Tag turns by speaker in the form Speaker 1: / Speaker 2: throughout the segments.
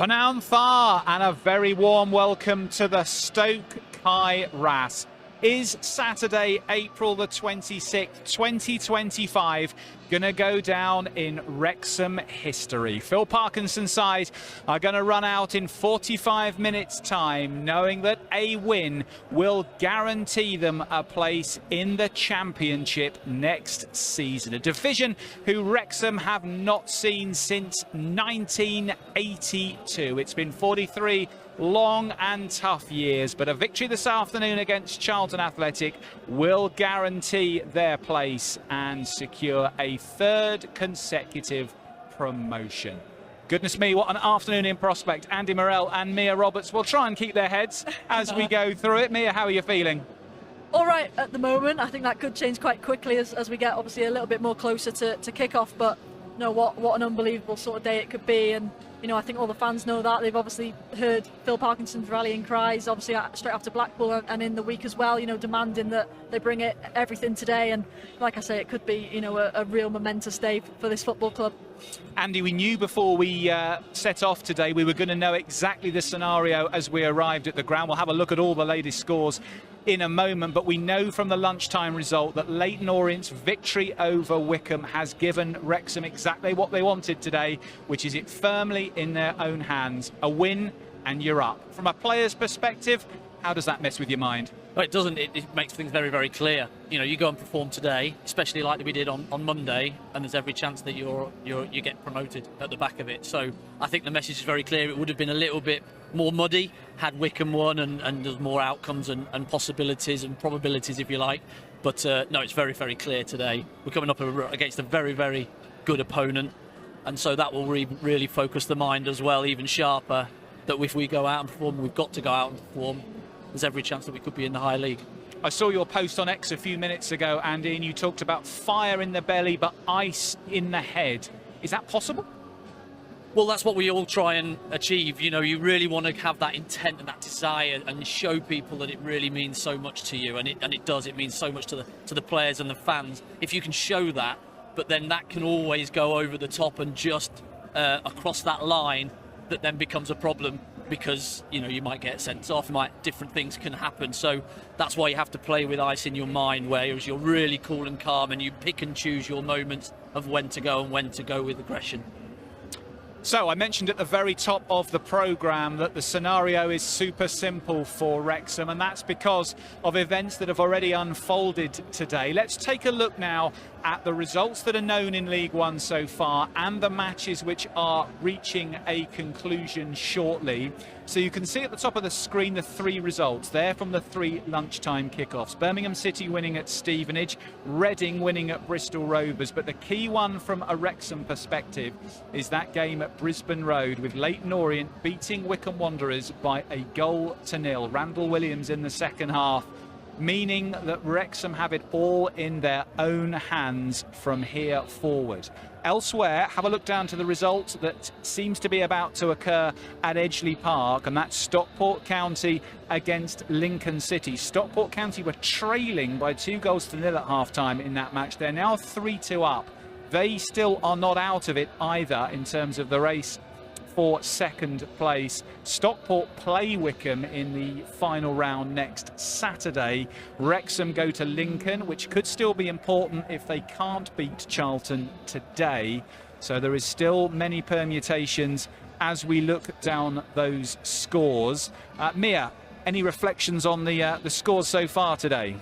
Speaker 1: Pnawn Thar and a very warm welcome to the Stoke Kai Ras. Is Saturday, April the 26th, 2025, going to go down in Wrexham history? Phil Parkinson's side are going to run out in 45 minutes' time, knowing that a win will guarantee them a place in the Championship next season. A division who Wrexham have not seen since 1982. It's been 43 long and tough years, but a victory this afternoon against Charlton Athletic will guarantee their place and secure a third consecutive promotion. Goodness me, what an afternoon in prospect. Andy Morrell and Mia Roberts will try and keep their heads as we go through it. Mia, how are you feeling?
Speaker 2: All right at the moment. I think that could change quite quickly as we get obviously a little bit more closer to kick-off, but you know what an unbelievable sort of day it could be. And you know, I think all the fans know that. They've obviously heard Phil Parkinson's rallying cries, obviously straight after Blackpool and in the week as well, you know, demanding that they bring it everything today. And like I say, it could be, you know, a real momentous day for this football club.
Speaker 1: Andy, we knew before we set off today we were going to know exactly the scenario as we arrived at the ground. We'll have a look at all the latest scores in a moment, but we know from the lunchtime result that Leyton Orient's victory over Wycombe has given Wrexham exactly what they wanted today, which is it firmly in their own hands. A win and you're up. From a player's perspective, how does that mess with your mind?
Speaker 3: Well, it doesn't. It makes things very, very clear. You know, you go and perform today, especially like we did on Monday, and there's every chance that you get promoted at the back of it. So I think the message is very clear. It would have been a little bit more muddy had Wycombe won, and there's more outcomes and possibilities and probabilities, if you like. But no, it's very, very clear today. We're coming up against a very, very good opponent, and so that will really focus the mind as well, even sharper. That if we go out and perform, we've got to go out and perform. There's every chance that we could be in the higher league.
Speaker 1: I saw your post on X a few minutes ago, Andy, and you talked about fire in the belly but ice in the head. Is that possible?
Speaker 3: Well, that's what we all try and achieve. You know, you really want to have that intent and that desire and show people that it really means so much to you, and it does. It means so much to the players and the fans. If you can show that, but then that can always go over the top and just across that line, that then becomes a problem. Because you know you might get sent off, different things can happen. So that's why you have to play with ice in your mind, whereas you're really cool and calm, and you pick and choose your moments of when to go and when to go with aggression.
Speaker 1: So I mentioned at the very top of the programme that the scenario is super simple for Wrexham, and that's because of events that have already unfolded today. Let's take a look now at the results that are known in League One so far and the matches which are reaching a conclusion shortly. So you can see at the top of the screen the three results there from the three lunchtime kickoffs. Birmingham City winning at Stevenage, Reading winning at Bristol Rovers, but the key one from a Wrexham perspective is that game at Brisbane Road with Leyton Orient beating Wycombe Wanderers by 1-0. Randall Williams in the second half, meaning that Wrexham have it all in their own hands from here forward. Elsewhere, have a look down to the result that seems to be about to occur at Edgeley Park, and that's Stockport County against Lincoln City. Stockport County were trailing by 2-0 at half-time in that match. They're now 3-2 up. They still are not out of it either in terms of the race for second place. Stockport play Wycombe in the final round next Saturday. Wrexham go to Lincoln, which could still be important if they can't beat Charlton today. So there is still many permutations as we look down those scores. Mia, any reflections on the scores so far today?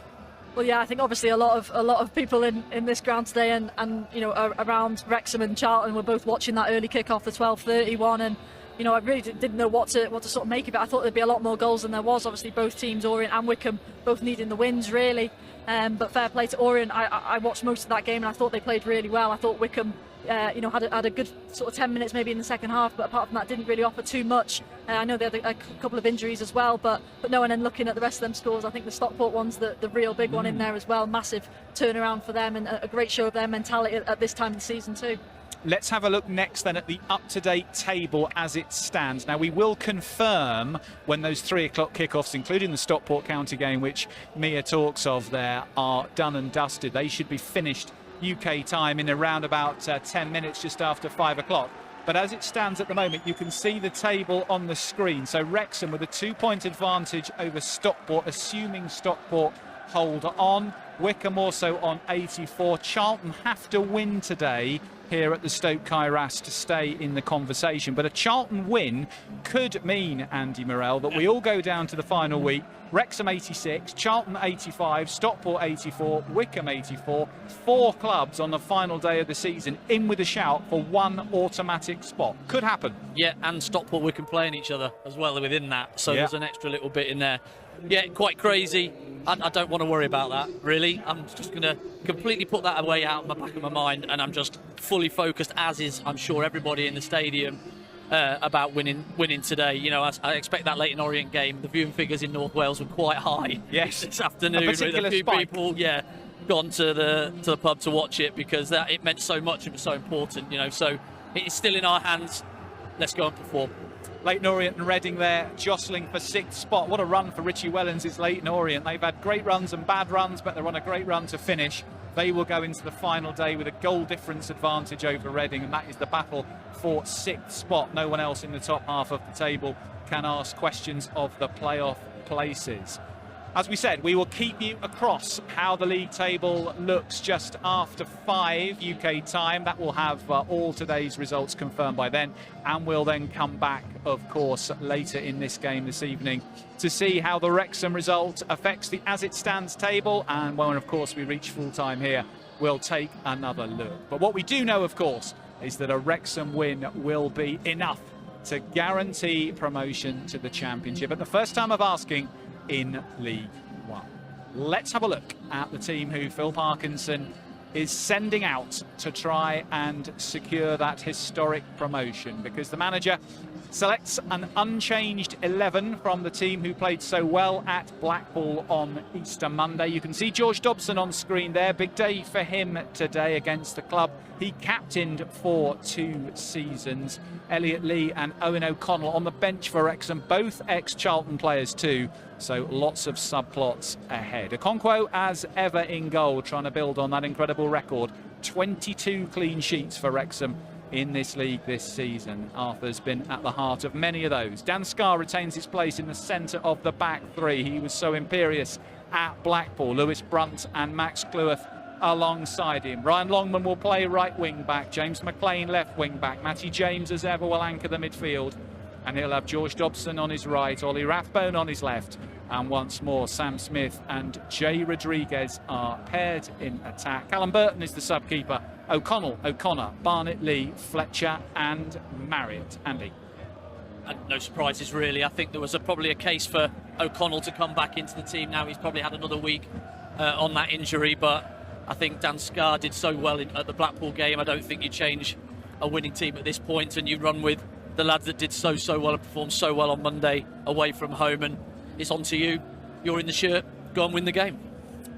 Speaker 2: Well, yeah, I think obviously a lot of people in this ground today and you know around Wrexham and Charlton were both watching that early kick-off, the 12:30 one, and you know I really didn't know what to sort of make of it. I thought there'd be a lot more goals than there was. Obviously, both teams, Orient and Wycombe, both needing the wins really. But fair play to Orient. I watched most of that game and I thought they played really well. I thought Wycombe you know, had a good sort of 10 minutes maybe in the second half, but apart from that didn't really offer too much. I know they had a couple of injuries as well, but no. And then looking at the rest of them scores, I think the Stockport one's the real big one in there as well. Massive turnaround for them and a great show of their mentality at this time of the season too.
Speaker 1: Let's have a look next then at the up-to-date table as it stands. Now, we will confirm when those 3 o'clock kickoffs, including the Stockport County game, which Mia talks of there, are done and dusted. They should be finished UK time in around about 10 minutes just after 5 o'clock. But as it stands at the moment, you can see the table on the screen. So Wrexham with a 2-point advantage over Stockport, assuming Stockport hold on. Wycombe also on 84. Charlton have to win today here at the Stoke Kairas to stay in the conversation. But a Charlton win could mean, Andy Morrell, that we all go down to the final week. Wrexham 86, Charlton 85, Stockport 84, Wycombe 84. 4 clubs on the final day of the season in with a shout for one automatic spot. Could happen.
Speaker 3: Yeah, and Stockport Wycombe playing each other as well within that. So there's an extra little bit in there. Yeah, quite crazy. I don't want to worry about that, really. I'm just going to completely put that away out of the back of my mind, and I'm just fully focused, as is, I'm sure, everybody in the stadium, about winning today. You know, I expect that Leyton Orient game. The viewing figures in North Wales were quite high this afternoon.
Speaker 1: A particular
Speaker 3: with a few
Speaker 1: spike.
Speaker 3: people, gone to the pub to watch it because it meant so much. It was so important, you know. So it's still in our hands. Let's go and perform.
Speaker 1: Leyton Orient and Reading there jostling for 6th spot. What a run for Richie Wellens' Leyton Orient. They've had great runs and bad runs, but they're on a great run to finish. They will go into the final day with a goal difference advantage over Reading, and that is the battle for 6th spot. No one else in the top half of the table can ask questions of the playoff places. As we said, we will keep you across how the league table looks just after 5 UK time. That will have all today's results confirmed by then, and we'll then come back, of course, later in this game this evening to see how the Wrexham result affects the as it stands table, and when, of course, we reach full time here, we'll take another look. But what we do know, of course, is that a Wrexham win will be enough to guarantee promotion to the Championship at the first time of asking in League One. Let's have a look at the team who Phil Parkinson is sending out to try and secure that historic promotion, because the manager selects an unchanged 11 from the team who played so well at Blackpool on Easter Monday. You can see George Dobson on screen there. Big day for him today against the club he captained for 2 seasons. Elliot Lee and Owen O'Connell on the bench for Wrexham, both ex-Charlton players too, so lots of subplots ahead. Okonkwo, as ever, in goal, trying to build on that incredible record. 22 clean sheets for Wrexham in this league this season. Arthur's been at the heart of many of those. Dan Scarr retains his place in the centre of the back 3. He was so imperious at Blackpool. Lewis Brunt and Max Cleworth alongside him. Ryan Longman will play right wing back. James McLean left wing back. Matty James, as ever, will anchor the midfield. And he'll have George Dobson on his right, Ollie Rathbone on his left. And once more, Sam Smith and Jay Rodriguez are paired in attack. Callum Burton is the sub-keeper. O'Connell, O'Connor, Barnett Lee, Fletcher and Marriott. Andy.
Speaker 3: And no surprises, really. I think there was probably a case for O'Connell to come back into the team now. He's probably had another week on that injury, but I think Dan Scarr did so well at the Blackpool game. I don't think you change a winning team at this point, and you run with the lads that did so well and performed so well on Monday away from home, and it's on to you. You're in the shirt. Go and win the game.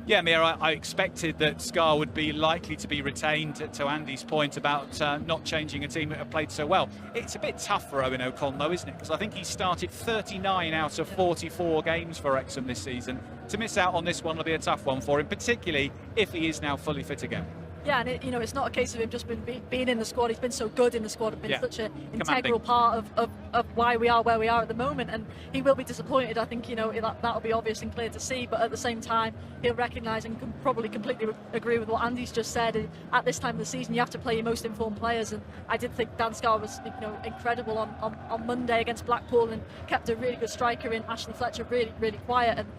Speaker 1: Yeah, Mia, I expected that Scarr would be likely to be retained, to Andy's point about not changing a team that have played so well. It's a bit tough for Owen O'Connell, though, isn't it? Because I think he started 39 out of 44 games for Wrexham this season. To miss out on this one will be a tough one for him, particularly if he is now fully fit again.
Speaker 2: Yeah, and it's not a case of him just being in the squad. He's been so good in the squad, been such an integral part of why we are where we are at the moment. And he will be disappointed. I think that'll be obvious and clear to see. But at the same time, he'll recognise and can probably completely agree with what Andy's just said. At this time of the season, you have to play your most informed players. And I did think Dan Scarr was incredible on Monday against Blackpool and kept a really good striker in Ashley Fletcher really quiet. And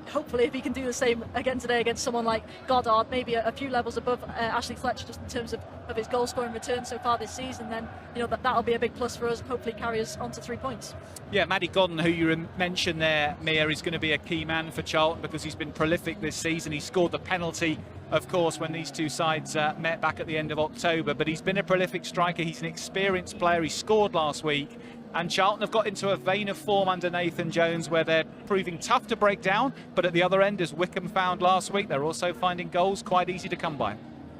Speaker 2: hopefully if he can do the same again today against someone like Goddard, maybe a few levels above Ashley Fletcher just in terms of his goal scoring return so far this season, then that'll be a big plus for us. Hopefully carry us on to 3 points. Yeah,
Speaker 1: Matty Godden, who you mentioned there, Mia, is going to be a key man for Charlton because he's been prolific this season. He scored the penalty, of course, when these two sides met back at the end of October, but he's been a prolific striker. He's an experienced player. He scored last week. And Charlton have got into a vein of form under Nathan Jones where they're proving tough to break down, but at the other end, as Wycombe found last week, they're also finding goals quite easy to come by.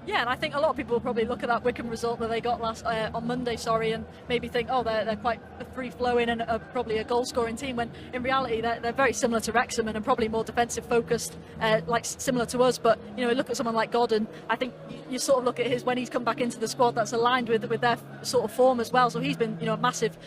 Speaker 2: Yeah, and I think a lot of people will probably look at that Wycombe result that they got on Monday, and maybe think, oh, they're quite free-flowing and probably a goal-scoring team, when in reality they're very similar to Wrexham and probably more defensive-focused, like similar to us. But look at someone like Godden. I think you sort of look at when he's come back into the squad, that's aligned with their sort of form as well. So he's been a massive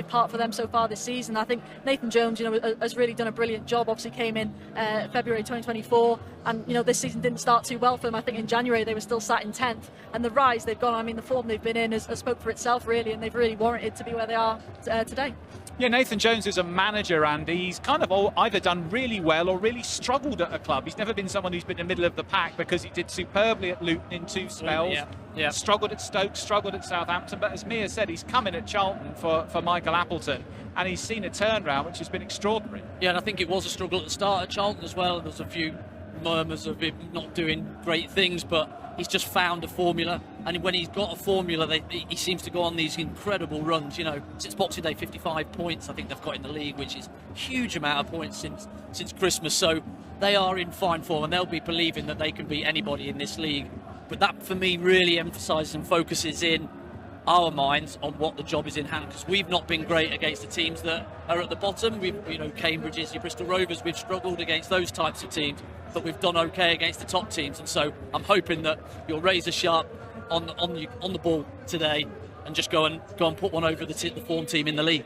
Speaker 2: part for them so far this season. I think Nathan Jones has really done a brilliant job. Obviously came in February 2024, and this season didn't start too well for them. I think in January they were still sat in 10th, and the rise they've gone, the form they've been in has spoke for itself really, and they've really warranted to be where they are today.
Speaker 1: Yeah, Nathan Jones is a manager, and he's kind of either done really well or really struggled at a club. He's never been someone who's been in the middle of the pack, because he did superbly at Luton in 2 spells, struggled at Stoke, struggled at Southampton, but as Mia said, he's come in at Charlton for Michael Appleton, and he's seen a turnaround which has been extraordinary. Yeah,
Speaker 3: and I think it was a struggle at the start at Charlton as well. There's a few murmurs of him not doing great things, but he's just found a formula, and when he's got a formula, he seems to go on these incredible runs. Since Boxing Day, 55 points I think they've got in the league, which is a huge amount of points since Christmas. So they are in fine form, and they'll be believing that they can beat anybody in this league. But that, for me, really emphasises and focuses in our minds on what the job is in hand, because we've not been great against the teams that are at the bottom. Cambridge's, your Bristol Rovers, we've struggled against those types of teams, but we've done okay against the top teams. And so I'm hoping that you're razor sharp on the ball today, and just go and put one over the form team in the league.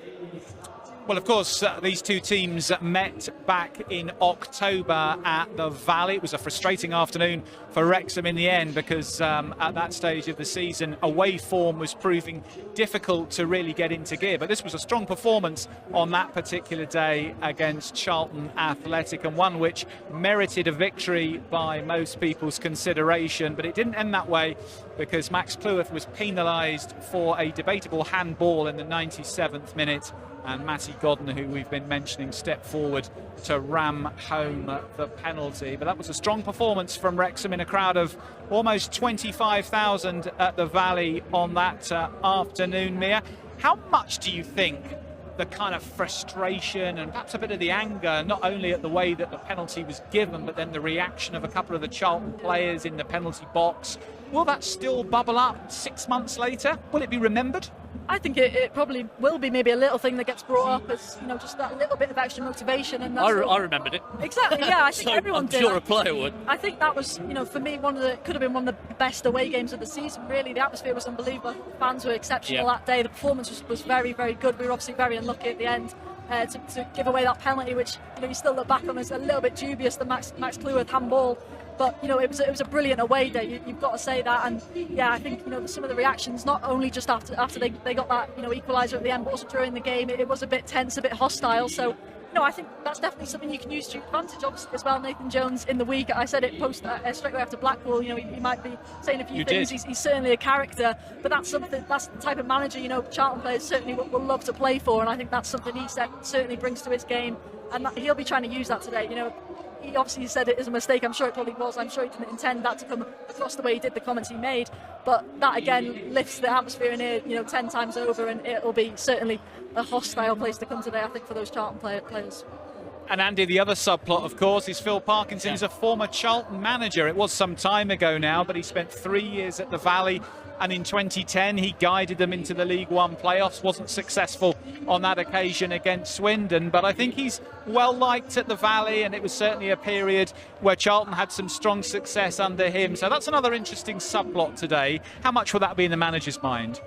Speaker 1: Well, of course, these two teams met back in October at the Valley. It was a frustrating afternoon for Wrexham in the end, because at that stage of the season, away form was proving difficult to really get into gear. But this was a strong performance on that particular day against Charlton Athletic, and one which merited a victory by most people's consideration. But it didn't end that way, because Max Cleworth was penalised for a debatable handball in the 97th minute. And Matty Godden, who we've been mentioning, stepped forward to ram home the penalty. But that was a strong performance from Wrexham in a crowd of almost 25,000 at the Valley on that afternoon, Mia. How much do you think the kind of frustration and perhaps a bit of the anger, not only at the way that the penalty was given, but then the reaction of a couple of the Charlton players in the penalty box, will that still bubble up 6 months later? Will it be remembered?
Speaker 2: I think it probably will be maybe a little thing that gets brought up as, just that little bit of extra motivation. And
Speaker 3: I remembered it.
Speaker 2: Exactly, yeah, I think
Speaker 3: so
Speaker 2: everyone did.
Speaker 3: I'm sure a player would.
Speaker 2: I think that was, for me, could have been one of the best away games of the season, really. The atmosphere was unbelievable. Fans were exceptional that day. The performance was very, very good. We were obviously very unlucky at the end to give away that penalty, which, you still look back on as a little bit dubious, the Max Cleworth handball. But it was a brilliant away day. You've got to say that, and I think some of the reactions, not only just after they got that equaliser at the end, but also during the game, it was a bit tense, a bit hostile. So I think that's definitely something you can use to your advantage. Obviously, as well, Nathan Jones in the week, I said it straight away after Blackpool. He might be saying a few things. He's certainly a character, but that's the type of manager Charlton players certainly will love to play for, and I think that's something he certainly brings to his game, and he'll be trying to use that today. He obviously said it is a mistake. I'm sure it probably was. I'm sure he didn't intend that to come across the way he did, the comments he made. But that again lifts the atmosphere in here, 10 times over, and it'll be certainly a hostile place to come today, I think, for those Charlton players.
Speaker 1: And Andy, the other subplot, of course, is Phil Parkinson. He's a former Charlton manager. It was some time ago now, but he spent 3 years at the Valley. And in 2010, he guided them into the League One playoffs. Wasn't successful on that occasion against Swindon, but I think he's well liked at the Valley, and it was certainly a period where Charlton had some strong success under him. So that's another interesting subplot today. How much will that be in the manager's mind?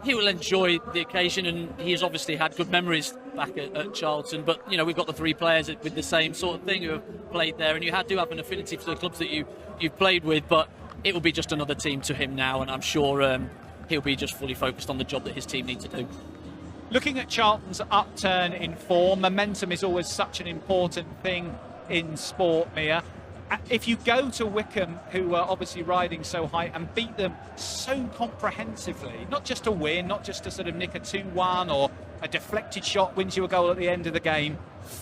Speaker 3: He will enjoy the occasion, and he has obviously had good memories back at Charlton. But we've got the 3 players with the same sort of thing who have played there, and you do have an affinity for the clubs that you've played with. But it will be just another team to him now, and I'm sure he'll be just fully focused on the job that his team need to do.
Speaker 1: Looking at Charlton's upturn in form, momentum is always such an important thing in sport, Mia. If you go to Wycombe, who are obviously riding so high, and beat them so comprehensively, not just a win, not just to sort of nick a 2-1 or a deflected shot wins you a goal at the end of the game,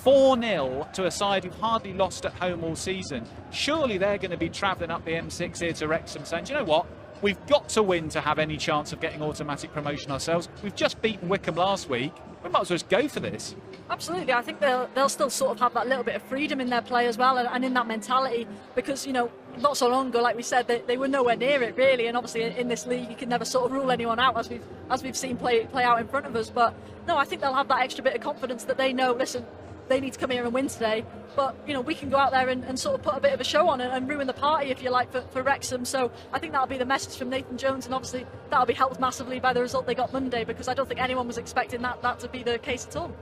Speaker 1: 4-0 to a side who've hardly lost at home all season, surely they're going to be travelling up the M6 here to Wrexham saying, do you know what? We've got to win to have any chance of getting automatic promotion ourselves. We've just beaten Wycombe last week. we might as well just go for this.
Speaker 2: Absolutely, I think they'll still sort of have that little bit of freedom in their play as well, and in that mentality, because not so long ago, like we said, they were nowhere near it really, and obviously in this league you can never sort of rule anyone out, as we've seen play out in front of us. But no, I think they'll have that extra bit of confidence that they know, listen, they need to come here and win today, but we can go out there and sort of put a bit of a show on and ruin the party, if you like, for Wrexham. So I think that'll be the message from Nathan Jones, and obviously that'll be helped massively by the result they got Monday, because I don't think anyone was expecting that to be the case at all.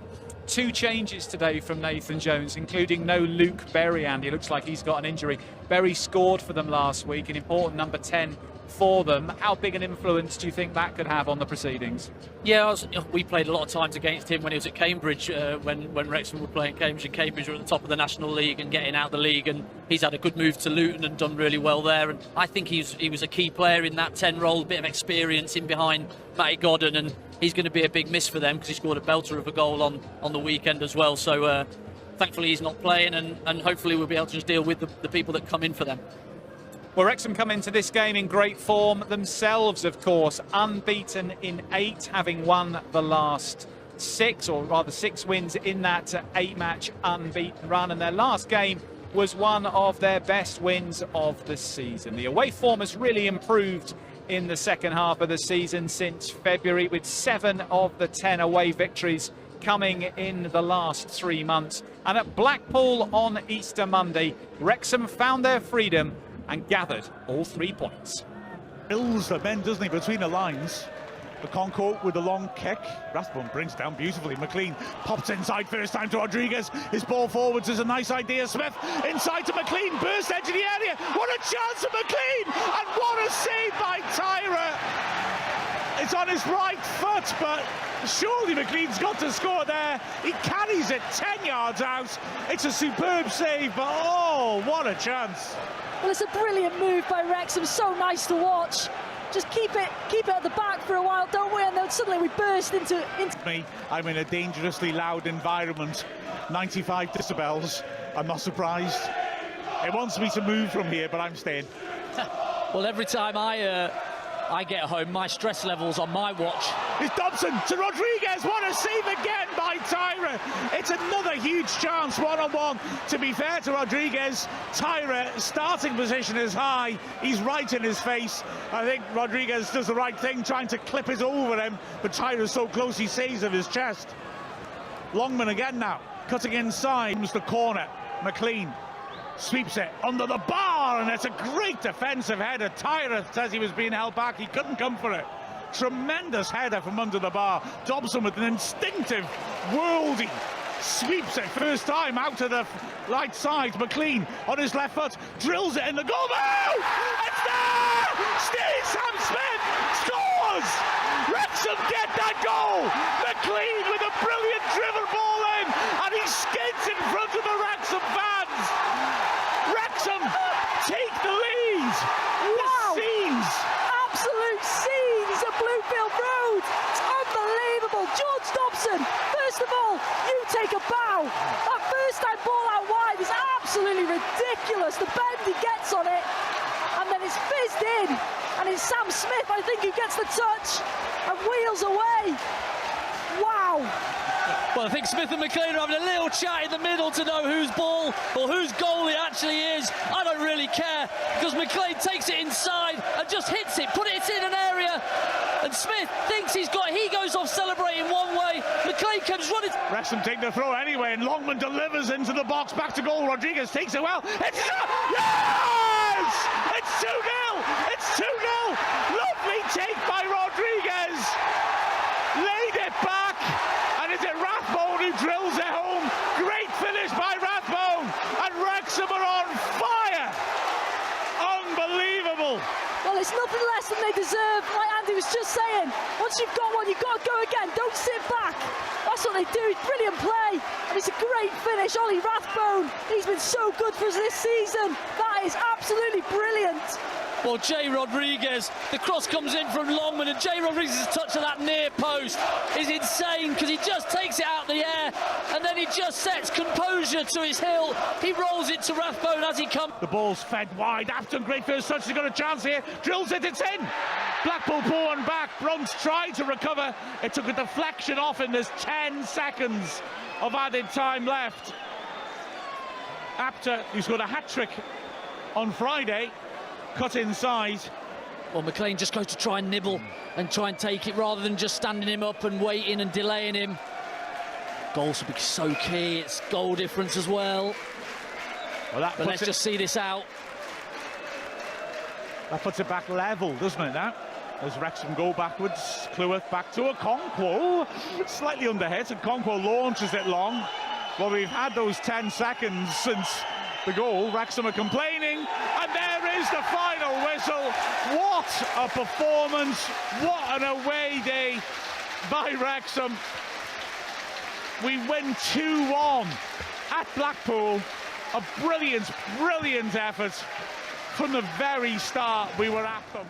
Speaker 1: 2 changes today from Nathan Jones, including no Luke Berry, and he looks like he's got an injury. Berry scored for them last week, an important number 10 for them. How big an influence do you think that could have on the proceedings?
Speaker 3: Yeah, we played a lot of times against him when he was at Cambridge, when Wrexham were playing Cambridge, and Cambridge were at the top of the National League and getting out the league, and he's had a good move to Luton and done really well there, and I think he was a key player in that 10 role, a bit of experience in behind Matty Godden, and he's going to be a big miss for them because he scored a belter of a goal on the weekend as well. So thankfully he's not playing, and hopefully we'll be able to just deal with the people that come in for them.
Speaker 1: Well, Wrexham come into this game in great form themselves, of course, unbeaten in 8, having won the last 6, or rather 6 wins in that 8-match unbeaten run, and their last game was one of their best wins of the season. The away form has really improved in the second half of the season since February, with 7 of the 10 away victories coming in the last 3 months. And at Blackpool on Easter Monday, Wrexham found their freedom and gathered all 3 points.
Speaker 4: Drills the men, doesn't he, between the lines. The Concourt with a long kick. Rathbone brings down beautifully. McLean pops inside first time to Rodriguez. His ball forwards is a nice idea. Smith inside to McLean. Burst edge of the area. What a chance for McLean! And what a save by Tyra! It's on his right foot, but surely McLean's got to score there. He carries it 10 yards out. It's a superb save, but oh, what a chance.
Speaker 2: Well, it's a brilliant move by Wrexham, so nice to watch. Just keep it at the back for a while, don't we? And then suddenly we burst into...
Speaker 4: Me, I'm in a dangerously loud environment. 95 decibels. I'm not surprised. It wants me to move from here, but I'm staying.
Speaker 3: Well, every time I get home, my stress levels on my watch.
Speaker 4: It's Dobson to Rodriguez. What a save again by Tyra. It's another huge chance, one-on-one. To be fair to Rodriguez, Tyra starting position is high. He's right in his face. I think Rodriguez does the right thing, trying to clip it over him, but Tyra's so close he saves of his chest. Longman again now, cutting inside. Comes the corner. McLean sweeps it under the bar, and it's a great defensive header. Tyra says he was being held back. He couldn't come for it. Tremendous header from under the bar. Dobson with an instinctive worldie sweeps it first time out to the right side. McLean on his left foot drills it in the goal. Oh! It's there! Sam Smith scores! Wrexham get that goal! McLean with a brilliant driven ball in, and he skids in front of the Wrexham fans. Wrexham take the lead.
Speaker 2: Wow!
Speaker 4: Scenes.
Speaker 2: Absolute scenes at Bluefield Road. It's unbelievable. George Dobson, first of all, you take a bow. That first time ball out wide is absolutely ridiculous. The bend he gets on it, and then it's fizzed in, and it's Sam Smith, I think, who gets the touch and wheels away. Wow.
Speaker 3: Well, I think Smith and McLean are having a little chat in the middle to know whose ball or whose goal it actually is. I don't really care, because McLean takes it inside and just hits it, put it in an area, and Smith thinks he goes off celebrating one way. McLean comes running.
Speaker 4: Wrexham take the throw anyway, and Longman delivers into the box, back to goal. Rodriguez takes it well. It's yes! It's 2-0. It's 2-0. Lovely take by Rodriguez. Laid it back, and is it Rathbone who drills it home? Great finish by Rathbone, and Wrexham are on fire. Unbelievable.
Speaker 2: Well, it's nothing less than they deserve. Like Andy was just saying, once you've got one, you've got to go again. Don't sit back. That's what they do. It's brilliant play, and it's a great finish. Ollie Rathbone, he's been so good for us this season. That is absolutely brilliant.
Speaker 3: Well, Jay Rodriguez, the cross comes in from Longman, and Jay Rodriguez's touch of that near post is insane, because he just takes it out the air, and then he just sets composure to his heel. He rolls it to Rathbone as he comes.
Speaker 4: The ball's fed wide. Afton, great first touch. He's got a chance here. Drills it. It's in. Blackpool pulling back. Brunt tried to recover. It took a deflection off, and there's 10 seconds of added time left. Apter, who's got a hat-trick on Friday, cut inside.
Speaker 5: Well, McLean just goes to try and nibble and try and take it rather than just standing him up and waiting and delaying him. Goals will be so key. It's goal difference as well.
Speaker 4: Well,
Speaker 5: but let's just see this out.
Speaker 4: That puts it back level, doesn't it, now? As Wrexham go backwards, Cleworth back to Okonkwo. Slightly underhit, and Okonkwo launches it long. Well, we've had those 10 seconds since the goal. Wrexham are complaining, and there is the final whistle. What a performance. What an away day by Wrexham. We win 2-1 at Blackpool. A brilliant, brilliant effort. From the very start, we were at them.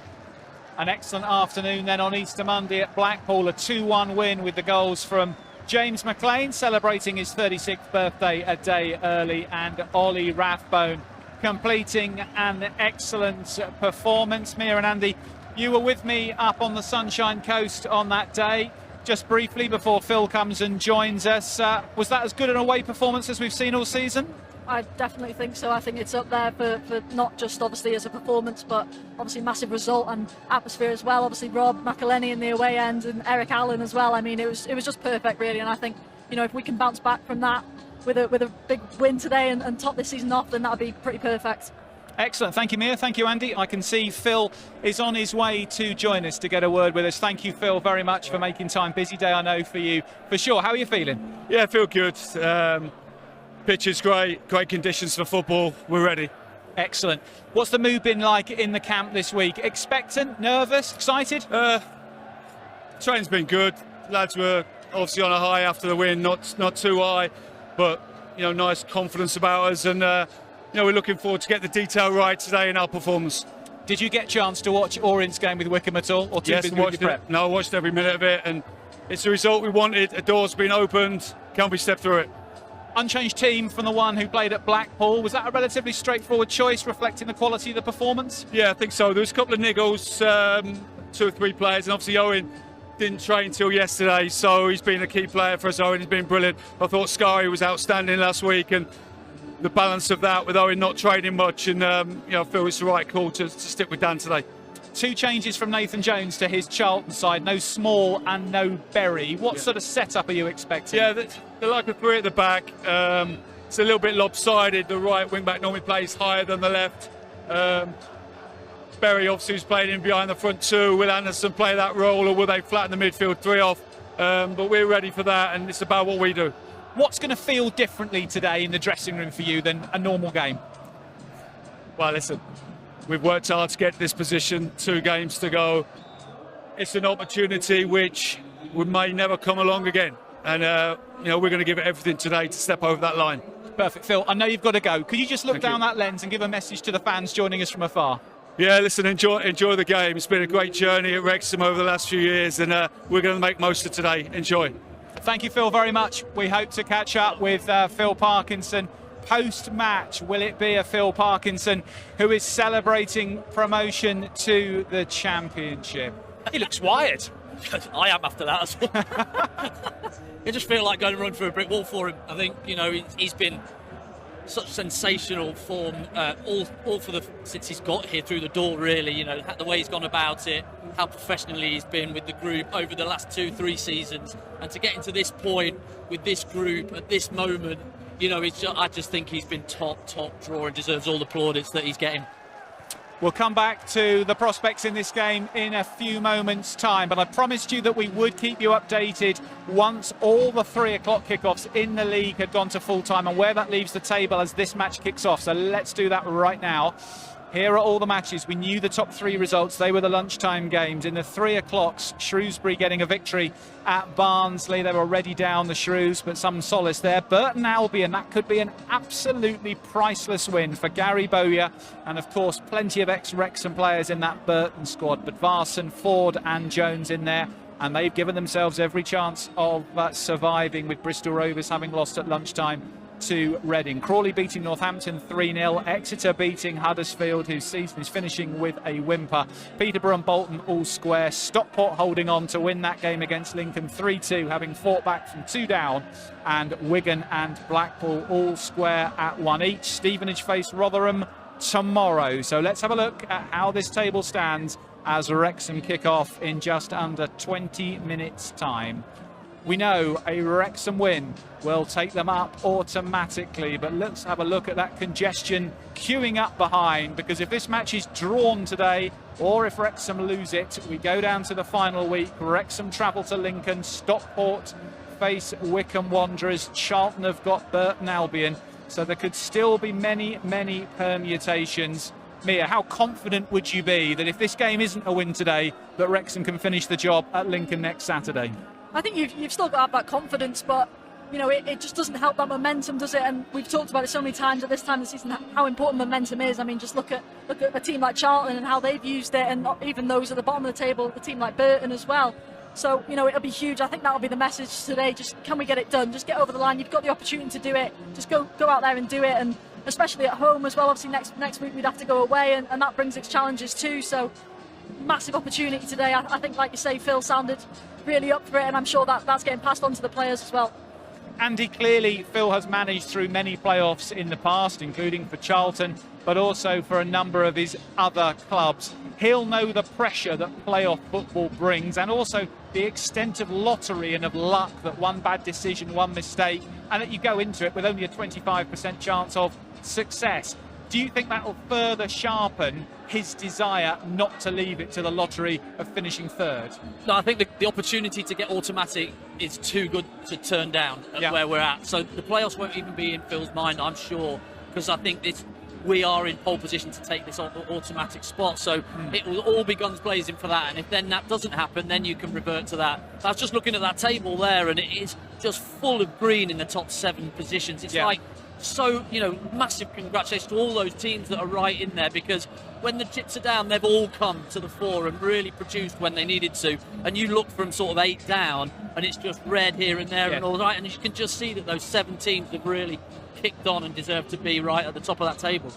Speaker 1: An excellent afternoon then on Easter Monday at Blackpool. A 2-1 win with the goals from James McLean, celebrating his 36th birthday a day early, and Ollie Rathbone completing an excellent performance. Mia and Andy, you were with me up on the Sunshine Coast on that day. Just briefly before Phil comes and joins us, was that as good an away performance as we've seen all season?
Speaker 2: I definitely think so. I think it's up there for not just obviously as a performance, but obviously massive result and atmosphere as well. Obviously Rob McElhenney in the away end and Eric Allen as well. I mean, it was just perfect really, and I think, you know, if we can bounce back from that with a big win today and top this season off, then that would be pretty perfect.
Speaker 1: Excellent. Thank you, Mia. Thank you, Andy. I can see Phil is on his way to join us to get a word with us. Thank you, Phil, very much for making time. Busy day, I know, for you. For sure. How are you feeling?
Speaker 6: Yeah, I feel good. Pitch is great conditions for football. We're ready.
Speaker 1: Excellent. What's the mood been like in the camp this week? Expectant, nervous, excited?
Speaker 6: Training's been good. Lads were obviously on a high after the win, not too high, but you know, nice confidence about us, and you know, we're looking forward to get the detail right today in our performance.
Speaker 1: Did you get a chance to watch Orion's game with Wickham at all, or
Speaker 6: Yes, watched it. No, I watched every minute of it, and it's the result we wanted. A door's been opened. Can we step through it?
Speaker 1: Unchanged team from the one who played at Blackpool. Was that a relatively straightforward choice, reflecting the quality of the performance?
Speaker 6: Yeah, I think so. There was a couple of niggles, 2 or 3 players, and obviously Owen didn't train till yesterday, so he's been a key player for us. Owen has been brilliant. I thought Sky was outstanding last week, and the balance of that with Owen not training much, and you know, I feel it's the right call to stick with Dan today.
Speaker 1: 2 changes from Nathan Jones to his Charlton side. No Small and no Berry. What sort of setup are you expecting?
Speaker 6: Yeah, they're like a 3 at the back. It's a little bit lopsided. The right wing back normally plays higher than the left. Berry obviously is playing in behind the front 2. Will Anderson play that role, or will they flatten the midfield 3 off? But we're ready for that, and it's about what we do.
Speaker 1: What's going to feel differently today in the dressing room for you than a normal game?
Speaker 6: Well, listen, we've worked hard to get to this position, 2 games to go. It's an opportunity which may never come along again. And, you know, we're going to give it everything today to step over that line.
Speaker 1: Perfect. Phil, I know you've got to go. Could you just look down that lens and give a message to the fans joining us from afar?
Speaker 6: Yeah, listen, enjoy the game. It's been a great journey at Wrexham over the last few years, and we're going to make most of today. Enjoy.
Speaker 1: Thank you, Phil, very much. We hope to catch up with Phil Parkinson post-match. Will it be a Phil Parkinson who is celebrating promotion to the Championship? He looks wired.
Speaker 3: I am after that as well. It just feels like going to run through a brick wall for him. I think, you know, he's been such sensational form all for since he's got here through the door, really. You know, the way he's gone about it, how professionally he's been with the group over the last 2-3 seasons, and to get into this point with this group at this moment, you know, I just think he's been top drawer and deserves all the plaudits that he's getting.
Speaker 1: We'll come back to the prospects in this game in a few moments' time, but I promised you that we would keep you updated once all the 3 o'clock kickoffs in the league had gone to full time, and where that leaves the table as this match kicks off. So let's do that right now. Here are all the matches. We knew the top 3 results. They were the lunchtime games. In the 3 o'clocks, Shrewsbury getting a victory at Barnsley. They were already down, the Shrews, but some solace there. Burton Albion, that could be an absolutely priceless win for Gary Bowyer. And of course, plenty of ex-Wrexham players in that Burton squad. But Varson, Ford and Jones in there. And they've given themselves every chance of surviving, with Bristol Rovers having lost at lunchtime to Reading. Crawley beating Northampton 3-0. Exeter beating Huddersfield, whose season is finishing with a whimper. Peterborough and Bolton all square. Stockport holding on to win that game against Lincoln 3-2, having fought back from 2 down. And Wigan and Blackpool all square at 1 each. Stevenage face Rotherham tomorrow. So let's have a look at how this table stands as Wrexham kick off in just under 20 minutes time. We know a Wrexham win will take them up automatically, but let's have a look at that congestion queuing up behind, because if this match is drawn today, or if Wrexham lose it, we go down to the final week. Wrexham travel to Lincoln, Stockport face Wycombe Wanderers, Charlton have got Burton Albion, so there could still be many permutations. Mia, how confident would you be that if this game isn't a win today, that Wrexham can finish the job at Lincoln next Saturday?
Speaker 2: I think you've still got to have that confidence, but it just doesn't help that momentum, does it? And we've talked about it so many times at this time of the season, how important momentum is. I mean, just look at a team like Charlton and how they've used it, and not even those at the bottom of the table, a team like Burton as well. So, it'll be huge. I think that'll be the message today. Just, can we get it done? Just get over the line. You've got the opportunity to do it. Just go out there and do it. And especially at home as well. Obviously, next week we'd have to go away, and that brings its challenges too. So, massive opportunity today. I think, like you say, Phil sounded really up for it, and I'm sure that's getting passed on to the players as well.
Speaker 1: Andy, clearly Phil has managed through many playoffs in the past, including for Charlton, but also for a number of his other clubs. He'll know the pressure that playoff football brings, and also the extent of lottery and of luck, that one bad decision, one mistake, and that you go into it with only a 25% chance of success. Do you think that will further sharpen his desire not to leave it to the lottery of finishing third?
Speaker 3: No, I think the opportunity to get automatic is too good to turn down at where we're at. So the playoffs won't even be in Phil's mind, I'm sure, because I think we are in pole position to take this automatic spot. So it will all be guns blazing for that. And if then that doesn't happen, then you can revert to that. I was just looking at that table there, and it is just full of green in the top 7 positions. It's like, so, massive congratulations to all those teams that are right in there, because when the chips are down, they've all come to the fore and really produced when they needed to. And you look from sort of 8 down, and it's just red here and there and all right, and you can just see that those 7 teams have really kicked on and deserve to be right at the top of that table.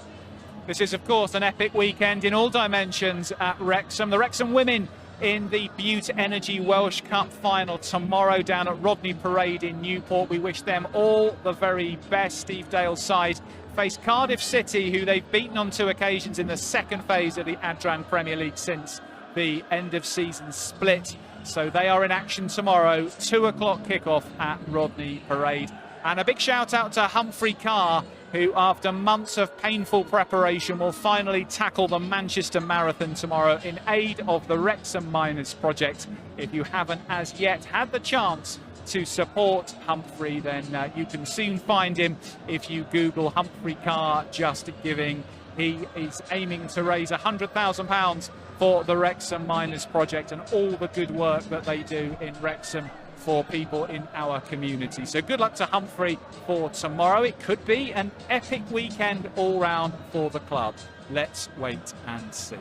Speaker 1: This is, of course, an epic weekend in all dimensions at Wrexham. The Wrexham women in the Bute Energy Welsh Cup final tomorrow down at Rodney Parade in Newport. We wish them all the very best. Steve Dale's side face Cardiff City, who they've beaten on 2 occasions in the second phase of the Adran Premier League since the end of season split. So they are in action tomorrow, 2 o'clock kickoff at Rodney Parade. And a big shout out to Humphrey Carr, who after months of painful preparation will finally tackle the Manchester Marathon tomorrow in aid of the Wrexham Miners project. If you haven't as yet had the chance to support Humphrey, then you can soon find him if you Google Humphrey Carr Just Giving. He is aiming to raise £100,000 for the Wrexham Miners project and all the good work that they do in Wrexham for people in our community. So good luck to Humphrey for tomorrow. It could be an epic weekend all round for the club. Let's wait and see.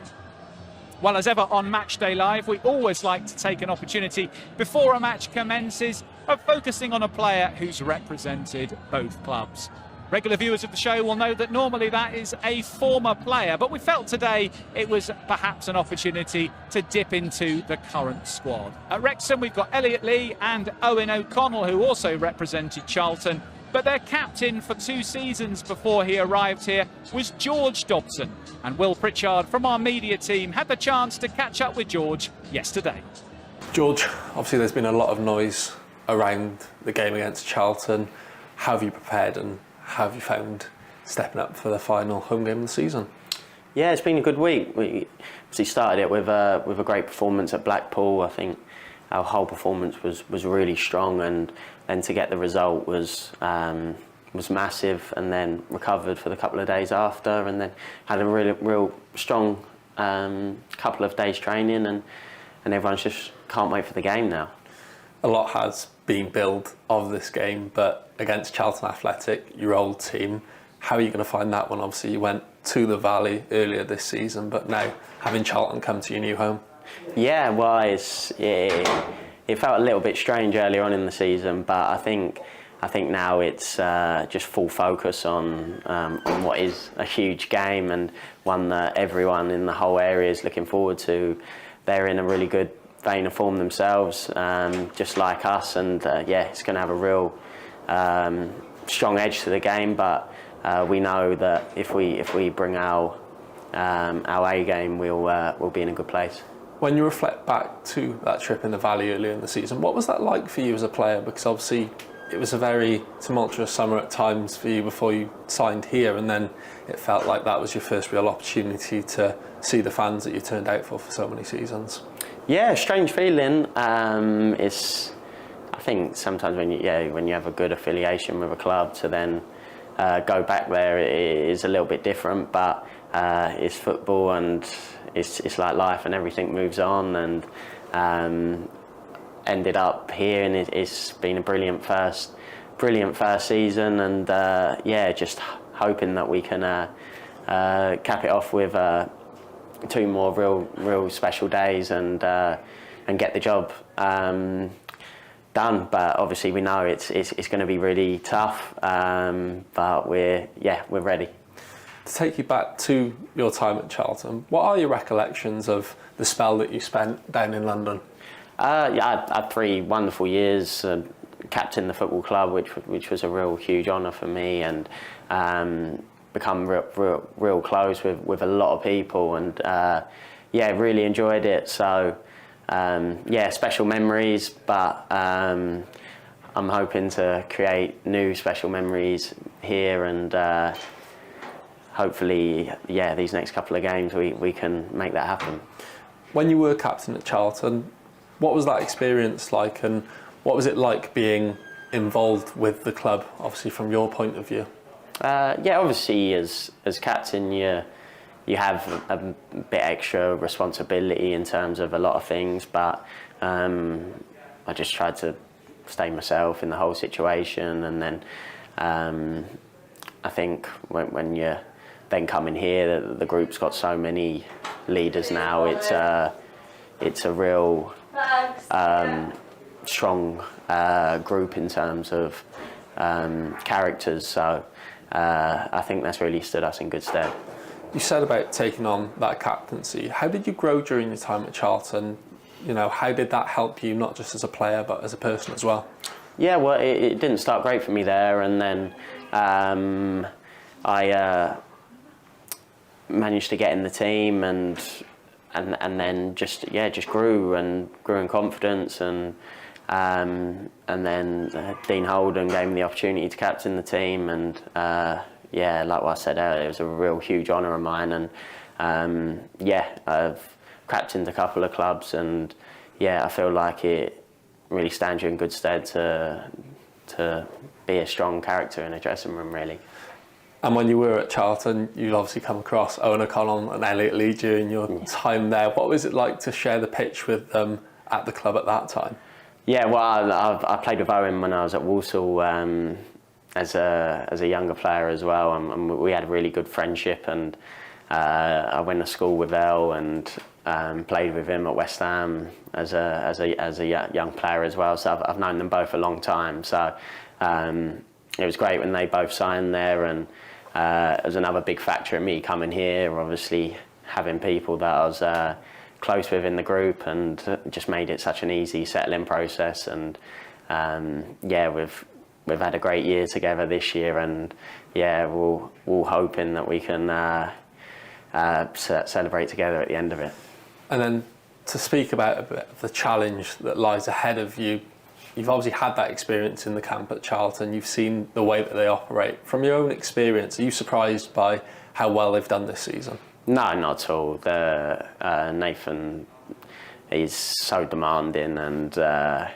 Speaker 1: Well, as ever on Matchday Live, we always like to take an opportunity before a match commences of focusing on a player who's represented both clubs. Regular viewers of the show will know that normally that is a former player, but we felt today it was perhaps an opportunity to dip into the current squad. At Wrexham, we've got Elliot Lee and Owen O'Connell, who also represented Charlton, but their captain for 2 seasons before he arrived here was George Dobson. And Will Pritchard from our media team had the chance to catch up with George yesterday.
Speaker 7: George, obviously there's been a lot of noise around the game against Charlton. How have you prepared, and how have you found stepping up for the final home game of the season?
Speaker 8: Yeah, it's been a good week. We obviously started it with a great performance at Blackpool. I think our whole performance was really strong, and then to get the result was massive, and then recovered for the couple of days after, and then had a real strong couple of days training, and everyone's just can't wait for the game now.
Speaker 7: A lot has been built of this game, but against Charlton Athletic, your old team, how are you going to find that one? Obviously you went to the Valley earlier this season, but now having Charlton come to your new home.
Speaker 8: Yeah, well, it felt a little bit strange earlier on in the season, but I think I think now it's just full focus on what is a huge game, and one that everyone in the whole area is looking forward to. They're in a really good vein of form themselves, just like us, and it's going to have a real strong edge to the game. But we know that if we bring our A game, we'll be in a good place.
Speaker 7: When you reflect back to that trip in the Valley earlier in the season, what was that like for you as a player? Because obviously it was a very tumultuous summer at times for you before you signed here, and then it felt like that was your first real opportunity to see the fans that you turned out for so many seasons. Yeah,
Speaker 8: strange feeling. It's, I think sometimes when you have a good affiliation with a club, to then go back there, it is a little bit different. But it's football, and it's like life, and everything moves on. And ended up here, and it's been a brilliant first season. And just hoping that we can cap it off with 2 more real special days and get the job done. But obviously we know it's going to be really tough, but we're ready.
Speaker 7: To take you back to your time at Charlton, what are your recollections of the spell that you spent down in London?
Speaker 8: I had 3 wonderful years, captain the football club, which was a real huge honour for me, and become real close with a lot of people, and really enjoyed it. So special memories, but I'm hoping to create new special memories here, and hopefully these next couple of games we can make that happen.
Speaker 7: When you were captain at Charlton, what was that experience like, and what was it like being involved with the club, obviously from your point of view?
Speaker 8: Obviously as captain you have a bit extra responsibility in terms of a lot of things, but I just tried to stay myself in the whole situation. And then I think when you're then coming here, the group's got so many leaders now, it's a real strong group in terms of characters, so I think that's really stood us in good stead.
Speaker 7: You said about taking on that captaincy. How did you grow during your time at Charlton? You know, how did that help you, not just as a player but as a person as well?
Speaker 8: Yeah, well, it didn't start great for me there, and then I managed to get in the team, and then just grew in confidence, and then Dean Holden gave me the opportunity to captain the team, and like what I said earlier, it was a real huge honour of mine, and I've captained a couple of clubs, and I feel like it really stands you in good stead to be a strong character in a dressing room, really.
Speaker 7: And when you were at Charlton, you'd obviously come across Owen O'Connell and Elliot Lee during your time there. What was it like to share the pitch with them at the club at that time? Yeah,
Speaker 8: well, I played with Owen when I was at Walsall as a younger player as well, and we had a really good friendship. And I went to school with El and played with him at West Ham as a young player as well. So I've known them both a long time. So it was great when they both signed there, and it was another big factor in me coming here, obviously having people that I was close with in the group, and just made it such an easy settling process. And we've had a great year together this year, and we're hoping that we can celebrate together at the end of it.
Speaker 7: And then to speak about a bit of the challenge that lies ahead of you, you've obviously had that experience in the camp at Charlton. You've seen the way that they operate. From your own experience, are you surprised by how well they've done this season?
Speaker 8: No, not at all. Nathan, he's so demanding, and I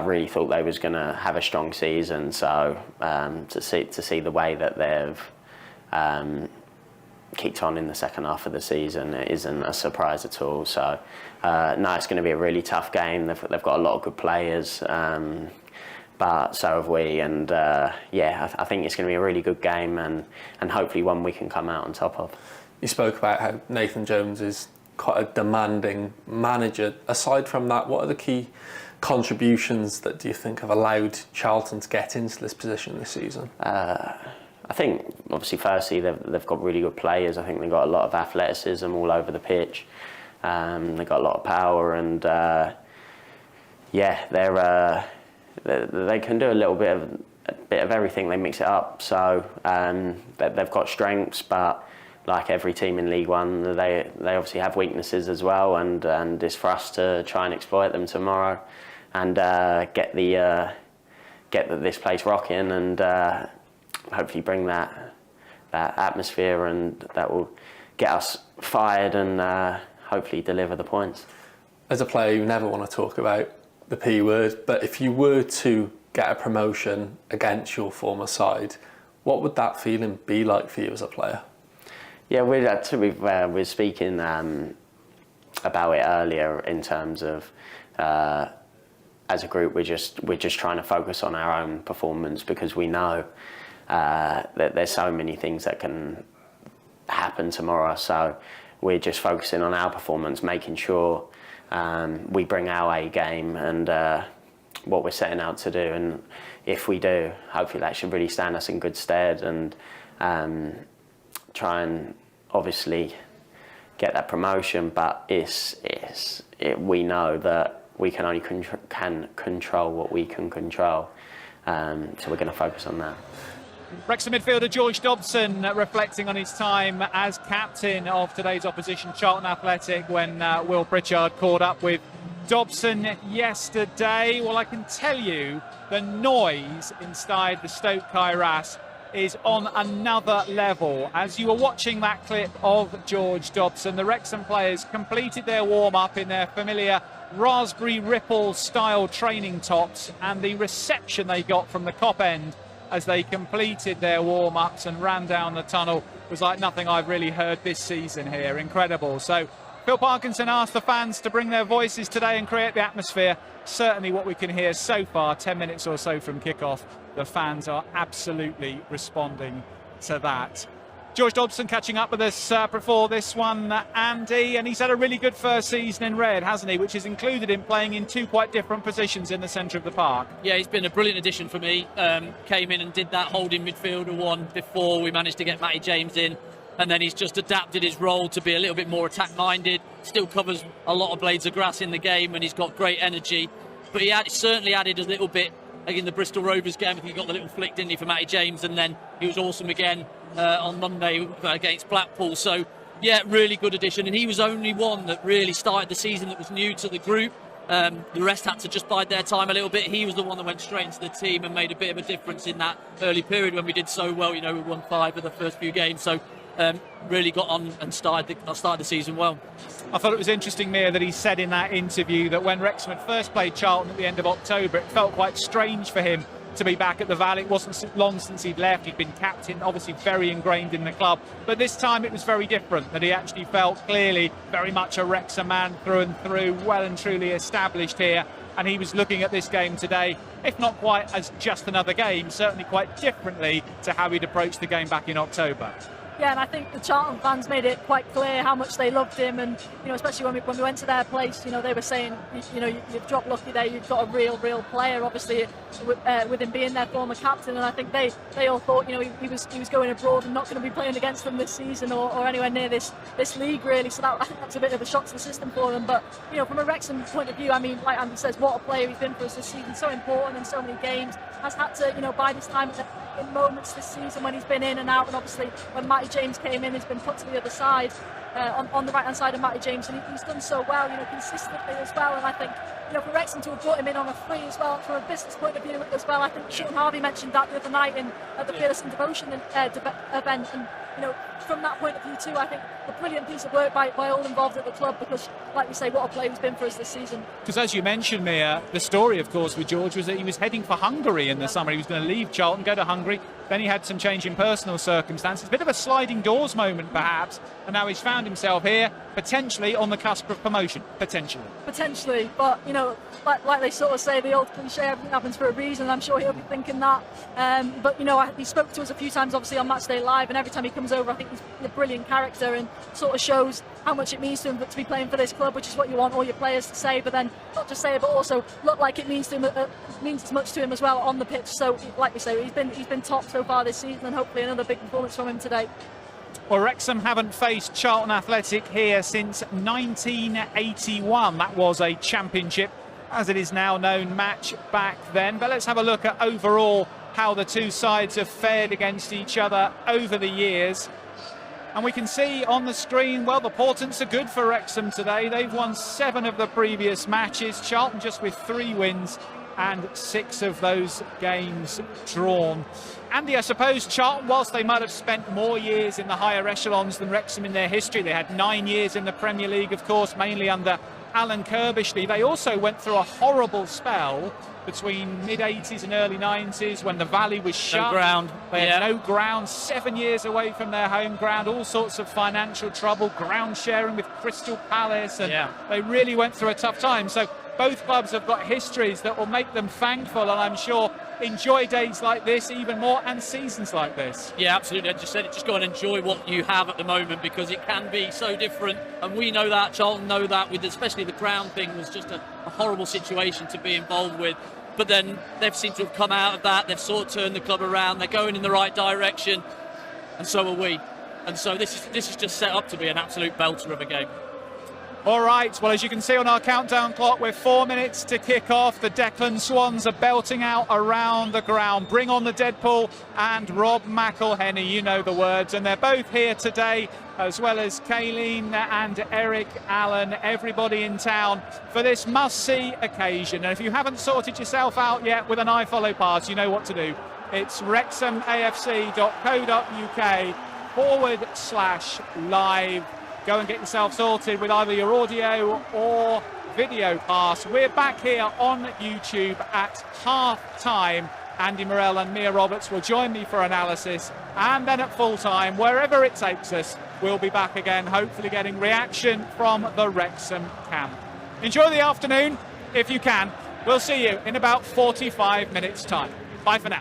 Speaker 8: really thought they was going to have a strong season. So to see the way that they've kicked on in the second half of the season, it isn't a surprise at all. So no, it's going to be a really tough game. They've got a lot of good players, but so have we. And I think it's going to be a really good game, and hopefully one we can come out on top of.
Speaker 7: You spoke about how Nathan Jones is quite a demanding manager. Aside from that, what are the key contributions that do you think have allowed Charlton to get into this position this season?
Speaker 8: I think, obviously, firstly, they've got really good players. I think they've got a lot of athleticism all over the pitch. They've got a lot of power, and they can do a bit of everything. They mix it up. So they've got strengths, but like every team in League One, they obviously have weaknesses as well, and it's for us to try and exploit them tomorrow, and get this place rocking, and hopefully bring that atmosphere, and that will get us fired, and hopefully deliver the points.
Speaker 7: As a player, you never want to talk about the P word, but if you were to get a promotion against your former side, what would that feeling be like for you as a player?
Speaker 8: Yeah, we're speaking about it earlier in terms of as a group we're just trying to focus on our own performance, because we know that there's so many things that can happen tomorrow. So we're just focusing on our performance, making sure we bring our A game and what we're setting out to do. And if we do, hopefully that should really stand us in good stead, and try and obviously get that promotion. But we know that we can only control what we can control, so we're going to focus on that.
Speaker 1: Wrexham midfielder George Dobson reflecting on his time as captain of today's opposition, Charlton Athletic, when Will Pritchard caught up with Dobson yesterday. Well, I can tell you the noise inside the Stoke Kairas is on another level. As you were watching that clip of George Dobson, the Wrexham players completed their warm-up in their familiar Raspberry Ripple style training tops, and the reception they got from the Kop end as they completed their warm-ups and ran down the tunnel was like nothing I've really heard this season here. Incredible. So Phil Parkinson asked the fans to bring their voices today and create the atmosphere. Certainly what we can hear so far, 10 minutes or so from kickoff, the fans are absolutely responding to that. George Dobson catching up with us before this one, Andy, and he's had a really good first season in red, hasn't he, which has included him playing in two quite different positions in the centre of the park.
Speaker 3: Yeah, he's been a brilliant addition for me. Came in and did that holding midfielder one before we managed to get Matty James in, and then he's just adapted his role to be a little bit more attack-minded, still covers a lot of blades of grass in the game, and he's got great energy. But he certainly added a little bit in the Bristol Rovers game. I think he got the little flick, didn't he, for Matty James, and then he was awesome again on Monday against Blackpool. So yeah, really good addition, and he was only one that really started the season that was new to the group. The rest had to just bide their time a little bit. He was the one that went straight into the team and made a bit of a difference in that early period when we did so well. You know, we won 5 of the first few games, so really got on and started the season well.
Speaker 1: I thought it was interesting, Mia, that he said in that interview that when Wrexham had first played Charlton at the end of October, it felt quite strange for him to be back at the Valley. It wasn't long since he'd left. He'd been captain, obviously very ingrained in the club. But this time it was very different, that he actually felt clearly very much a Wrexham man through and through, well and truly established here. And he was looking at this game today, if not quite as just another game, certainly quite differently to how he'd approached the game back in October.
Speaker 2: Yeah, and I think the Charlton fans made it quite clear how much they loved him, and especially when we went to their place, they were saying, you've dropped lucky there, you've got a real player, obviously with him being their former captain, and I think they all thought, he was going abroad and not going to be playing against them this season or anywhere near this league really. So I think that's a bit of a shock to the system for them. But from a Wrexham point of view, I mean, like Andy says, what a player he's been for us this season, so important in so many games. Has had to, by this time in moments this season when he's been in and out, and obviously when Matty James came in, he's been put to the other side, on the right hand side of Matty James, and he's done so well, consistently as well. And I think, for Wrexham to have brought him in on a free as well, from a business point of view as well, I think Sean Harvey mentioned that the other night at the Fearless and Devotion event, and from that point of view too, I think a brilliant piece of work by all involved at the club, because, like we say, what a player he's been for us this season.
Speaker 1: Because as you mentioned, Mia, the story, of course, with George was that he was heading for Hungary in the summer. He was going to leave Charlton, go to Hungary. Then he had some change in personal circumstances. A bit of a sliding doors moment, perhaps. And now he's found himself here, potentially on the cusp of promotion.
Speaker 2: Potentially, but like they sort of say, the old cliche, everything happens for a reason. I'm sure he'll be thinking that. But he spoke to us a few times, obviously on Matchday Live, and every time he comes over, I think he's a brilliant character and sort of shows how much it means to him to be playing for this club, which is what you want all your players to say. But then not just say it, but also look like it means to him, means as much to him as well on the pitch. So, like we say, he's been top so far this season, and hopefully another big performance from him today.
Speaker 1: Well, Wrexham haven't faced Charlton Athletic here since 1981. That was a championship, as it is now known, match back then. But let's have a look at overall how the two sides have fared against each other over the years. And we can see on the screen, well, the portents are good for Wrexham today. They've won 7 of the previous matches. Charlton just with 3 wins and 6 of those games drawn. Andy, I suppose Charlton, whilst they might have spent more years in the higher echelons than Wrexham in their history, they had 9 years in the Premier League, of course, mainly under Alan Kirbishley. They also went through a horrible spell between mid-80s and early 90s when the Valley was shut.
Speaker 3: No ground.
Speaker 1: They had no ground, 7 years away from their home ground, all sorts of financial trouble, ground sharing with Crystal Palace, and they really went through a tough time. So both clubs have got histories that will make them thankful, and I'm sure enjoy days like this even more, and seasons like this.
Speaker 3: Yeah, absolutely. I just said it, just go and enjoy what you have at the moment, because it can be so different, and we know that, Charlton know that, with especially the ground thing was just a horrible situation to be involved with. But then they've seemed to have come out of that, they've sort of turned the club around, they're going in the right direction, and so are we. And so this is just set up to be an absolute belter of a game.
Speaker 1: All right, well, as you can see on our countdown clock, we're 4 minutes to kick off. The Declan Swans are belting out around the ground. Bring on the Deadpool and Rob McElhenney, you know the words. And they're both here today, as well as Kayleen and Eric Allen, everybody in town for this must-see occasion. And if you haven't sorted yourself out yet with an iFollow pass, you know what to do. It's wrexhamafc.co.uk/live. Go and get yourself sorted with either your audio or video pass. We're back here on YouTube at half-time. Andy Morell and Mia Roberts will join me for analysis. And then at full-time, wherever it takes us, we'll be back again, hopefully getting reaction from the Wrexham camp. Enjoy the afternoon, if you can. We'll see you in about 45 minutes' time. Bye for now.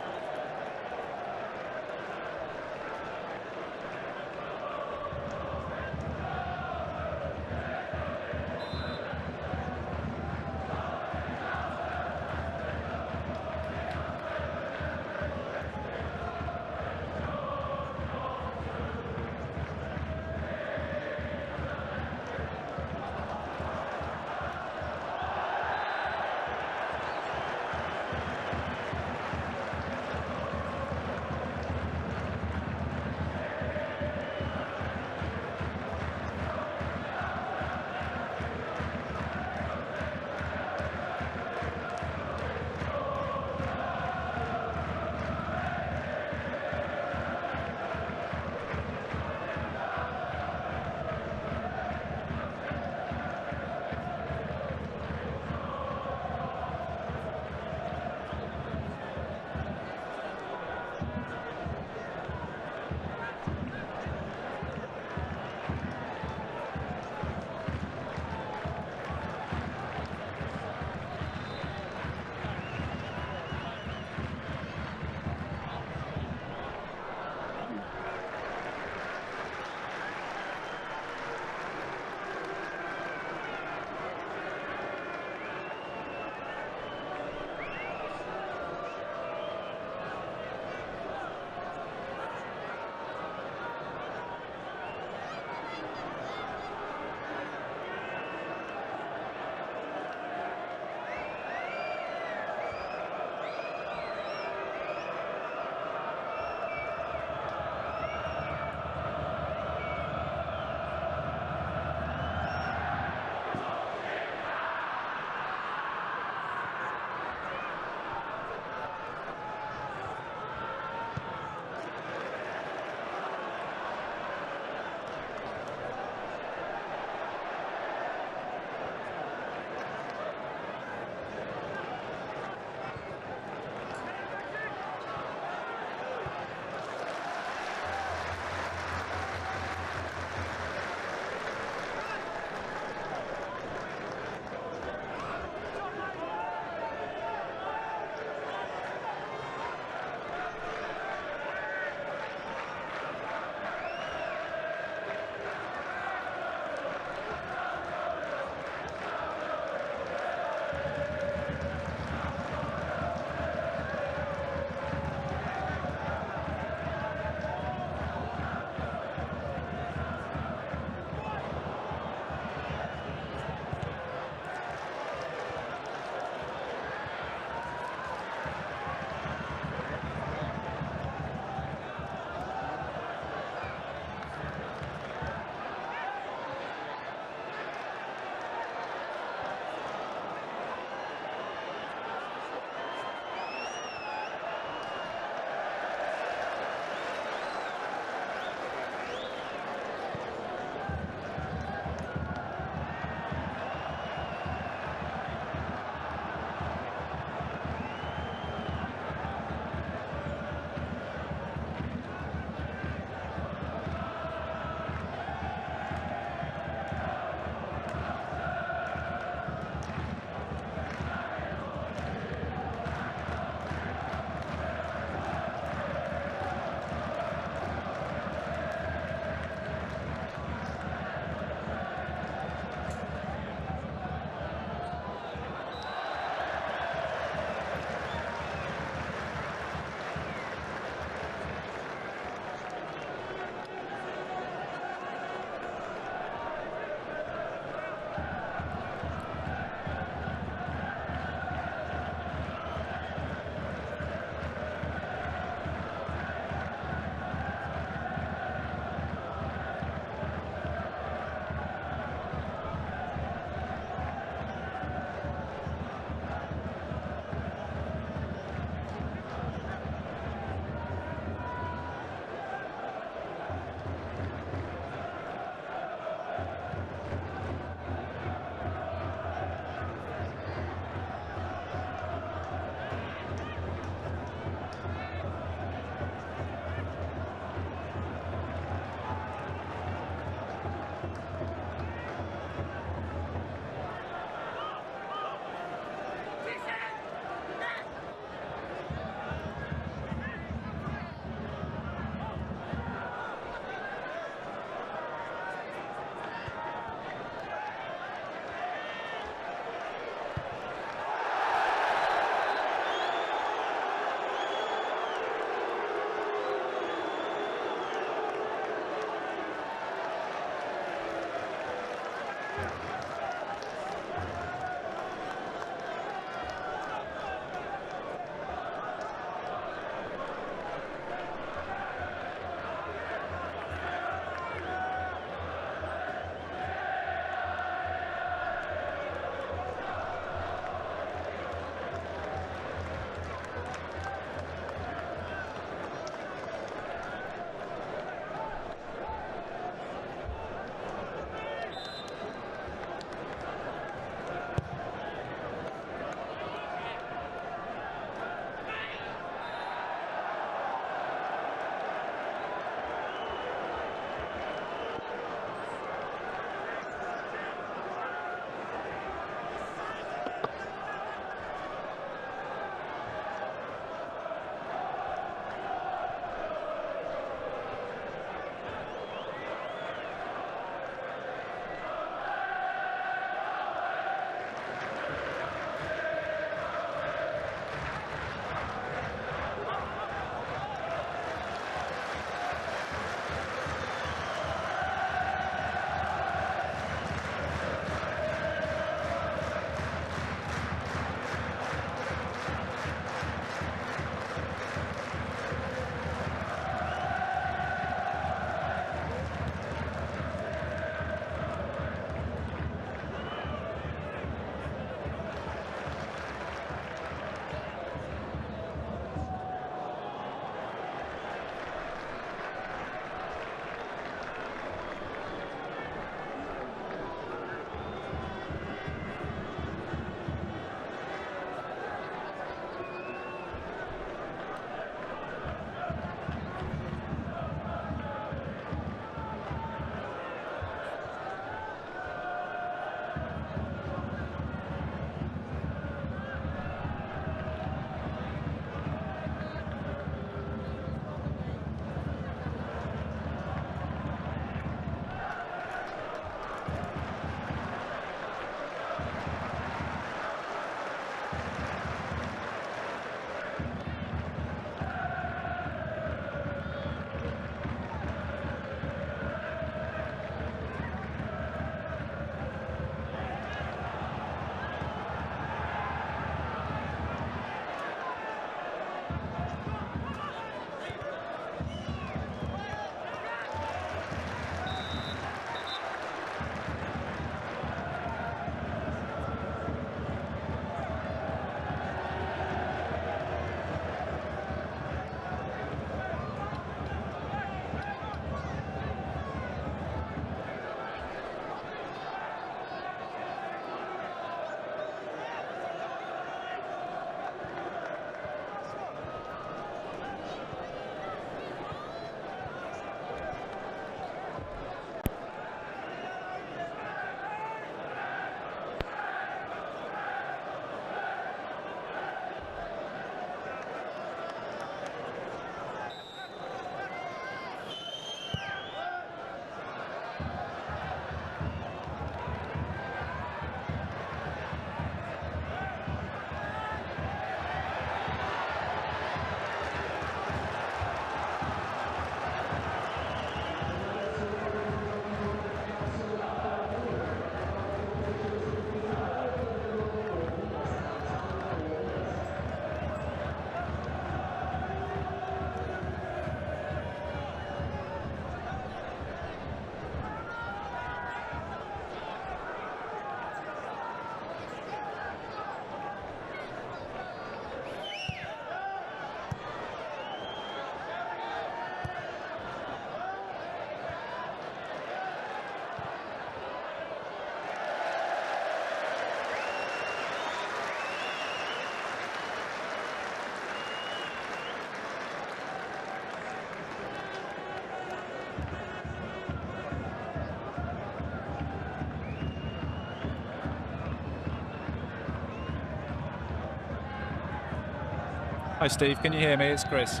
Speaker 1: Hi Steve, can you hear me? It's Chris.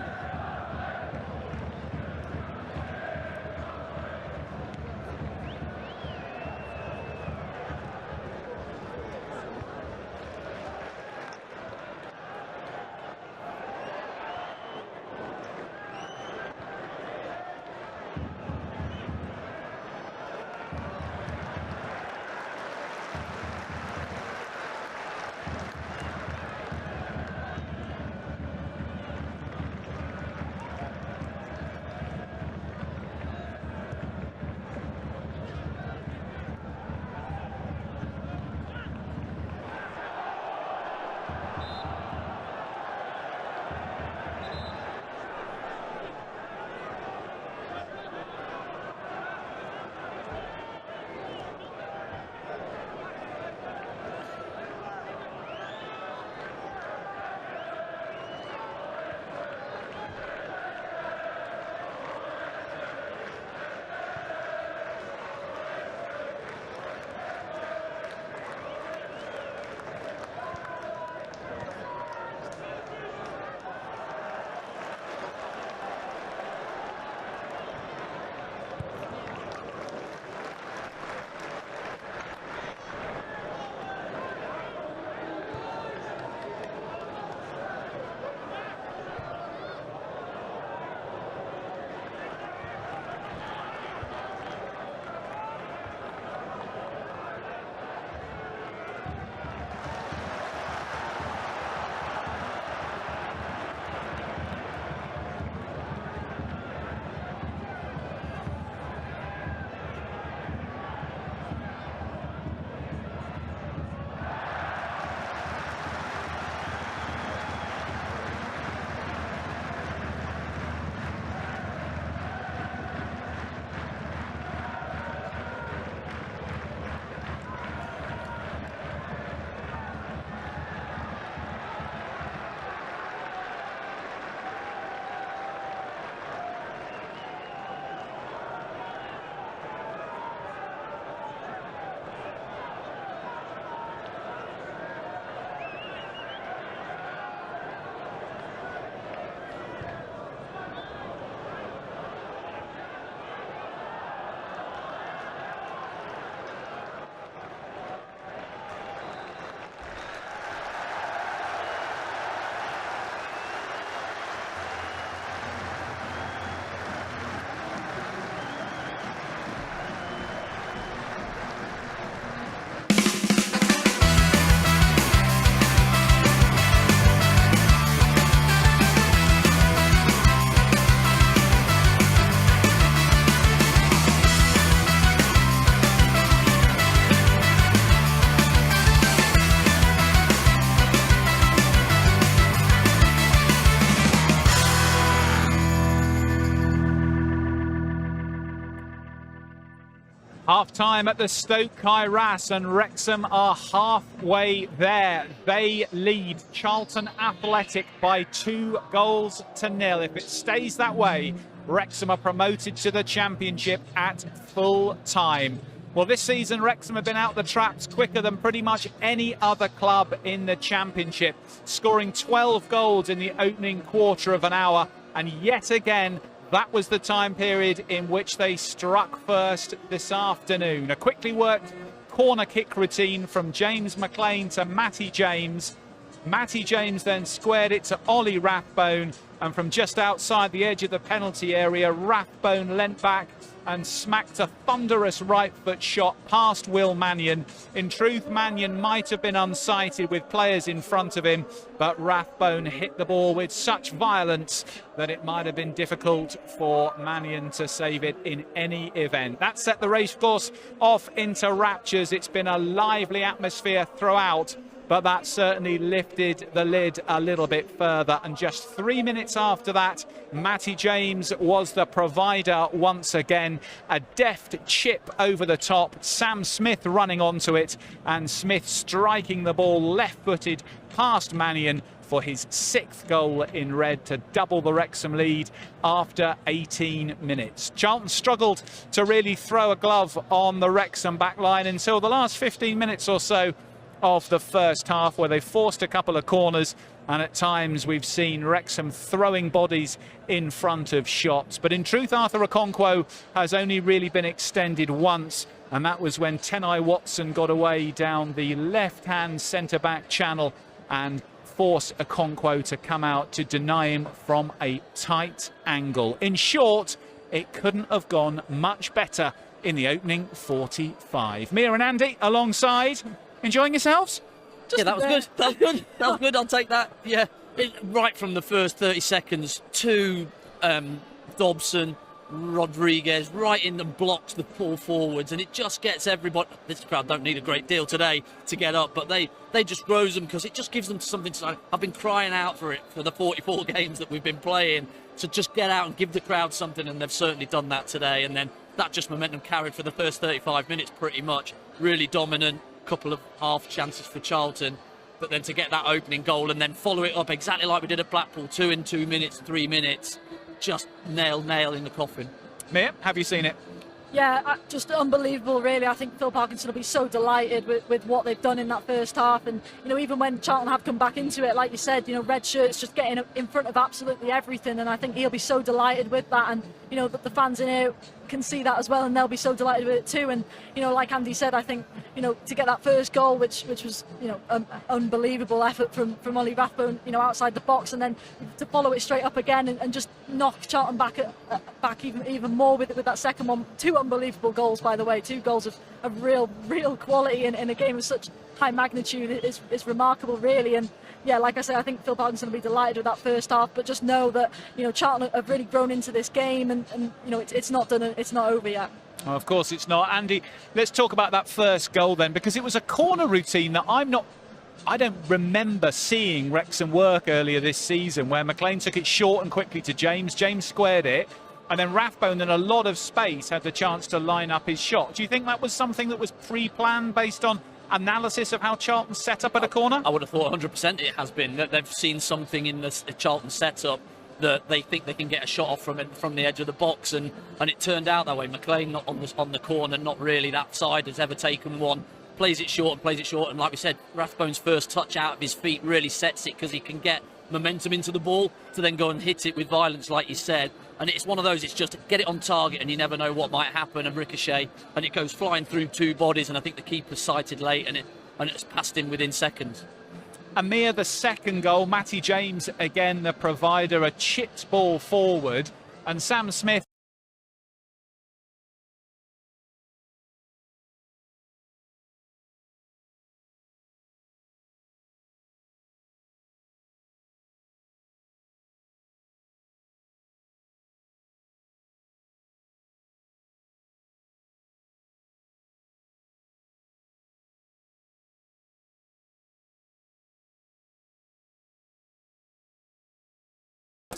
Speaker 1: Half-time at the Stoke Kairas, and Wrexham are halfway there. They lead Charlton Athletic by 2-0. If it stays that way, Wrexham are promoted to the Championship at full time. Well, this season, Wrexham have been out the traps quicker than pretty much any other club in the Championship, scoring 12 goals in the opening quarter of an hour, and yet again, that was the time period in which they struck first this afternoon. A quickly worked corner kick routine from James McLean to Matty James. Matty James then squared it to Ollie Rathbone, and from just outside the edge of the penalty area, Rathbone leant back and smacked a thunderous right foot shot past Will Mannion. In truth, Mannion might have been unsighted with players in front of him, but Rathbone hit the ball with such violence that it might have been difficult for Mannion to save it in any event. That set the racecourse off into raptures. It's been a lively atmosphere throughout, but that certainly lifted the lid a little bit further. And just 3 minutes after that, Matty James was the provider once again. A deft chip over the top, Sam Smith running onto it, and Smith striking the ball left-footed past Mannion for his 6th goal in red to double the Wrexham lead after 18 minutes. Charlton struggled to really throw a glove on the Wrexham backline until the last 15 minutes or so of the first half, where they forced a couple of corners, and at times we've seen Wrexham throwing bodies in front of shots. But in truth, Arthur Okonkwo has only really been extended once, and that was when Tenai Watson got away down the left-hand centre-back channel and forced Okonkwo to come out to deny him from a tight angle. In short, it couldn't have gone much better in the opening 45. Mia and Andy alongside. Enjoying yourselves?
Speaker 3: Yeah, that was good. That was good. That was good. I'll take that. Yeah, right from the first 30 seconds to Dobson, Rodriguez, right in and blocks the pull forwards, and it just gets everybody. This crowd don't need a great deal today to get up, but they just grows them because it just gives them something to. I've been crying out for it for the 44 games that we've been playing, to just get out and give the crowd something, and they've certainly done that today. And then that just momentum carried for the first 35 minutes pretty much. Really dominant. Couple of half chances for Charlton, but then to get that opening goal and then follow it up exactly like we did at Blackpool, 2 in 2 minutes, 3 minutes, just nail in the coffin.
Speaker 1: Mia, have you seen it?
Speaker 2: Yeah, just unbelievable, really. I think Phil Parkinson will be so delighted with what they've done in that first half. And, even when Charlton have come back into it, like you said, red shirts just getting in front of absolutely everything. And I think he'll be so delighted with that. And, the fans in here can see that as well, and they'll be so delighted with it too. And, like Andy said, I think, to get that first goal, which was, unbelievable effort from Ollie Rathbone, outside the box, and then to follow it straight up again and just knock Charlton back even more with that second one. 2 unbelievable goals, by the way, 2 goals of real quality in a game of such high magnitude is remarkable, really. And yeah, like I say, I think Phil Parkinson will be delighted with that first half, but just know that Charlton have really grown into this game, and it's not done, it's not over yet.
Speaker 1: Oh, of course it's not. Andy, let's talk about that first goal then, because it was a corner routine that I don't remember seeing Wrexham work earlier this season, where McLean took it short and quickly to James squared it, and then Rathbone in a lot of space had the chance to line up his shot. Do you think that was something that was pre-planned based on analysis of how Charlton set up at a corner?
Speaker 3: I would have thought 100% it has been, that they've seen something in the Charlton setup that they think they can get a shot off from the edge of the box, and it turned out that way. McLean not on the corner, not really that side has ever taken one. Plays it short, and like we said, Rathbone's first touch out of his feet really sets it, because he can get momentum into the ball to then go and hit it with violence, like you said. And it's one of those, it's just get it on target and you never know what might happen, and ricochet, and it goes flying through 2 bodies, and I think the keeper's sighted late, and it's passed him within seconds.
Speaker 1: Amir, the second goal, Matty James again the provider, a chipped ball forward, and Sam Smith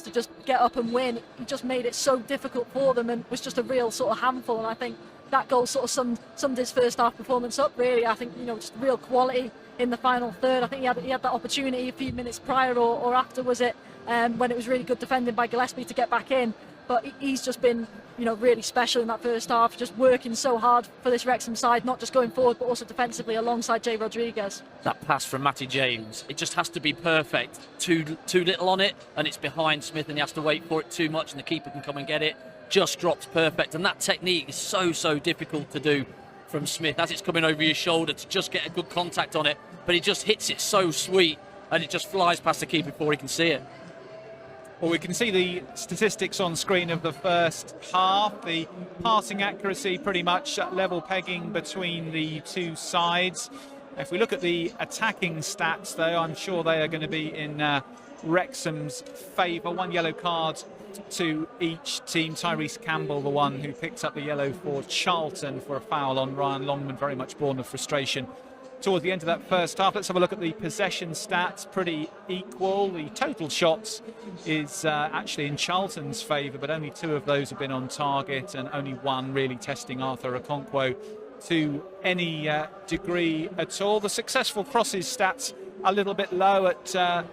Speaker 2: to just get up and win. He just made it so difficult for them, and was just a real sort of handful. And I think that goal sort of summed his first half performance up, really. I think, you know, just real quality in the final third. I think he had that opportunity a few minutes prior or after, was it, when it was really good defending by Gillespie to get back in. But he's just been, you know, really special in that first half, just working so hard for this Wrexham side, not just going forward, but also defensively alongside Jay Rodriguez.
Speaker 3: That pass from Matty James, it just has to be perfect. Too little on it, and it's behind Smith, and he has to wait for it too much, and the keeper can come and get it. Just drops perfect, and that technique is so difficult to do from Smith as it's coming over your shoulder to just get a good contact on it. But he just hits it so sweet, and it just flies past the keeper before he can see it.
Speaker 1: Well, we can see the statistics on screen of the first half. The passing accuracy pretty much at level pegging between the two sides. If we look at the attacking stats, though, I'm sure they are going to be in Wrexham's favour. 1 yellow card to each team. Tyrese Campbell, the one who picked up the yellow for Charlton for a foul on Ryan Longman, very much born of frustration towards the end of that first half. Let's have a look at the possession stats. Pretty equal. The total shots is actually in Charlton's favour, but only 2 of those have been on target, and only 1 really testing Arthur Okonkwo to any degree at all. The successful crosses stats a little bit low at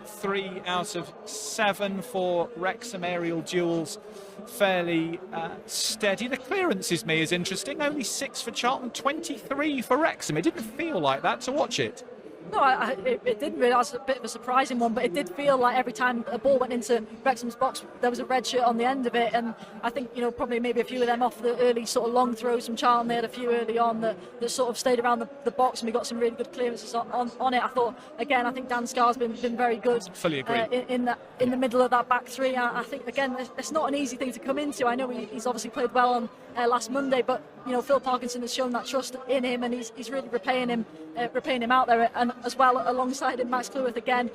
Speaker 1: 3 out of 7 for Wrexham. Aerial duels fairly steady. The clearances me is interesting. Only 6 for Charlton, 23 for Wrexham. It didn't feel like that to watch it.
Speaker 2: No, it didn't really. That was a bit of a surprising one, but it did feel like every time a ball went into Wrexham's box, there was a red shirt on the end of it. And I think, you know, probably maybe a few of them off the early sort of long throws from Charlton. They had a few early on that sort of stayed around the box, and we got some really good clearances on it. I thought, again, I think Dan Scarr's been very good.
Speaker 1: Fully agree.
Speaker 2: In the middle of that back three. I think, again, it's not an easy thing to come into. I know he's obviously played well on last Monday, but, you know, Phil Parkinson has shown that trust in him, and he's really repaying him out there, and as well alongside him, Max Cleworth again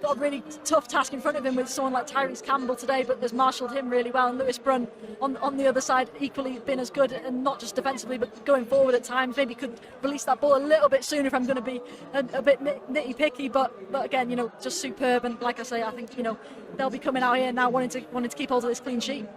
Speaker 2: got a really tough task in front of him with someone like Tyrese Campbell today, but has marshalled him really well. And Lewis Brun on the other side equally been as good, and not just defensively but going forward at times. Maybe could release that ball a little bit sooner if I'm going to be a bit nitty picky, but again, you know, just superb. And like I say, I think, you know, they'll be coming out here now wanting to keep hold of this clean sheet.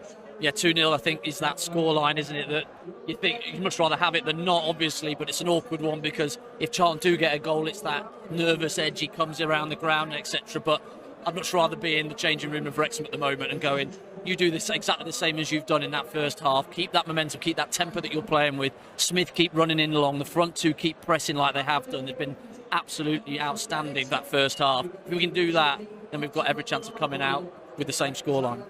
Speaker 3: Yeah, 2-0 I think is that scoreline, isn't it? That you think you'd much rather have it than not, obviously, but it's an awkward one because if Charlton do get a goal, it's that nervous edge, he comes around the ground, etc. But I'd much rather be in the changing room of Wrexham at the moment and going, you do this exactly the same as you've done in that first half. Keep that momentum, keep that tempo that you're playing with. Smith keep running in along, the front two keep pressing like they have done. They've been absolutely outstanding that first half. If we can do that, then we've got every chance of coming out with the same scoreline.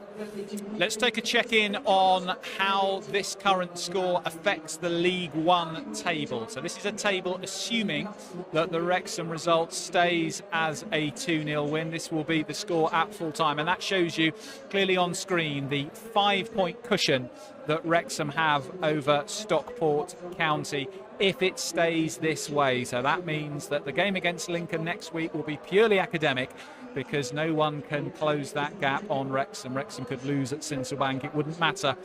Speaker 1: Let's take a check-in on how this current score affects the League One table. So this is a table assuming that the Wrexham result stays as a 2-0 win. This will be the score at full time, and that shows you clearly on screen the 5-point cushion that Wrexham have over Stockport County if it stays this way. So that means that the game against Lincoln next week will be purely academic, because no one can close that gap on Wrexham. Wrexham could lose at Sincilbank, it wouldn't matter,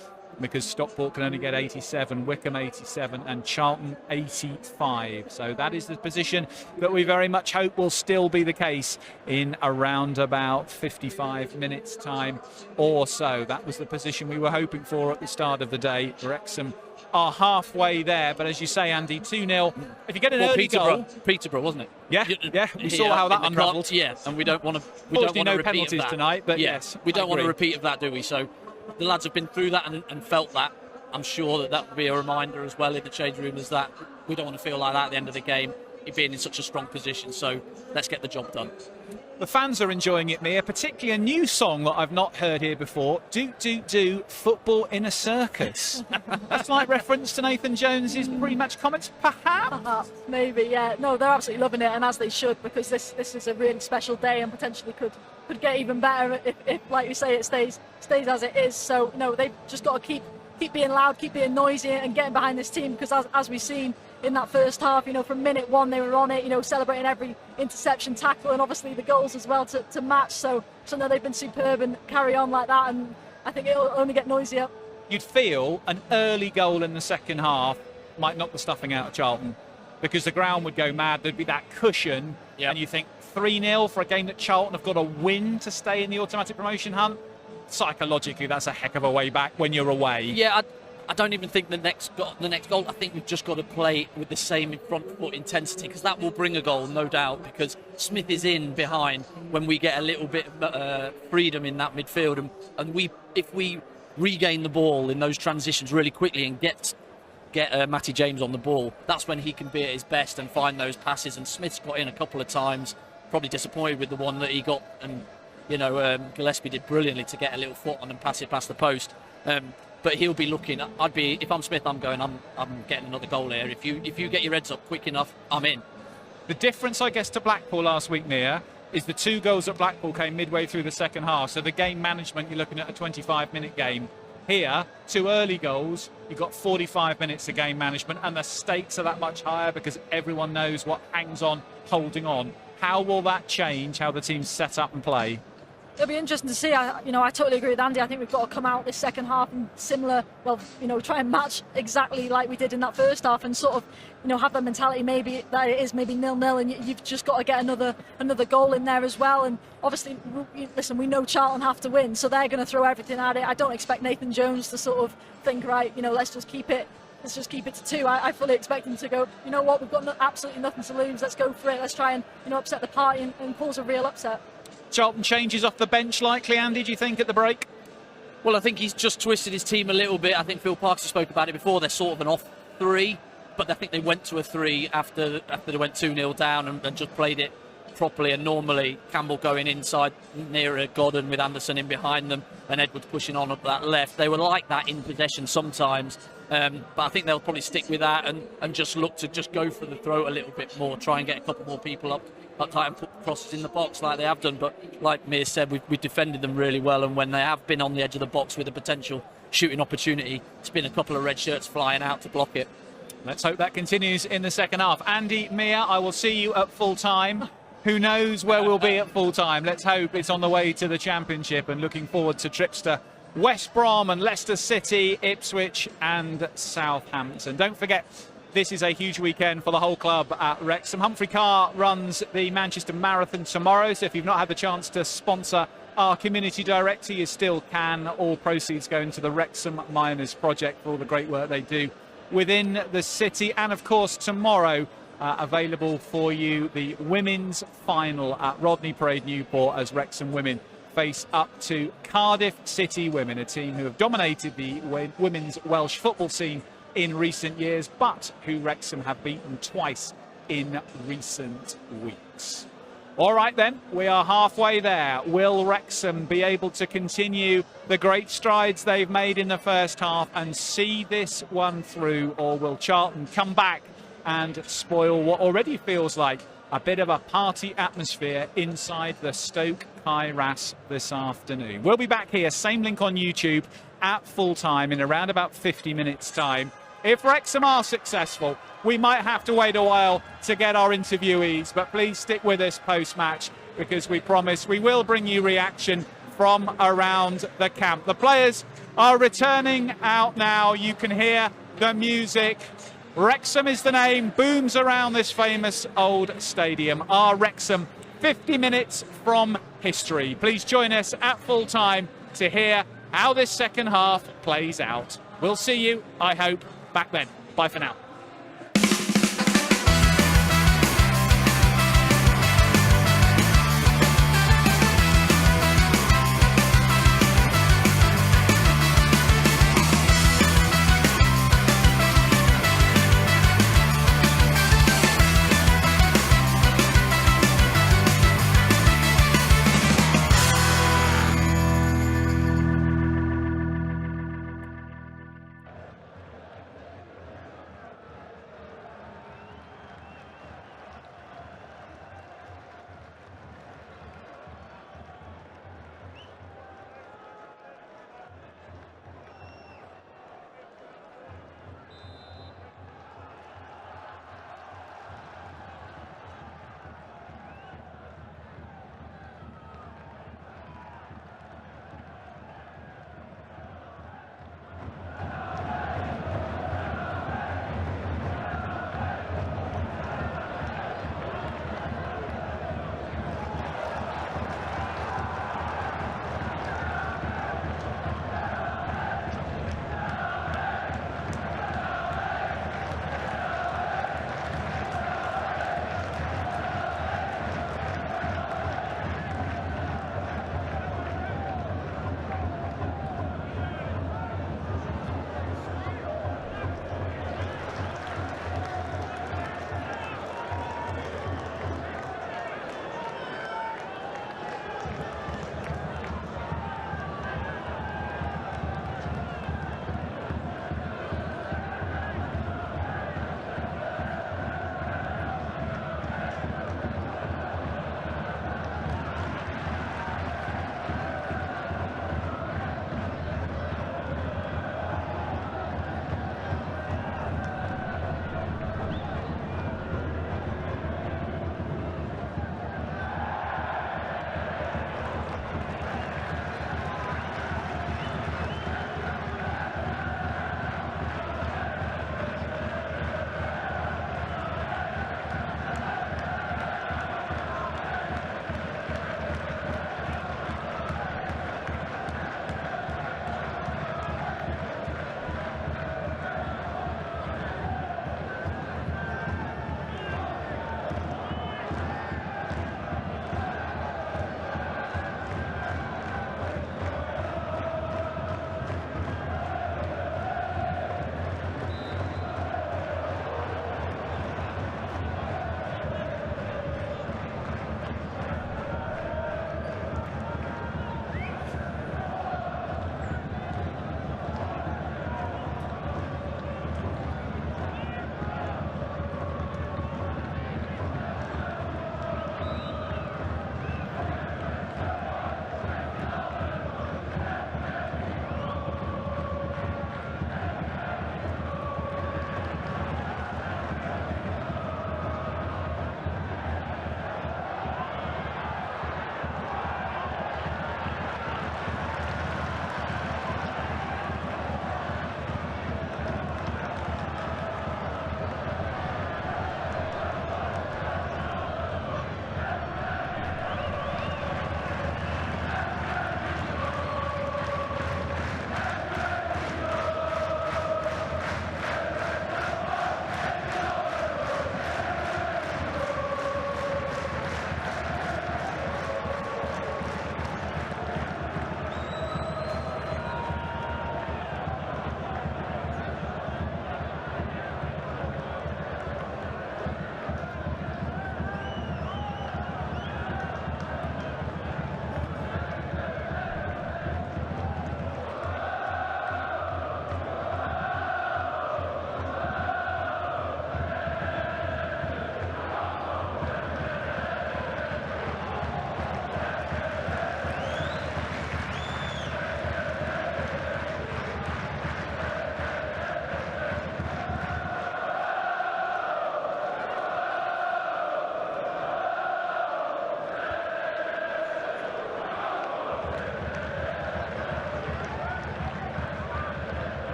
Speaker 1: because Stockport can only get 87, Wycombe 87 and Charlton 85. So that is the position that we very much hope will still be the case in around about 55 minutes time or so. That was the position we were hoping for at the start of the day. Wrexham are halfway there, but as you say, Andy, 2-0. If you get an early goal,
Speaker 3: Peterborough, wasn't it?
Speaker 1: Yeah, we saw how that unravelled.
Speaker 3: Yes, and we don't want to.
Speaker 1: No penalties tonight, but yes,
Speaker 3: we don't want a repeat of that, do we? So the lads have been through that and felt that. I'm sure that will be a reminder as well in the change room, is that we don't want to feel like that at the end of the game, being in such a strong position. So let's get the job done.
Speaker 1: The fans are enjoying it, Mia, particularly a new song that I've not heard here before, Do, Football in a Circus. That's like reference to Nathan Jones's pre-match comments, perhaps?
Speaker 2: Maybe, yeah. No, they're absolutely loving it, and as they should, because this is a really special day and potentially could get even better if, like you say, it stays as it is. So, no, they've just got to keep being loud, keep being noisy and getting behind this team, because as we've seen in that first half, you know, from minute one they were on it, you know, celebrating every interception, tackle, and obviously the goals as well to match. So no, they've been superb, and carry on like that, and I think it'll only get noisier.
Speaker 1: You'd feel an early goal in the second half might knock the stuffing out of Charlton, because the ground would go mad. There'd be that cushion, and you think 3-0 for a game that Charlton have got to win to stay in the automatic promotion hunt. Psychologically, that's a heck of a way back when you're away.
Speaker 3: Yeah, I don't even think the next goal. I think we've just got to play with the same front foot intensity, because that will bring a goal, no doubt. Because Smith is in behind when we get a little bit of freedom in that midfield, and if we regain the ball in those transitions really quickly and get Matty James on the ball, that's when he can be at his best and find those passes. And Smith's got in a couple of times, probably disappointed with the one that he got, and Gillespie did brilliantly to get a little foot on and pass it past the post. But he'll be looking. If I'm Smith, I'm getting another goal here. If you get your heads up quick enough, I'm in.
Speaker 1: The difference, I guess, to Blackpool last week, Mia, is the 2 goals at Blackpool came midway through the second half. So the game management, you're looking at a 25-minute game. Here, 2 early goals, you've got 45 minutes of game management, and the stakes are that much higher because everyone knows what hangs on, holding on. How will that change how the team's set up and play?
Speaker 2: It'll be interesting to see. I totally agree with Andy. I think we've got to come out this second half and try and match exactly like we did in that first half, and sort of, have the mentality maybe that it is maybe 0-0, and you've just got to get another goal in there as well. And obviously, listen, we know Charlton have to win, so they're going to throw everything at it. I don't expect Nathan Jones to sort of think, right, let's just keep it to 2. I fully expect him to go, you know what, we've got absolutely nothing to lose. Let's go for it. Let's try and upset the party and cause a real upset.
Speaker 1: Charlton changes off the bench likely, Andy, do you think, at the break?
Speaker 3: Well, I think he's just twisted his team a little bit. I think Phil Parker spoke about it before. They're sort of an off 3, but I think they went to a 3 after they went 2-0 down and just played it properly and normally. Campbell going inside nearer Godden with Anderson in behind them and Edwards pushing on up that left. They were like that in possession sometimes, but I think they'll probably stick with that and just look to just go for the throat a little bit more, try and get a couple more people up tight and put crosses in the box like they have done. But like Mir said, we've defended them really well, and when they have been on the edge of the box with a potential shooting opportunity, it's been a couple of red shirts flying out to block it.
Speaker 1: Let's hope that continues in the second half. Andy, Mia, I will see you at full time. Who knows where we'll be at full time? Let's hope it's on the way to the Championship, and looking forward to trips to West Brom and Leicester City, Ipswich and Southampton. Don't forget, this is a huge weekend for the whole club at Wrexham. Humphrey Carr runs the Manchester Marathon tomorrow, so if you've not had the chance to sponsor our community director, you still can. All proceeds going to the Wrexham Miners Project for all the great work they do within the city. And of course, tomorrow, available for you, the women's final at Rodney Parade Newport, as Wrexham women face up to Cardiff City Women, a team who have dominated the women's Welsh football scene in recent years, but who Wrexham have beaten twice in recent weeks. All right then, we are halfway there. Will Wrexham be able to continue the great strides they've made in the first half and see this one through, or will Charlton come back and spoil what already feels like a bit of a party atmosphere inside the Stoke Kairas this afternoon? We'll be back here, same link on YouTube, at full time in around about 50 minutes time. If Wrexham are successful, we might have to wait a while to get our interviewees, but please stick with us post-match, because we promise we will bring you reaction from around the camp. The players are returning out now. You can hear the music. Wrexham is the name, booms around this famous old stadium. Our Wrexham, 50 minutes from history. Please join us at full time to hear how this second half plays out. We'll see you, I hope, back then. Bye for now.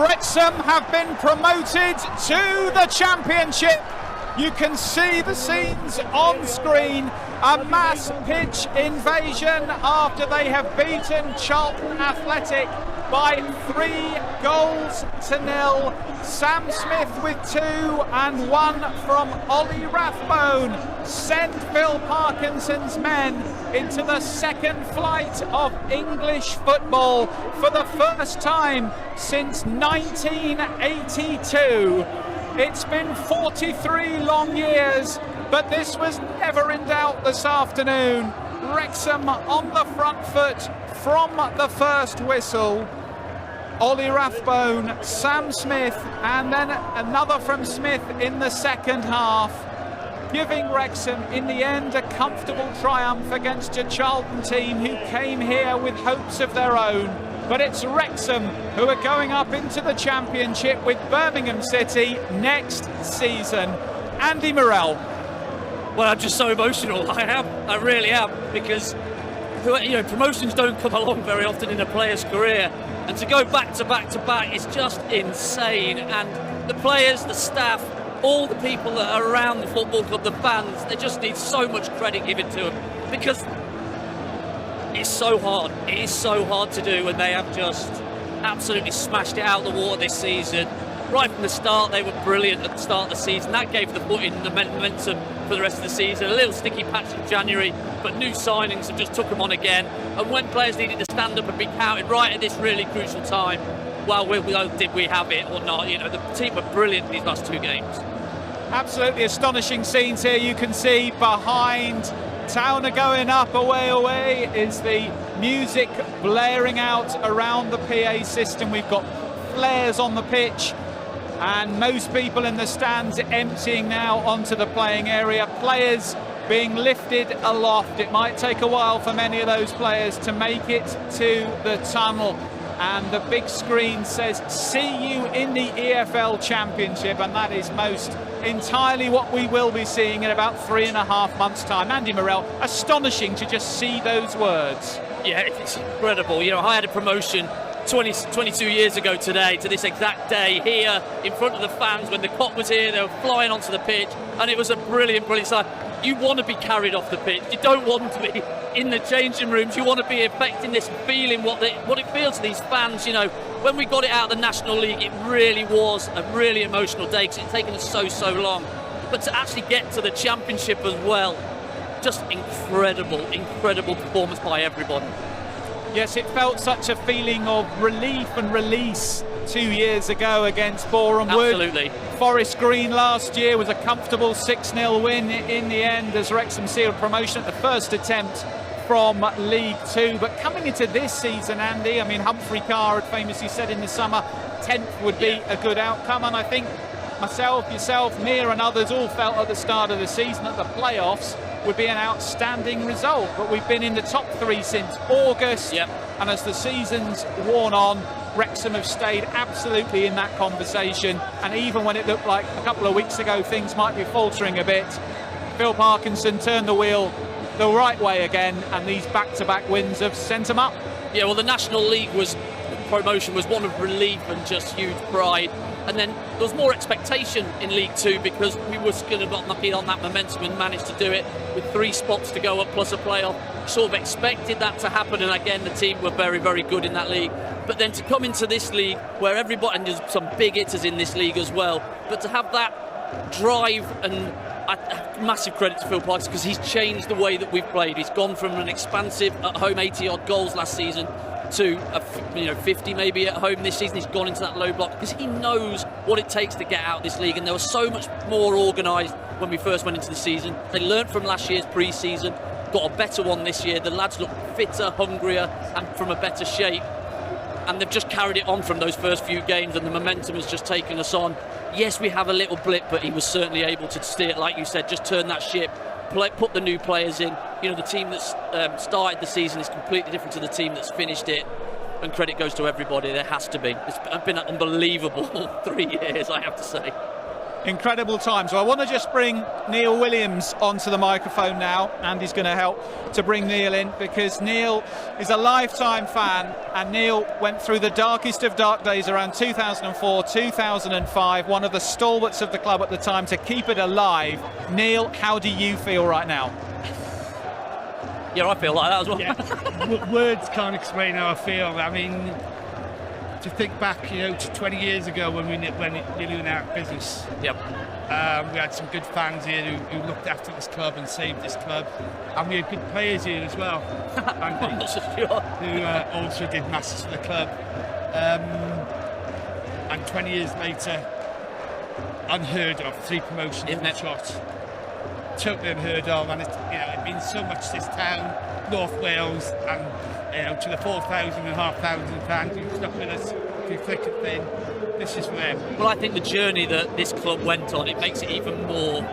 Speaker 1: Wrexham have been promoted to the Championship. You can see the scenes on screen. A mass pitch invasion after they have beaten Charlton Athletic by 3-0. Sam Smith with 2 and 1 from Ollie Rathbone sent Phil Parkinson's men into the second flight of English football for the first time since 1982. It's been 43 long years, but this was never in doubt this afternoon. Wrexham on the front foot from the first whistle. Ollie Rathbone, Sam Smith, and then another from Smith in the second half, giving Wrexham in the end a comfortable triumph against a Charlton team who came here with hopes of their own. But it's Wrexham who are going up into the Championship with Birmingham City next season. Andy Morrell.
Speaker 3: Well, I'm just so emotional. I really am, because promotions don't come along very often in a player's career, and to go back to back to back is just insane. And the players, the staff, all the people that are around the football club, the fans, they just need so much credit given to them, because it's so hard. It is so hard to do, and they have just absolutely smashed it out of the water this season. Right from the start, they were brilliant at the start of the season. That gave the footing, the momentum for the rest of the season. A little sticky patch in January, but new signings have just took them on again. And when players needed to stand up and be counted right at this really crucial time, well, did we have it or not? The team were brilliant these last 2 games.
Speaker 1: Absolutely astonishing scenes here. You can see behind Town are going up, away is the music blaring out around the PA system. We've got flares on the pitch, and most people in the stands emptying now onto the playing area. Players being lifted aloft. It might take a while for many of those players to make it to the tunnel. And the big screen says, "See you in the EFL Championship," and that is most entirely what we will be seeing in about 3.5 months' time. Andy Morrell, astonishing to just see those words.
Speaker 3: Yeah, it's incredible. I had a promotion 22 years ago today, to this exact day, here in front of the fans. When the cop was here, they were flying onto the pitch, and it was a brilliant sight. You want to be carried off the pitch. You don't want to be in the changing rooms. You want to be affecting this feeling, what it feels to these fans. When we got it out of the National League, it really was a really emotional day, because it's taken us so long. But to actually get to the Championship as well, just incredible performance by everybody.
Speaker 1: Yes, it felt such a feeling of relief and release 2 years ago against Boreham Wood.
Speaker 3: Absolutely.
Speaker 1: Forest Green last year was a comfortable 6-0 win in the end, as Wrexham sealed promotion at the first attempt from League Two. But coming into this season, Andy, Humphrey Carr had famously said in the summer 10th would be a good outcome, and I think myself, yourself, Mia and others all felt at the start of the season that the playoffs would be an outstanding result. But we've been in the top 3 since August, and as the season's worn on, Wrexham have stayed absolutely in that conversation. And even when it looked like a couple of weeks ago things might be faltering a bit, Phil Parkinson turned the wheel the right way again, and these back-to-back wins have sent them up.
Speaker 3: Yeah, well, the National League promotion was one of relief and just huge pride. And then there was more expectation in League Two, because we were going to not be on that momentum and managed to do it with 3 spots to go up plus a playoff. Sort of expected that to happen, and again the team were very good in that league. But then to come into this league where everybody, and there's some big hitters in this league as well, but to have that drive, and massive credit to Phil Parkinson, because he's changed the way that we've played. He's gone from an expansive at home 80 odd goals last season to 50 maybe at home this season. He's gone into that low block because he knows what it takes to get out of this league, and they were so much more organised when we first went into the season. They learnt from last year's pre-season, got a better one this year. The lads look fitter, hungrier, and from a better shape, and they've just carried it on from those first few games, and the momentum has just taken us on. Yes, we have a little blip, but he was certainly able to steer, like you said, just turn that ship, put the new players in. The team that's started the season is completely different to the team that's finished it, and credit goes to everybody. There has to be. It's been an unbelievable 3 years, I have to say.
Speaker 1: Incredible time. So I want to just bring Neil Williams onto the microphone now. Andy's going to help to bring Neil in, because Neil is a lifetime fan, and Neil went through the darkest of dark days around 2004, 2005, one of the stalwarts of the club at the time to keep it alive. Neil, how do you feel right now?
Speaker 3: Yeah, I feel like that as well.
Speaker 9: Yeah. Words can't explain how I feel. I mean, to think back, to 20 years ago when we nearly went out of business.
Speaker 3: Yep.
Speaker 9: We had some good fans here who looked after this club and saved this club, and we had good players here as well.
Speaker 3: I'm not so sure.
Speaker 9: Who also did masses for the club. And 20 years later, unheard of, 3 promotions in a shot. Totally unheard of, and it means so much to this town, North Wales, and to the 4,500 fans who stuck with us through thick and thin. This is for them.
Speaker 3: Well, I think the journey that this club went on, it makes it even more.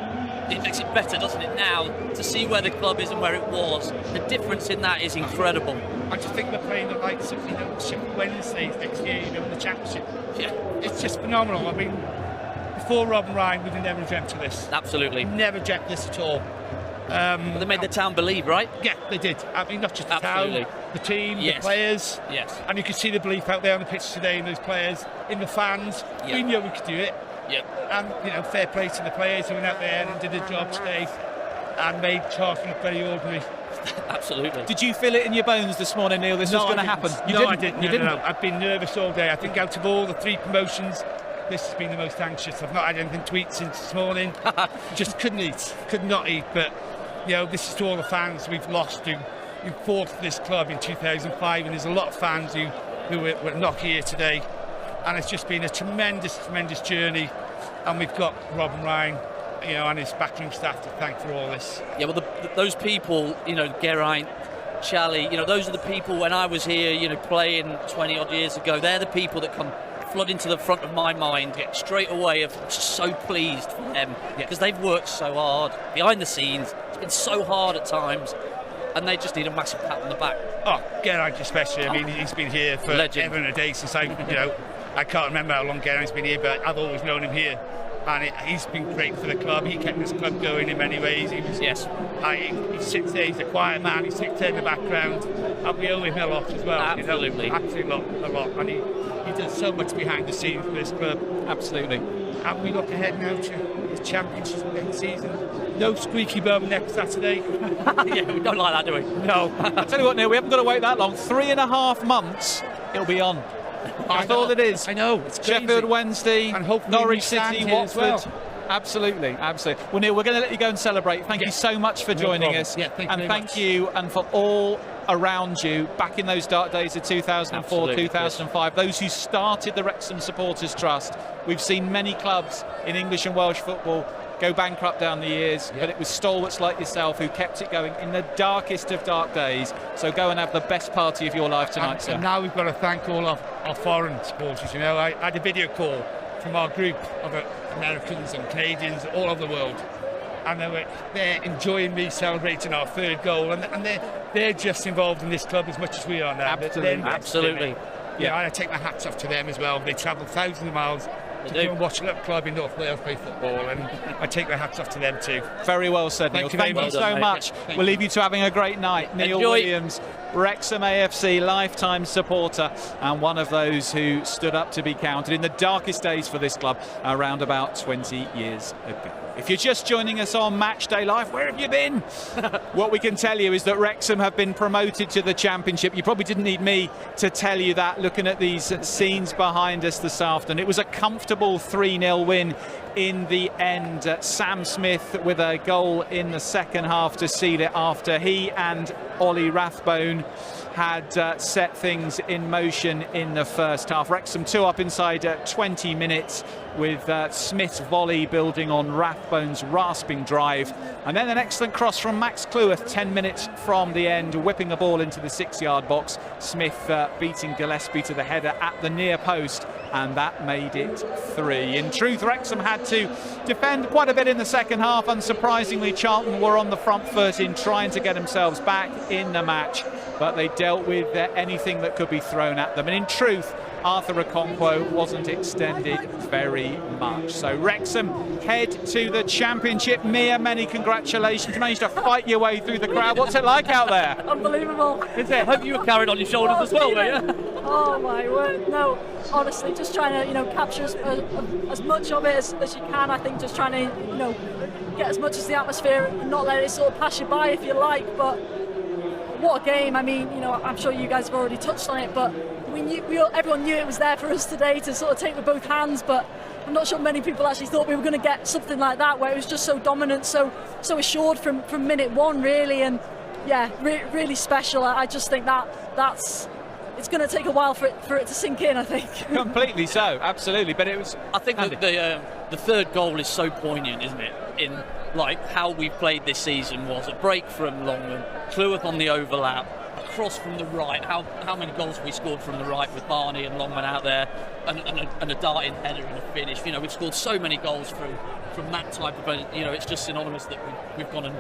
Speaker 3: It makes it better, doesn't it? Now to see where the club is and where it was, the difference in that is incredible.
Speaker 9: I just think we're playing the likes of Sheffield Wednesdays next year, in the Championship.
Speaker 3: Yeah,
Speaker 9: it's just phenomenal. I mean, before Rob and Ryan, we'd have never dreamt of this.
Speaker 3: Absolutely.
Speaker 9: Never dreamt this at all.
Speaker 3: But they made the town believe, right?
Speaker 9: Yeah, they did. I mean, not just the
Speaker 3: Absolutely.
Speaker 9: town, the team,
Speaker 3: Yes.
Speaker 9: the players.
Speaker 3: Yes.
Speaker 9: And you could see the belief out there on the pitch today in those players, in the fans.
Speaker 3: Yep.
Speaker 9: We knew we could do it.
Speaker 3: Yep.
Speaker 9: And, fair play to the players who went out there and did a job today and made Charlton look very ordinary.
Speaker 3: Absolutely.
Speaker 1: Did you feel it in your bones this morning, Neil? This was going to happen?
Speaker 9: I didn't. No. I've been nervous all day. I think out of all the 3 promotions, this has been the most anxious. I've not had anything to eat since this morning. Just could not eat. But, this is to all the fans we've lost who fought for this club in 2005. And there's a lot of fans who were not here today. And it's just been a tremendous, tremendous journey. And we've got Rob and Ryan, and his backroom staff to thank for all this.
Speaker 3: Yeah, well, those people, Geraint, Charlie, those are the people when I was here, playing 20 odd years ago. They're the people that come flood into the front of my mind straight away. I'm so pleased for them because they've worked so hard behind the scenes. It's been so hard at times, and they just need a massive pat on the back.
Speaker 9: Oh, Geraint especially. I mean, he's been here for ever and a day since I can't remember how long Geraint's been here, but I've always known him here. And he's been great for the club. He kept this club going in many ways. He sits there, he's a quiet man, he sits there in the background, and we owe him a lot as well.
Speaker 3: Absolutely.
Speaker 9: Absolutely a lot. And he does so much behind the scenes for this club.
Speaker 1: Absolutely.
Speaker 9: And we look ahead now to the Championship next season. No squeaky bum next Saturday.
Speaker 3: Yeah, we don't like that, do we?
Speaker 1: No. I'll tell you what, Neil, we haven't got to wait that long. 3.5 months, it'll be on. That's all it is.
Speaker 9: I know. It's crazy.
Speaker 1: Sheffield Wednesday,
Speaker 9: and hopefully
Speaker 1: Norwich City, Watford.
Speaker 9: Well.
Speaker 1: Absolutely. Well, Neil, we're going to let you go and celebrate. Thank you so much for joining us.
Speaker 9: Yeah, thank
Speaker 1: you and for all around you back in those dark days of 2004,
Speaker 3: Absolutely,
Speaker 1: 2005. Those who started the Wrexham Supporters Trust. We've seen many clubs in English and Welsh football go bankrupt down the years, but it was stalwarts like yourself who kept it going in the darkest of dark days. So go and have the best party of your life tonight, sir.
Speaker 9: And now we've got to thank all of our foreign supporters. I had a video call from our group of Americans and Canadians all over the world, and they're enjoying me celebrating our 3rd goal, and they're just involved in this club as much as we are now.
Speaker 3: Absolutely.
Speaker 9: Yeah, I take my hats off to them as well. They travel thousands of miles to go and watch a little club in North Wales play football, and I take my hats off to them too.
Speaker 1: Very well said, Neil. Thank you so much. We'll leave you to having a great night. Neil Williams, Wrexham AFC lifetime supporter, and one of those who stood up to be counted in the darkest days for this club around about 20 years ago. If you're just joining us on Matchday Live, where have you been? What we can tell you is that Wrexham have been promoted to the Championship. You probably didn't need me to tell you that, looking at these scenes behind us this afternoon. It was a comfortable 3-0 win in the end. Sam Smith with a goal in the second half to seal it after he and Ollie Rathbone had set things in motion in the first half. Wrexham 2 up inside 20 minutes with Smith's volley building on Rathbone's rasping drive, and then an excellent cross from Max Cleworth 10 minutes from the end, whipping the ball into the 6-yard box. Smith beating Gillespie to the header at the near post, and that made it 3. In truth, Wrexham had to defend quite a bit in the second half. Unsurprisingly, Charlton were on the front foot in trying to get themselves back in the match, but they dealt with anything that could be thrown at them. And in truth, Arthur Okonkwo wasn't extended very much. So Wrexham head to the Championship. Mia, many congratulations. You managed to fight your way through the crowd. What's it like out there?
Speaker 2: Unbelievable.
Speaker 3: Is it? I hope you were carried on your shoulders as well, were you?
Speaker 2: Oh my word, no, honestly, just trying to, capture as much of it as you can. I think just trying to, get as much as the atmosphere and not let it sort of pass you by, if you like. But what a game. I mean, I'm sure you guys have already touched on it, but everyone knew it was there for us today to sort of take with both hands. But I'm not sure many people actually thought we were going to get something like that, where it was just so dominant, so assured from minute one, really. And yeah, really special. I just think that's. It's going to take a while for it to sink in, I think. Completely
Speaker 1: so, absolutely. But it was.
Speaker 3: I think that the third goal is so poignant, isn't it? In like how we played this season was a break from Longman, Cleworth on the overlap, a cross from the right. How many goals have we scored from the right with Barney and Longman out there, and a darting header and a finish? We've scored so many goals from that type of. It's just synonymous that we've gone and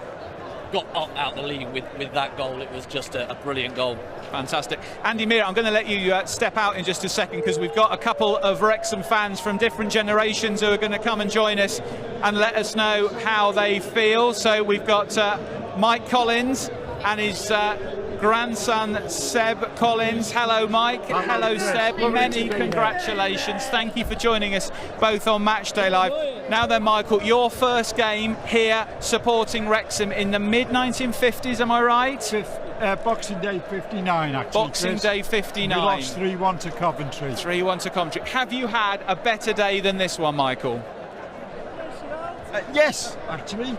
Speaker 3: got up out the league with that goal. It was just a brilliant goal.
Speaker 1: Fantastic. Andy Meara, I'm going to let you step out in just a second, because we've got a couple of Wrexham fans from different generations who are going to come and join us and let us know how they feel. So we've got Mike Collins and his grandson Seb Collins. Hello Mike. Hello Seb. Many congratulations. Thank you for joining us both on Matchday Live. Now then, Michael, your first game here supporting Wrexham in the mid-1950s, am I right?
Speaker 10: Boxing Day 59, actually.
Speaker 1: Boxing
Speaker 10: Chris.
Speaker 1: Day 59.
Speaker 10: We lost 3-1 to Coventry.
Speaker 1: 3-1 to Coventry. Have you had a better day than this one, Michael?
Speaker 10: Yes, actually.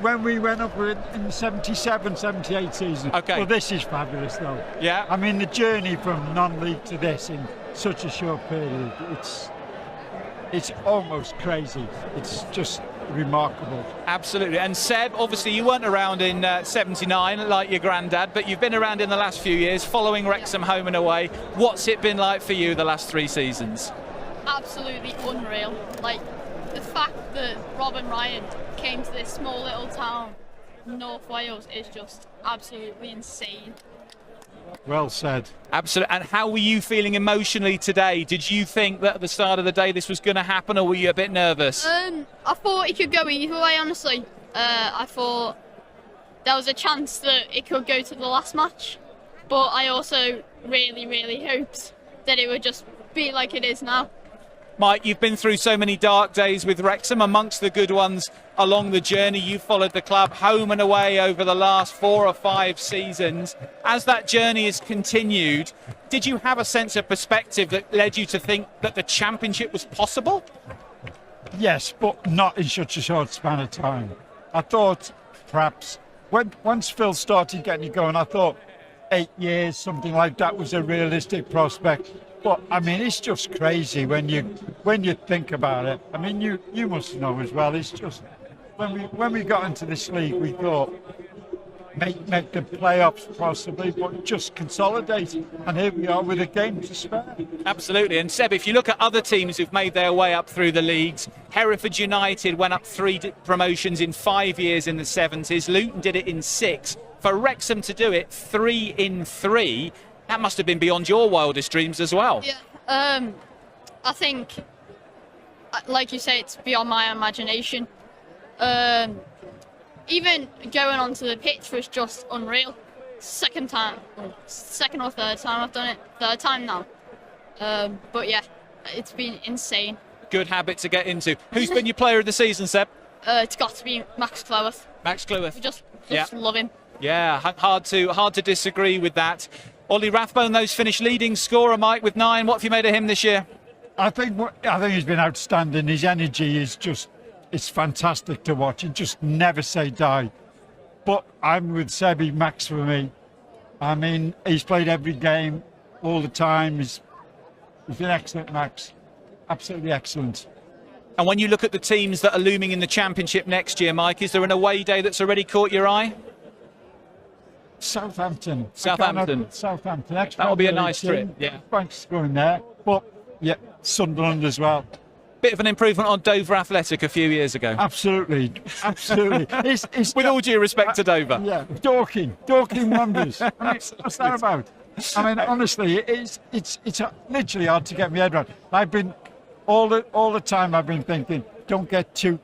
Speaker 10: When we went up in the 77, 78 season.
Speaker 1: Okay.
Speaker 10: Well, this is fabulous, though.
Speaker 1: Yeah.
Speaker 10: I mean, the journey from non-league to this in such a short period, it's almost crazy. It's just remarkable.
Speaker 1: Absolutely. And Seb, obviously you weren't around in 79 like your granddad, but you've been around in the last few years following Wrexham home and away. What's it been like for you the last 3 seasons?
Speaker 11: Absolutely unreal. Like, the fact that Rob and Ryan came to this small little town in North Wales is just absolutely insane.
Speaker 10: Well said.
Speaker 1: Absolutely. And how were you feeling emotionally today? Did you think that at the start of the day this was going to happen, or were you a bit nervous?
Speaker 11: I thought it could go either way, honestly. I thought there was a chance that it could go to the last match, but I also really, really hoped that it would just be like it is now.
Speaker 1: Mike, you've been through so many dark days with Wrexham. Amongst the good ones along the journey, you've followed the club home and away over the last 4 or 5 seasons. As that journey has continued, did you have a sense of perspective that led you to think that the Championship was possible?
Speaker 10: Yes, but not in such a short span of time. I thought perhaps once Phil started getting it going, I thought 8 years, something like that, was a realistic prospect. But I mean, it's just crazy when you think about it. I mean, you must know as well. It's just when we got into this league, we thought make the playoffs possibly, but just consolidate. And here we are with a game to spare.
Speaker 1: Absolutely. And Seb, if you look at other teams who've made their way up through the leagues, Hereford United went up 3 promotions in 5 years in the 70s. Luton did it in 6. For Wrexham to do it 3 in 3. That must have been beyond your wildest dreams as well.
Speaker 11: Yeah, I think, like you say, it's beyond my imagination. Even going onto the pitch was just unreal. Second or third time I've done it. 3rd time now. But yeah, it's been insane.
Speaker 1: Good habit to get into. Who's been your player of the season, Seb?
Speaker 11: It's got to be Max Cleworth.
Speaker 1: Max Cleworth.
Speaker 11: Just
Speaker 1: yeah.
Speaker 11: Love him.
Speaker 1: Yeah, hard to disagree with that. Ollie Rathbone, those finished leading scorer, Mike, with 9. What have you made of him this year?
Speaker 10: I think he's been outstanding. His energy is it's fantastic to watch. He just never say die. But I'm with Sebi, Max for me. I mean, he's played every game all the time. He's been excellent, Max. Absolutely excellent.
Speaker 1: And when you look at the teams that are looming in the Championship next year, Mike, is there an away day that's already caught your eye?
Speaker 10: Southampton.
Speaker 1: Southampton. That'll be a nice trip. Yeah.
Speaker 10: Thanks for going there. But yeah, Sunderland as well.
Speaker 1: Bit of an improvement on Dover Athletic a few years ago.
Speaker 10: Absolutely. It's
Speaker 1: with all due respect to Dover.
Speaker 10: Yeah, Dorking wonders. I mean, what's that about? I mean, honestly, it's literally hard to get my head around. I've been all the time. I've been thinking, don't get too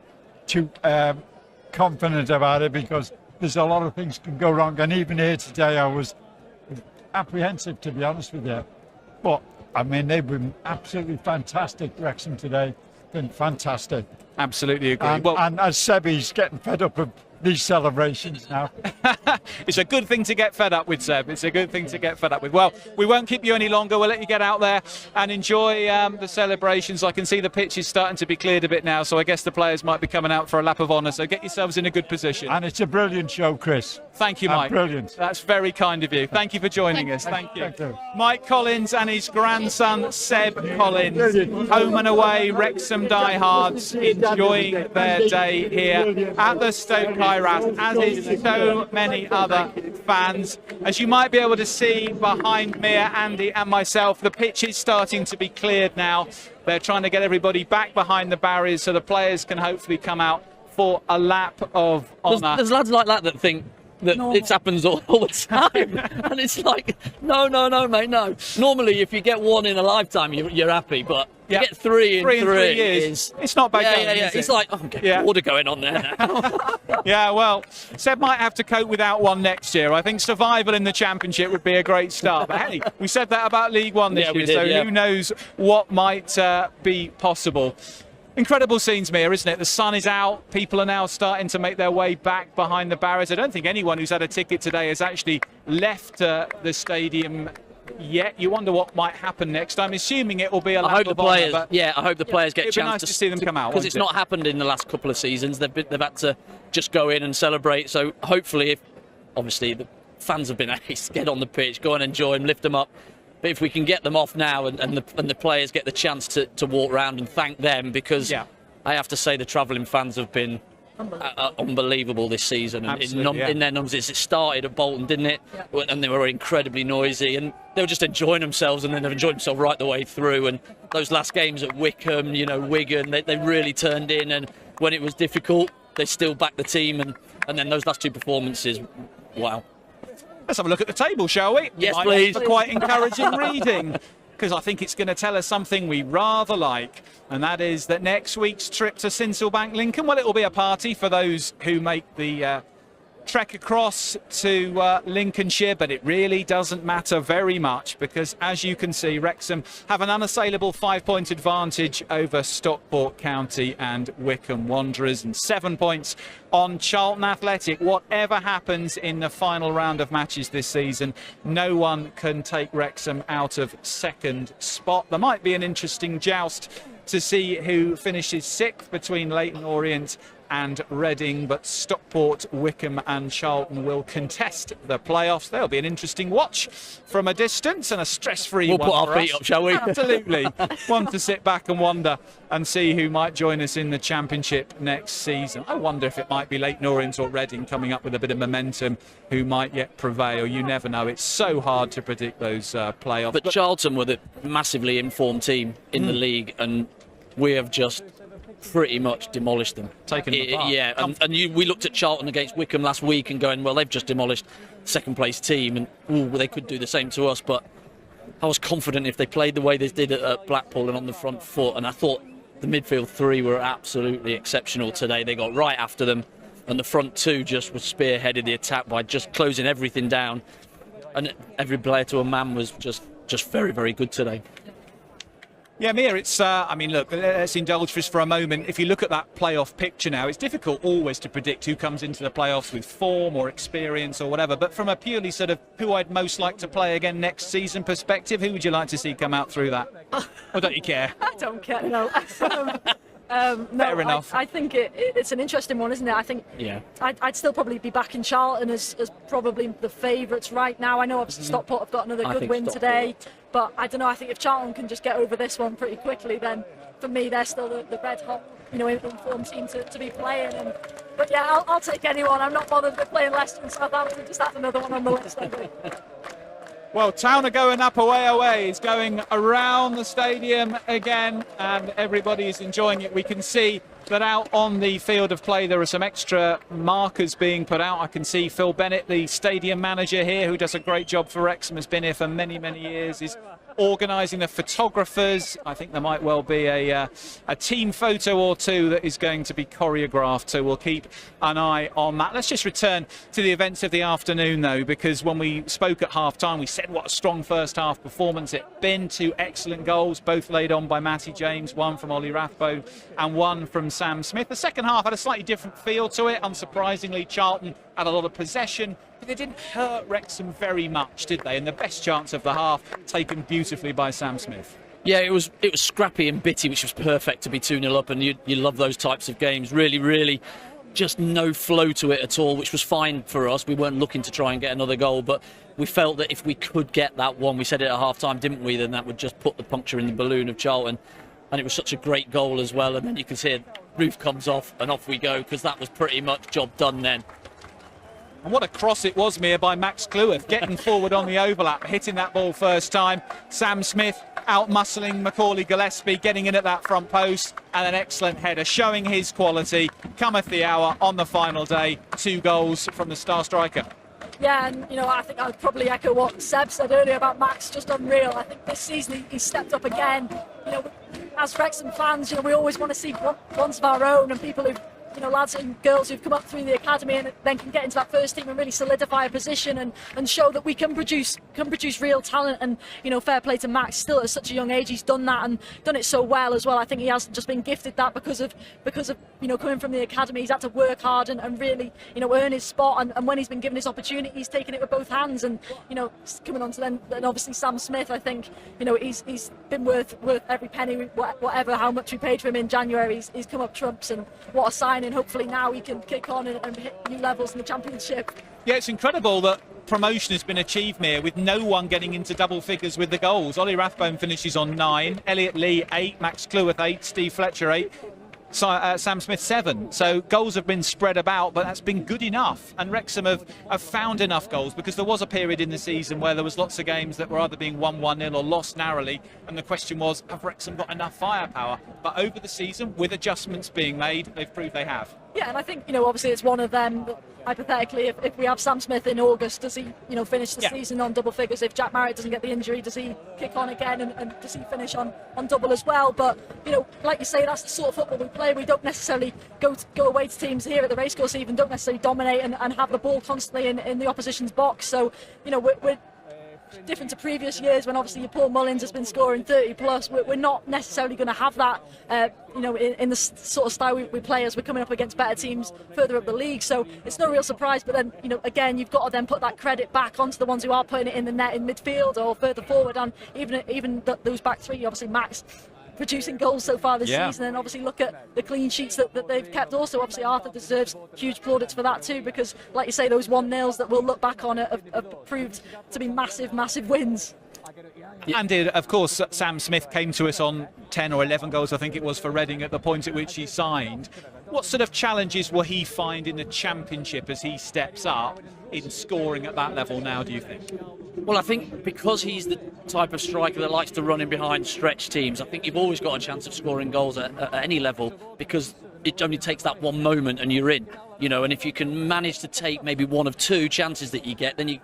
Speaker 10: confident about it, because there's a lot of things can go wrong. And even here today, I was apprehensive, to be honest with you. But I mean, they've been absolutely fantastic. Wrexham today, been fantastic.
Speaker 1: Absolutely agree.
Speaker 10: And as Sebby's getting fed up of these celebrations now.
Speaker 1: It's a good thing to get fed up with, Seb. It's a good thing to get fed up with. Well, we won't keep you any longer. We'll let you get out there and enjoy the celebrations. I can see the pitch is starting to be cleared a bit now, so I guess the players might be coming out for a lap of honour. So get yourselves in a good position.
Speaker 10: And it's a brilliant show, Chris.
Speaker 1: Thank you, Mike.
Speaker 10: Brilliant.
Speaker 1: That's very kind of you. Thank you for joining us. Thank you.
Speaker 10: Thank you.
Speaker 1: Mike Collins and his grandson, Seb Collins. Home and away, Wrexham diehards enjoying their day here at the Stoke Kairat, as is so many other fans. As you might be able to see behind me, Andy and myself, the pitch is starting to be cleared now. They're trying to get everybody back behind the barriers so the players can hopefully come out for a lap of honour.
Speaker 3: There's lads like that think that it happens all the time, and it's like, no, mate, no. Normally, if you get one in a lifetime, you're happy, but you get three in 3
Speaker 1: years. It's not bad going, is it?
Speaker 3: It's like, oh, get order going on there now.
Speaker 1: Yeah, well, Seb might have to cope without one next year. I think survival in the Championship would be a great start. But hey, we said that about League One this year, so who knows what might be possible. Incredible scenes, Mia, isn't it? The sun is out. People are now starting to make their way back behind the barriers. I don't think anyone who's had a ticket today has actually left the stadium yet. You wonder what might happen next. I'm assuming it will be a lap
Speaker 3: I hope the
Speaker 1: of honour,
Speaker 3: players,
Speaker 1: but
Speaker 3: I hope the players get a
Speaker 1: it'd be
Speaker 3: chance
Speaker 1: nice to see them come out,
Speaker 3: because it's not happened in the last couple of seasons. They've had to just go in and celebrate. So hopefully, if obviously the fans have been ace, get on the pitch, go and enjoy them, lift them up. But if we can get them off now and the players get the chance to walk around and thank them, because I have to say the travelling fans have been unbelievable this season. And in their numbers, it started at Bolton, didn't it? Yeah. And they were incredibly noisy, and they were just enjoying themselves, and then they've enjoyed themselves right the way through. And those last games at Wickham, Wigan, they really turned in, and when it was difficult, they still backed the team. And then those last two performances, wow.
Speaker 1: Let's have a look at the table, shall we?
Speaker 3: Yes, please.
Speaker 1: Quite encouraging reading, because I think it's going to tell us something we rather like, and that is that next week's trip to Sincilbank Lincoln, well, it will be a party for those who make the trek across to Lincolnshire, but it really doesn't matter very much, because as you can see, Wrexham have an unassailable 5-point advantage over Stockport County and Wickham Wanderers, and 7 points on Charlton Athletic. Whatever happens in the final round of matches this season, no one can take Wrexham out of second spot. There might be an interesting joust to see who finishes 6th between Leyton Orient and Reading, but Stockport, Wickham and Charlton will contest the playoffs. There'll be an interesting watch from a distance and a stress-free one.
Speaker 3: We'll put our feet up, shall we?
Speaker 1: Absolutely. One to sit back and wonder and see who might join us in the Championship next season. I wonder if it might be Leyton Orient or Reading coming up with a bit of momentum who might yet prevail. You never know. It's so hard to predict those playoffs.
Speaker 3: But Charlton were the massively informed team in the league, and we have just pretty much demolished them.
Speaker 1: Taken them apart.
Speaker 3: Yeah, we looked at Charlton against Wickham last week and going, well, they've just demolished second place team, and they could do the same to us. But I was confident if they played the way they did at Blackpool and on the front foot, and I thought the midfield three were absolutely exceptional today. They got right after them, and the front two just was spearheaded the attack by just closing everything down, and every player to a man was just very, very good today.
Speaker 1: Yeah, Mia, it's, I mean, look, let's indulge this for a moment. If you look at that playoff picture now, it's difficult always to predict who comes into the playoffs with form or experience or whatever. But from a purely sort of who I'd most like to play again next season perspective, who would you like to see come out through that? Or don't you care?
Speaker 2: I don't care, no.
Speaker 1: Fair enough.
Speaker 2: I think it's an interesting one, isn't it? I think I'd still probably be back in Charlton as probably the favourites right now. I know obviously Stockport have got another good win today, but I don't know. I think if Charlton can just get over this one pretty quickly, then for me they're still the red hot, informed team to be playing. But yeah, I'll take anyone. I'm not bothered with playing Leicester and Southampton. Just add another one on the list.
Speaker 1: Well, Town are going up away. It's going around the stadium again, and everybody is enjoying it. We can see that out on the field of play there are some extra markers being put out. I can see Phil Bennett, the stadium manager here, who does a great job for Wrexham, has been here for many, many years, is organising the photographers. I think there might well be a team photo or two that is going to be choreographed, so we'll keep an eye on that. Let's just return to the events of the afternoon, though, because when we spoke at half-time, we said what a strong first-half performance it's been. 2 excellent goals, both laid on by Matty James, one from Ollie Rathbone and one from Sam Smith. The second half had a slightly different feel to it. Unsurprisingly, Charlton had a lot of possession, but they didn't hurt Wrexham very much, did they? And the best chance of the half taken beautifully by Sam Smith.
Speaker 3: Yeah, it was scrappy and bitty, which was perfect to be 2-0 up, and you love those types of games. Really, really just no flow to it at all, which was fine for us. We weren't looking to try and get another goal, but we felt that if we could get that one, we said it at half-time, didn't we, then that would just put the puncture in the balloon of Charlton. And it was such a great goal as well, and then you can see the roof comes off and off we go, because that was pretty much job done then.
Speaker 1: And what a cross it was, Mia, by Max Cleworth, getting forward on the overlap, hitting that ball first time. Sam Smith out-muscling Macaulay Gillespie, getting in at that front post, and an excellent header, showing his quality. Cometh the hour on the final day, 2 goals from the star striker.
Speaker 2: Yeah, and I think I'd probably echo what Seb said earlier about Max, just unreal. I think this season he's stepped up again. As Wrexham fans, we always want to see ones of our own and people who've lads and girls who've come up through the academy and then can get into that first team and really solidify a position and show that we can produce real talent. And fair play to Max, still at such a young age he's done that and done it so well as well. I think he hasn't just been gifted that because of coming from the academy. He's had to work hard and really earn his spot, and when he's been given his opportunity he's taken it with both hands. And coming on to then obviously Sam Smith, I think he's been worth every penny, whatever how much we paid for him in January. He's come up trumps, and what a signing. Hopefully now he can kick on and hit new levels in the Championship.
Speaker 1: Yeah, it's incredible that promotion has been achieved here with no one getting into double figures with the goals. Ollie Rathbone finishes on 9, Elliot Lee 8, Max Cleworth 8, Steve Fletcher 8, Sam Smith 7. So goals have been spread about, but that's been good enough. And Wrexham have found enough goals, because there was a period in the season where there was lots of games that were either being won 1-0 or lost narrowly. And the question was, have Wrexham got enough firepower? But over the season, with adjustments being made, they've proved they have.
Speaker 2: Yeah, and I think, obviously it's one of them. Hypothetically, if we have Sam Smith in August, does he, finish the season on double figures? If Jack Marriott doesn't get the injury, does he kick on again and does he finish on double as well? But, like you say, that's the sort of football we play. We don't necessarily go away to teams here at the racecourse even, don't necessarily dominate and have the ball constantly in the opposition's box. So, we're different to previous years when obviously Paul Mullins has been scoring 30 plus. We're not necessarily going to have that in the sort of style we play as we're coming up against better teams further up the league. So it's no real surprise, but then again you've got to then put that credit back onto the ones who are putting it in the net in midfield or further forward, and even those back three. Obviously Max producing goals so far this season, and obviously look at the clean sheets that they've kept. Also, obviously Arthur deserves huge plaudits for that too, because like you say, those 1-0s that we'll look back on have proved to be massive wins.
Speaker 1: And of course, Sam Smith came to us on 10 or 11 goals, I think it was, for Reading at the point at which he signed. What sort of challenges will he find in the Championship as he steps up in scoring at that level now, do you think?
Speaker 3: Well, I think because he's the type of striker that likes to run in behind stretch teams, I think you've always got a chance of scoring goals at any level, because it only takes that one moment and you're in. And if you can manage to take maybe one of 2 chances that you get, then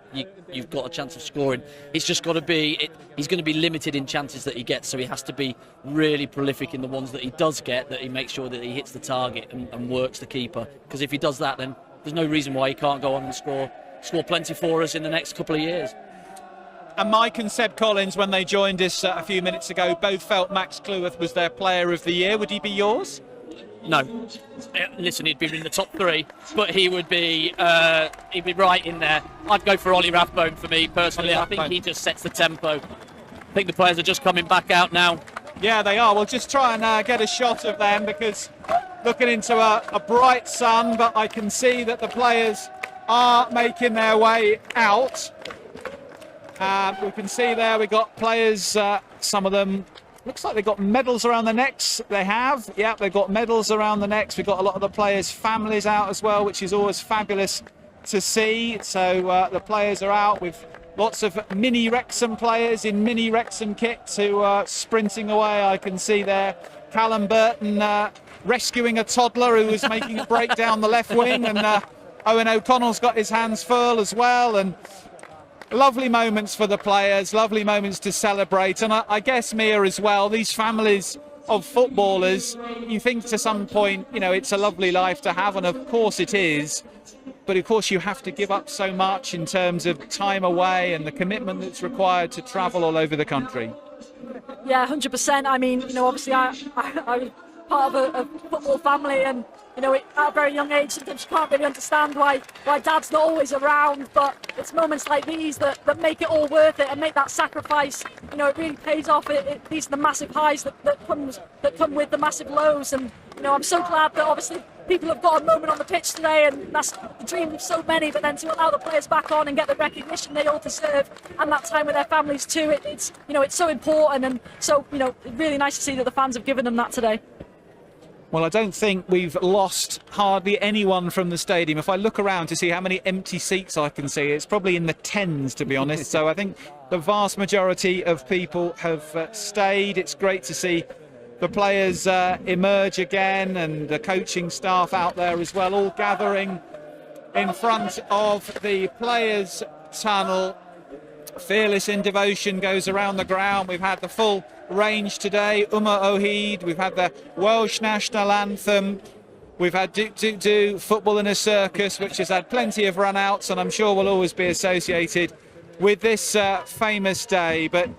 Speaker 3: you've got a chance of scoring. It's just got to be, he's going to be limited in chances that he gets, so he has to be really prolific in the ones that he does get, that he makes sure that he hits the target and works the keeper. Because if he does that, then there's no reason why he can't go on and score plenty for us in the next couple of years.
Speaker 1: And Mike and Seb Collins, when they joined us a few minutes ago, both felt Max Cleworth was their player of the year. Would he be yours?
Speaker 3: No. Listen, he'd be in the top 3, but he'd be right in there. I'd go for Ollie Rathbone for me personally. I think he just sets the tempo. I think the players are just coming back out now.
Speaker 1: Yeah, they are. We'll just try and get a shot of them, because looking into a bright sun, but I can see that the players are making their way out. We can see there we've got players, some of them, looks like they've got medals around their necks. They have, yeah, they've got medals around the necks. We've got a lot of the players' families out as well, which is always fabulous to see. So the players are out with lots of mini Wrexham players in mini Wrexham kits who are sprinting away. I can see there Callum Burton rescuing a toddler who was making a break down the left wing, and Owen O'Connell's got his hands full as well. And lovely moments for the players, lovely moments to celebrate. And I guess, Mia, as well, these families of footballers, you think to some point, you know, it's a lovely life to have, and of course it is. But of course you have to give up so much in terms of time away and the commitment that's required to travel all over the country.
Speaker 2: Yeah, 100%. I mean, you know, obviously I was part of a football family, and you know, at a very young age, sometimes you can't really understand why Dad's not always around. But it's moments like these that make it all worth it and make that sacrifice. You know, it really pays off. These are the massive highs that come with the massive lows. And you know, I'm so glad that obviously people have got a moment on the pitch today, and that's the dream of so many. But then to allow the players back on and get the recognition they all deserve, and that time with their families too, it's you know, it's so important. And so, you know, really nice to see that the fans have given them that today.
Speaker 1: Well, I don't think we've lost hardly anyone from the stadium. If I look around to see how many empty seats I can see, it's probably in the tens, to be honest. So I think the vast majority of people have stayed. It's great to see the players emerge again, and the coaching staff out there as well, all gathering in front of the players' tunnel. Fearless in Devotion goes around the ground. We've had the full range today. Umar Ohid, we've had the Welsh national anthem, we've had Do Do Do, Football in a Circus, which has had plenty of run-outs, and I'm sure will always be associated with this famous day. But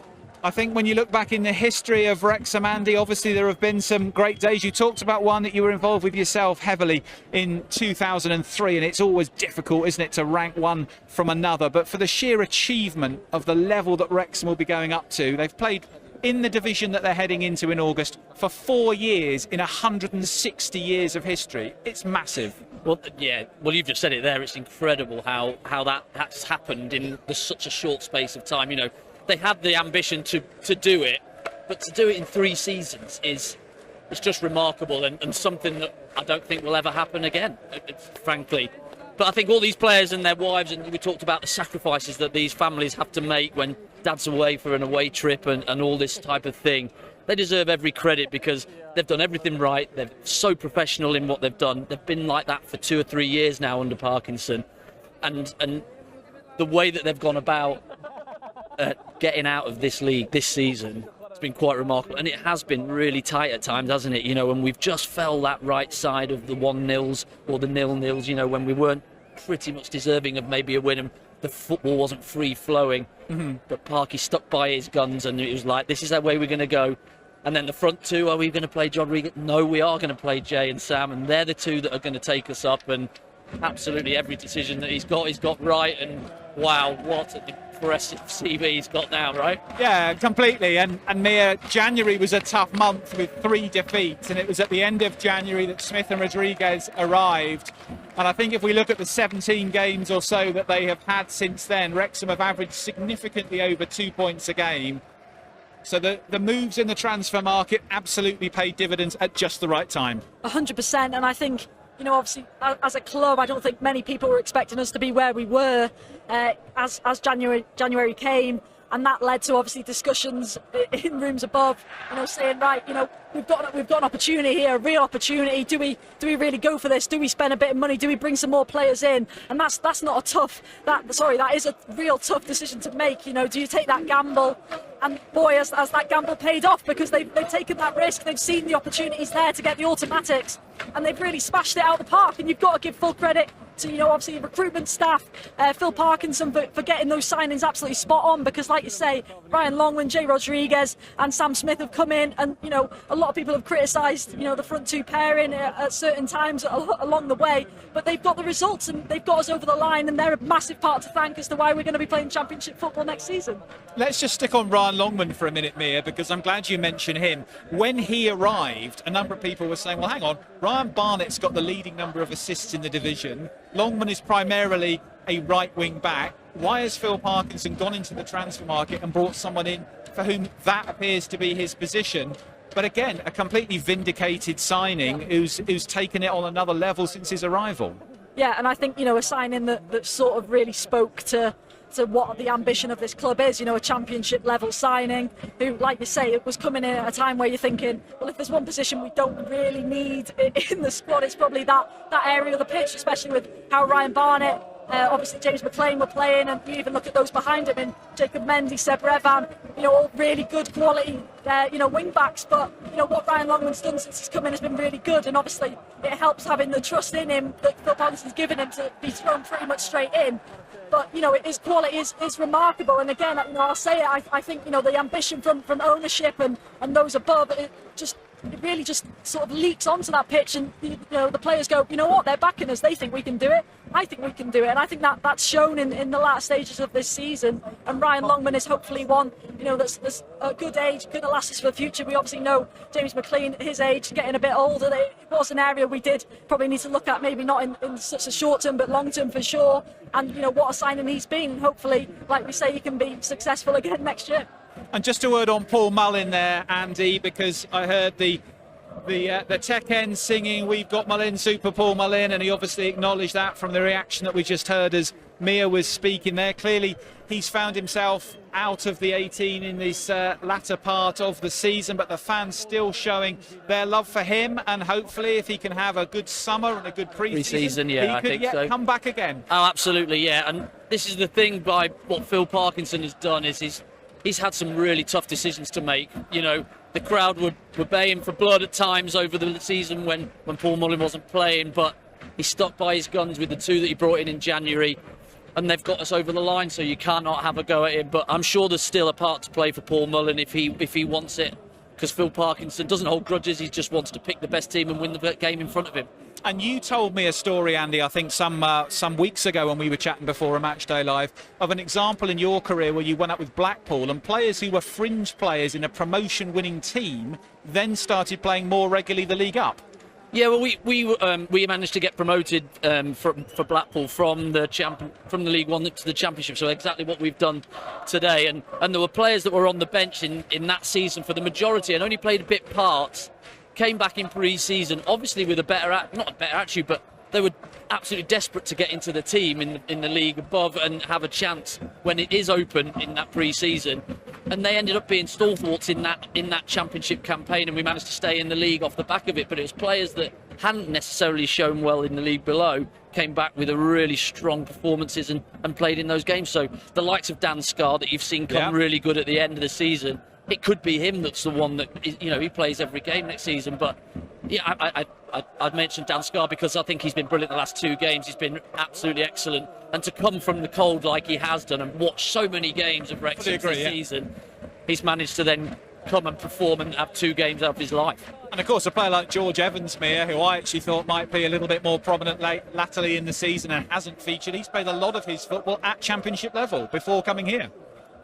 Speaker 1: I think when you look back in the history of Wrexham, Andy, obviously there have been some great days. You talked about one that you were involved with yourself heavily in 2003, and it's always difficult, isn't it, to rank one from another. But for the sheer achievement of the level that Wrexham will be going up to, they've played in the division that they're heading into in August for 4 years in 160 years of history. It's massive.
Speaker 3: Well, yeah. Well, you've just said it there. It's incredible how that's happened in such a short space of time. You know, they had the ambition to do it, but to do it in 3 seasons it's just remarkable, and something that I don't think will ever happen again, frankly. But I think all these players and their wives, and we talked about the sacrifices that these families have to make when Dad's away for an away trip and all this type of thing. They deserve every credit because they've done everything right. They're so professional in what they've done. They've been like that for 2 or 3 years now under Parkinson, and the way that they've gone about getting out of this league this season, it's been quite remarkable. And it has been really tight at times, hasn't it? You know, and we've just fell that right side of the 1-0s or the 0-0s, you know, when we weren't pretty much deserving of maybe a win, and the football wasn't free flowing. But Parky stuck by his guns, and it was like, this is the way we're going to go. And then the front two, are we going to play John Rodriguez? No, we are going to play Jay and Sam, and they're the two that are going to take us up. And absolutely every decision that he's got right. And wow, what an impressive CV he's got now, right?
Speaker 1: Yeah, completely. And Mia, January was a tough month with 3 defeats, and it was at the end of January that Smith and Rodriguez arrived. And I think if we look at the 17 games or so that they have had since then, Wrexham have averaged significantly over 2 points a game. So the moves in the transfer market absolutely paid dividends at just the right time.
Speaker 2: 100%. And I think, you know, obviously, as a club, I don't think many people were expecting us to be where we were as January came, and that led to obviously discussions in rooms above. You know, saying, right, you know, we've got an opportunity here, a real opportunity. Do we really go for this? Do we spend a bit of money? Do we bring some more players in? And that's not that is a real tough decision to make. You know, do you take that gamble? And boy, has that gamble paid off, because they've taken that risk. They've seen the opportunities there to get the automatics, and they've really smashed it out of the park. And you've got to give full credit to, you know, obviously recruitment staff, Phil Parkinson for getting those signings absolutely spot on, because like you say, Brian Longman, Jay Rodriguez and Sam Smith have come in, and you know, a lot of people have criticised, you know, the front two pairing at certain times along the way, but they've got the results and they've got us over the line, and they're a massive part to thank as to why we're going to be playing Championship football next season.
Speaker 1: Let's just stick on Brian Longman for a minute, Mia, because I'm glad you mentioned him. When he arrived, a number of people were saying, well, hang on, Ryan Barnett's got the leading number of assists in the division. Longman is primarily a right wing back. Why has Phil Parkinson gone into the transfer market and brought someone in for whom that appears to be his position? But again, a completely vindicated signing who's taken it on another level since his arrival.
Speaker 2: Yeah, and I think, you know, a signing that sort of really spoke to to what the ambition of this club is. You know, a championship level signing who, like you say, it was coming in at a time where you're thinking, well, if there's one position we don't really need in the squad, it's probably that area of the pitch, especially with how Ryan Barnett, obviously James McLean were playing, and you even look at those behind him in Jacob Mendy, Seb Revan, you know, all really good quality, you know, wing backs. But you know what Ryan Longman's done since he's come in has been really good, and obviously it helps having the trust in him that Phil Parkinson's given him to be thrown pretty much straight in. But you know, his quality is remarkable, and again, you know, I'll say it. I think, you know, the ambition from ownership and those above, it really just sort of leaks onto that pitch, and you know, the players go, you know what, they're backing us, they think we can do it, I think we can do it, and I think that's shown in the last stages of this season. And Ryan Longman is hopefully one, you know, that's a good age, going to last us for the future. We obviously know James McLean, his age, getting a bit older. It was an area we did probably need to look at, maybe not in such a short term, but long term for sure. And you know, what a signing he's been, and hopefully, like we say, he can be successful again next year.
Speaker 1: And just a word on Paul Mullin there, Andy, because I heard the tech end singing, "We've got Mullin, Super Paul Mullin," and he obviously acknowledged that from the reaction that we just heard as Mia was speaking there. Clearly, he's found himself out of the 18 in this latter part of the season, but the fans still showing their love for him, and hopefully, if he can have a good summer and a good pre-season,
Speaker 3: yeah,
Speaker 1: he could yet
Speaker 3: so.
Speaker 1: come back again.
Speaker 3: Oh, absolutely, yeah. And this is the thing by what Phil Parkinson has done is he's had some really tough decisions to make. You know, the crowd were baying for blood at times over the season when Paul Mullin wasn't playing, but he stuck by his guns with the two that he brought in January, and they've got us over the line, so you cannot have a go at him. But I'm sure there's still a part to play for Paul Mullin if he wants it, because Phil Parkinson doesn't hold grudges. He just wants to pick the best team and win the game in front of him.
Speaker 1: And you told me a story, Andy, I think some weeks ago when we were chatting before a Matchday Live, of an example in your career where you went up with Blackpool and players who were fringe players in a promotion-winning team then started playing more regularly the league up.
Speaker 3: Yeah, well, we managed to get promoted for Blackpool from the League One to the Championship. So exactly what we've done today. And there were players that were on the bench in that season for the majority and only played a bit parts. Came back in pre-season, obviously with not a better attitude, but they were absolutely desperate to get into the team in the league above and have a chance when it is open in that pre-season. And they ended up being stalwarts in that championship campaign, and we managed to stay in the league off the back of it. But it was players that hadn't necessarily shown well in the league below, came back with a really strong performances and played in those games. So the likes of Dan Scarr that you've seen come really good at the end of the season, it could be him that's the one that, you know, he plays every game next season. But yeah, I'd mentioned Dan Scarr because I think he's been brilliant the last 2 games. He's been absolutely excellent, and to come from the cold like he has done and watch so many games of Wrexham this season, he's managed to then come and perform and have 2 games out of his life.
Speaker 1: And of course, a player like George Evans, Mia, who I actually thought might be a little bit more prominent latterly in the season and hasn't featured. He's played a lot of his football at championship level before coming here.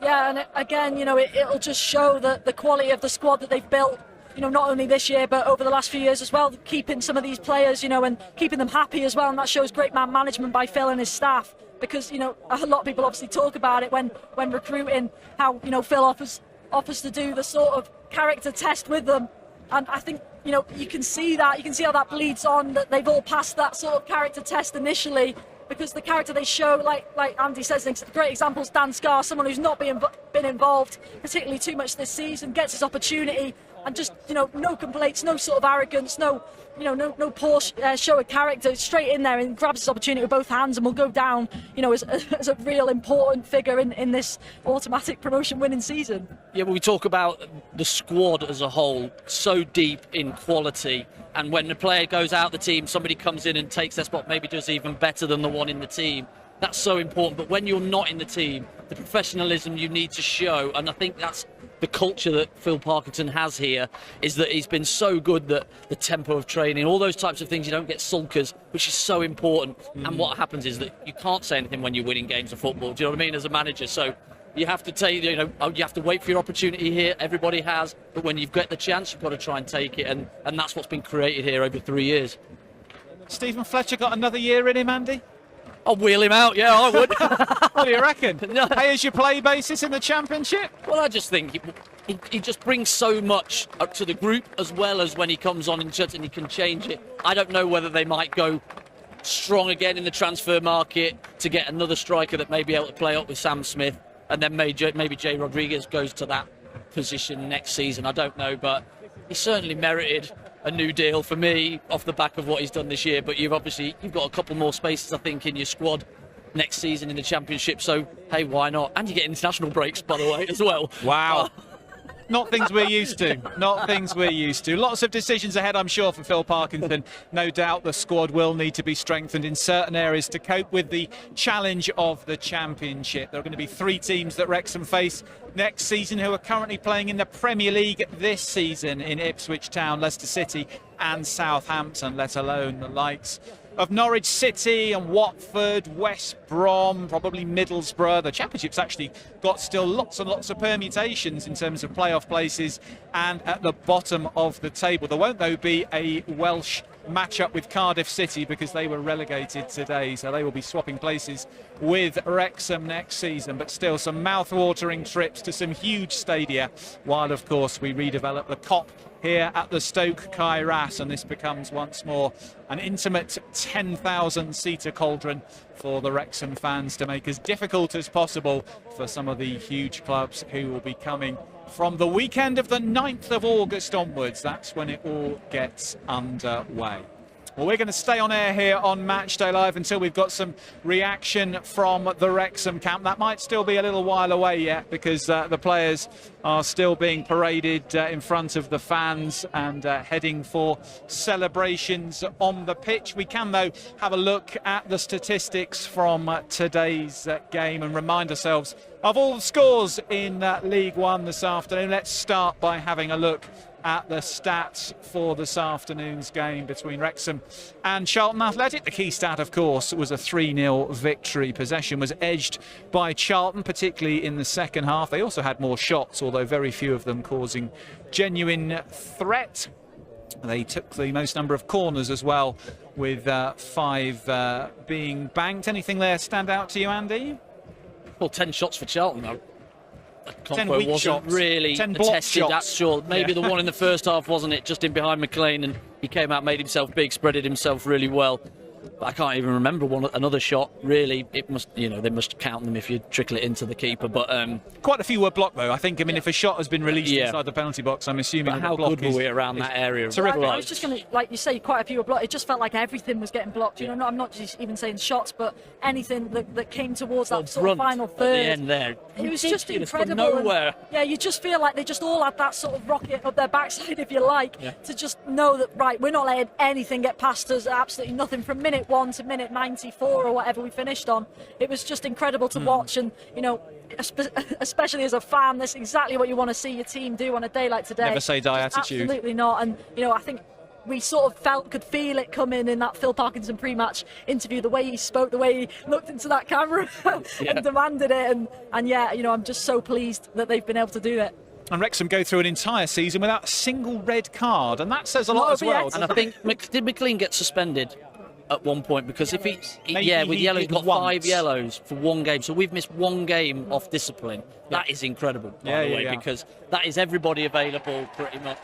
Speaker 2: Yeah, and again, you know, it'll just show the quality of the squad that they've built, you know, not only this year, but over the last few years as well, keeping some of these players, you know, and keeping them happy as well. And that shows great man management by Phil and his staff, because, you know, a lot of people obviously talk about it when recruiting, how, you know, Phil offers to do the sort of character test with them. And I think, you know, you can see how that bleeds on, that they've all passed that sort of character test initially, because the character they show, like Andy says, great examples, Dan Scarr, someone who's not been involved particularly too much this season, gets his opportunity, and just, you know, no complaints, no sort of arrogance, no poor show of character, straight in there and grabs his opportunity with both hands, and will go down, you know, as a real important figure in this automatic promotion winning season.
Speaker 3: Yeah, but we talk about the squad as a whole, so deep in quality, and when the player goes out the team, somebody comes in and takes their spot, maybe does even better than the one in the team. That's so important. But when you're not in the team, the professionalism you need to show, and I think that's the culture that Phil Parkinson has here, is that he's been so good that the tempo of training, all those types of things, you don't get sulkers, which is so important. And what happens is that you can't say anything when you're winning games of football, do you know what I mean, as a manager? So you have to take, you know, you have to wait for your opportunity here. Everybody has, but when you've got the chance, you've got to try and take it, and that's what's been created here over 3 years.
Speaker 1: Stephen Fletcher got another year in him, Andy?
Speaker 3: I'll wheel him out, yeah, I would.
Speaker 1: What do you reckon? Pay as you play basis in the Championship?
Speaker 3: Well, I just think he just brings so much up to the group, as well as when he comes on and he can change it. I don't know whether they might go strong again in the transfer market to get another striker that may be able to play up with Sam Smith, and then maybe Jay Rodriguez goes to that position next season. I don't know, but he certainly merited a new deal for me off the back of what he's done this year. But you've got a couple more spaces, I think, in your squad next season in the Championship. So hey, why not? And you get international breaks, by the way, as well.
Speaker 1: Wow. Not things we're used to. Not things we're used to. Lots of decisions ahead, I'm sure, for Phil Parkinson. No doubt the squad will need to be strengthened in certain areas to cope with the challenge of the Championship. There are going to be 3 teams that Wrexham face next season who are currently playing in the Premier League this season in Ipswich Town, Leicester City and Southampton, let alone the likes of Norwich City and Watford, West Brom, probably Middlesbrough. The Championship's actually got still lots and lots of permutations in terms of playoff places and at the bottom of the table. There won't, though, be a Welsh match-up with Cardiff City because they were relegated today, so they will be swapping places with Wrexham next season. But still, some mouth-watering trips to some huge stadia, while, of course, we redevelop the Kop here at the Stoke Kairas, and this becomes once more an intimate 10,000-seater cauldron for the Wrexham fans to make as difficult as possible for some of the huge clubs who will be coming from the weekend of the 9th of August onwards. That's when it all gets underway. Well, we're going to stay on air here on Matchday Live until we've got some reaction from the Wrexham camp. That might still be a little while away yet because the players are still being paraded in front of the fans and heading for celebrations on the pitch. We can, though, have a look at the statistics from today's game and remind ourselves of all the scores in League One this afternoon. Let's start by having a look at the stats for this afternoon's game between Wrexham and Charlton Athletic. The key stat, of course, was a 3-0 victory. Possession was edged by Charlton, particularly in the second half. They also had more shots, although very few of them causing genuine threat. They took the most number of corners as well, with 5 being banked. Anything there stand out to you, Andy?
Speaker 3: Well, 10 shots for Charlton, though.
Speaker 1: 10
Speaker 3: Compo
Speaker 1: weak
Speaker 3: wasn't
Speaker 1: shots,
Speaker 3: really
Speaker 1: 10 block
Speaker 3: tested,
Speaker 1: shots.
Speaker 3: that's sure. Maybe the one in the first half, wasn't it? Just in behind McLean, and he came out, made himself big, spreaded himself really well. But I can't even remember another shot, really. It must, they must count them if you trickle it into the keeper. But
Speaker 1: quite a few were blocked, though. I think, if a shot has been released inside the penalty box, I'm assuming
Speaker 3: how good were we around that area?
Speaker 1: Terrific.
Speaker 2: I was just going to, like you say, quite a few were blocked. It just felt like everything was getting blocked. I'm not just even saying shots, but anything that came towards that sort of final third.
Speaker 3: At the end there.
Speaker 2: It was just incredible.
Speaker 3: Nowhere.
Speaker 2: And, you just feel like they just all had that sort of rocket up their backside, if you like, to just know that, right, we're not letting anything get past us, absolutely nothing, from minute 1 to minute 94 or whatever we finished on. It was just incredible to watch, and especially as a fan, that's exactly what you want to see your team do on a day like today.
Speaker 1: Never say die attitude.
Speaker 2: Absolutely not. And I think we sort of could feel it coming in that Phil Parkinson pre-match interview, the way he spoke, the way he looked into that camera and demanded it, and I'm just so pleased that they've been able to do it.
Speaker 1: And Wrexham go through an entire season without a single red card, and that says a lot as well.
Speaker 3: And I think, did McLean get suspended at one point? Because if with
Speaker 1: he
Speaker 3: yellows, got
Speaker 1: once.
Speaker 3: 5 yellows for 1 game. So we've missed 1 game off discipline. That is incredible, by the way, because that is everybody available pretty much.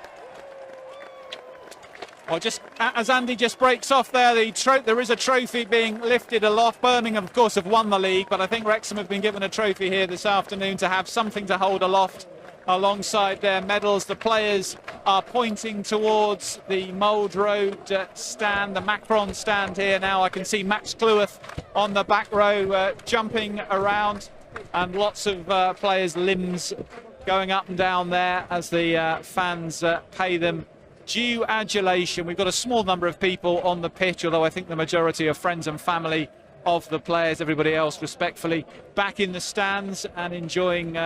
Speaker 1: Well, just as Andy just breaks off there, there is a trophy being lifted aloft. Birmingham, of course, have won the league, but I think Wrexham have been given a trophy here this afternoon to have something to hold aloft alongside their medals. The players are pointing towards the Mould Road stand, the Macron stand here now. I can see Max Cleworth on the back row jumping around, and lots of players' limbs going up and down there as the fans pay them due adulation. We've got a small number of people on the pitch, although I think the majority are friends and family of the players. Everybody else respectfully back in the stands and enjoying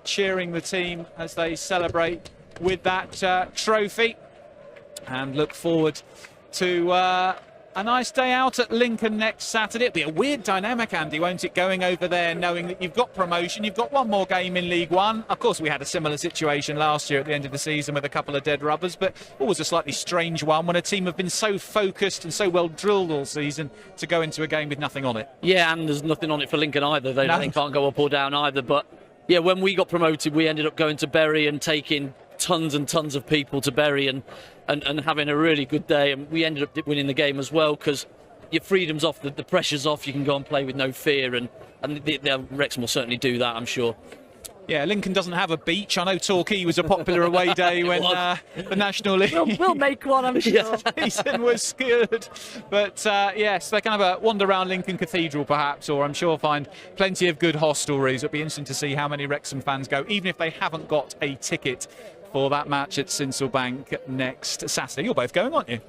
Speaker 1: cheering the team as they celebrate with that trophy, and look forward to a nice day out at Lincoln next Saturday. It'll be a weird dynamic, Andy, won't it, going over there knowing that you've got promotion, you've got 1 more game in League One. Of course, we had a similar situation last year at the end of the season with a couple of dead rubbers, but always a slightly strange one when a team have been so focused and so well drilled all season to go into a game with nothing on it.
Speaker 3: Yeah, and there's nothing on it for Lincoln either. They can't go up or down either. But yeah, when we got promoted, we ended up going to Bury and taking tons and tons of people to Bury and having a really good day, and we ended up winning the game as well, because your freedom's off, the pressure's off. You can go and play with no fear, and Wrexham will certainly do that, I'm sure.
Speaker 1: Yeah, Lincoln doesn't have a beach. I know Torquay was a popular away day when the National League
Speaker 2: We'll make one, I'm sure.
Speaker 1: season was good. But yes, they can have a wander around Lincoln Cathedral perhaps, or I'm sure find plenty of good hostelries. It'll be interesting to see how many Wrexham fans go, even if they haven't got a ticket for that match at Sincil Bank next Saturday. You're both going, aren't you?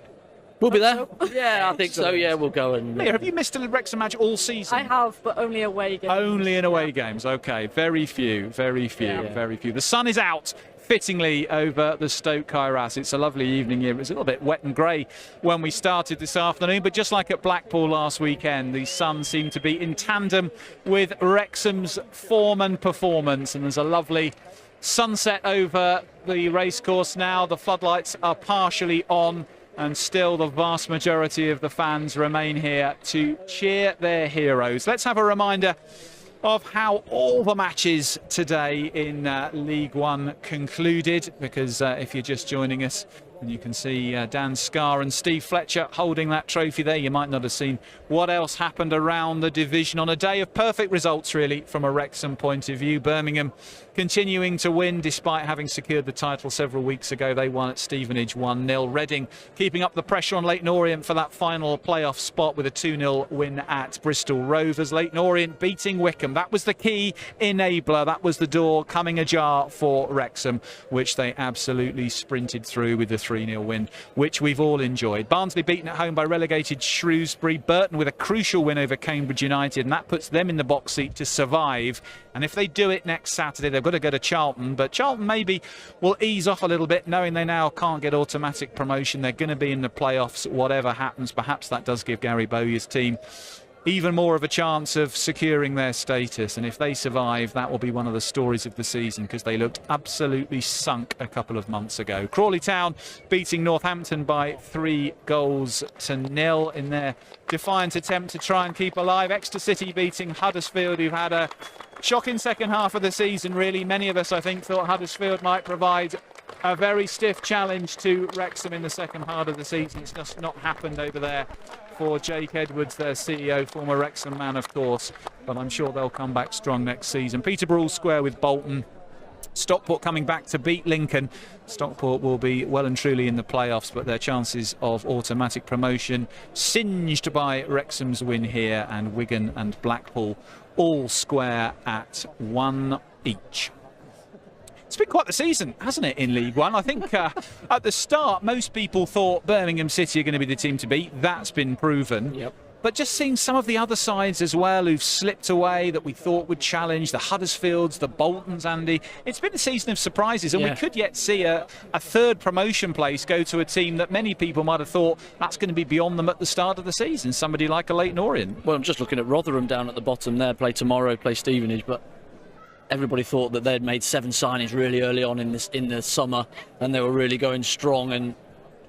Speaker 3: We'll be there. Yeah, I think so. Yeah, we'll go. And
Speaker 1: Leah, have you missed a Wrexham match all season?
Speaker 2: I have, but only away games.
Speaker 1: Only in away games. Okay, very few. The sun is out fittingly over the Stoke Kairas. It's a lovely evening here. It was a little bit wet and grey when we started this afternoon, but just like at Blackpool last weekend, the sun seemed to be in tandem with Wrexham's form and performance, and there's a lovely sunset over the racecourse now. The floodlights are partially on, and still the vast majority of the fans remain here to cheer their heroes. Let's have a reminder of how all the matches today in League One concluded, because if you're just joining us, and you can see Dan Scarr and Steve Fletcher holding that trophy there. You might not have seen what else happened around the division on a day of perfect results, really, from a Wrexham point of view. Birmingham continuing to win despite having secured the title several weeks ago. They won at Stevenage 1-0. Reading keeping up the pressure on Leyton Orient for that final playoff spot with a 2-0 win at Bristol Rovers. Leyton Orient beating Wycombe. That was the key enabler. That was the door coming ajar for Wrexham, which they absolutely sprinted through with the 3-0 win, which we've all enjoyed. Barnsley beaten at home by relegated Shrewsbury. Burton with a crucial win over Cambridge United, and that puts them in the box seat to survive. And if they do it next Saturday, they've got to go to Charlton, but Charlton maybe will ease off a little bit, knowing they now can't get automatic promotion. They're going to be in the playoffs whatever happens. Perhaps that does give Gary Bowyer's team even more of a chance of securing their status, and if they survive, that will be one of the stories of the season, because they looked absolutely sunk a couple of months ago. Crawley Town beating Northampton by 3-0 in their defiant attempt to try and keep alive. Exeter City beating Huddersfield, who've had a shocking second half of the season, really. Many of us, I think, thought Huddersfield might provide a very stiff challenge to Wrexham in the second half of the season. It's just not happened over there for Jake Edwards, their CEO, former Wrexham man, of course, but I'm sure they'll come back strong next season. Peterborough square with Bolton. Stockport coming back to beat Lincoln. Stockport will be well and truly in the playoffs, but their chances of automatic promotion singed by Wrexham's win here, and Wigan and Blackpool all square at 1 each. It's been quite the season, hasn't it, in League One? I think at the start, most people thought Birmingham City are going to be the team to beat. That's been proven.
Speaker 3: Yep.
Speaker 1: But just seeing some of the other sides as well who've slipped away that we thought would challenge, the Huddersfields, the Boltons, Andy. It's been a season of surprises, and we could yet see a third promotion place go to a team that many people might have thought that's going to be beyond them at the start of the season, somebody like a Leyton Orient.
Speaker 3: Well, I'm just looking at Rotherham down at the bottom there, play tomorrow, play Stevenage, but everybody thought that they'd made 7 signings really early on in the summer, and they were really going strong, and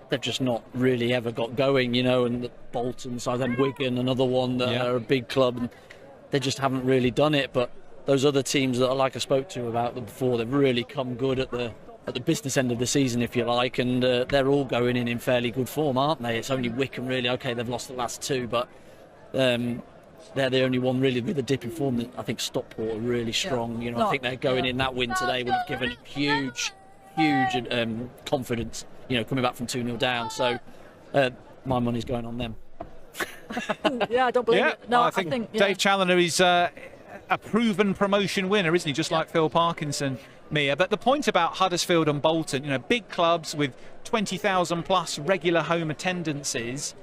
Speaker 3: they've just not really ever got going, you know. And the Bolton, so then Wigan, another one that are a big club, and they just haven't really done it. But those other teams that, like I spoke to about them before, they've really come good at the business end of the season, if you like, and they're all going in fairly good form, aren't they? It's only Wycombe really. Okay, they've lost the last 2, but they're the only one really with a dip in form. I think Stockport are really strong. You know, I think they're going in. That win today would have given huge confidence. You know, coming back from 2-0 down. So my money's going on them.
Speaker 2: Yeah, I don't believe it. No,
Speaker 1: I think Dave Challoner is a proven promotion winner, isn't he? Just like Phil Parkinson, Mia. But the point about Huddersfield and Bolton, you know, big clubs with 20,000 plus regular home attendances.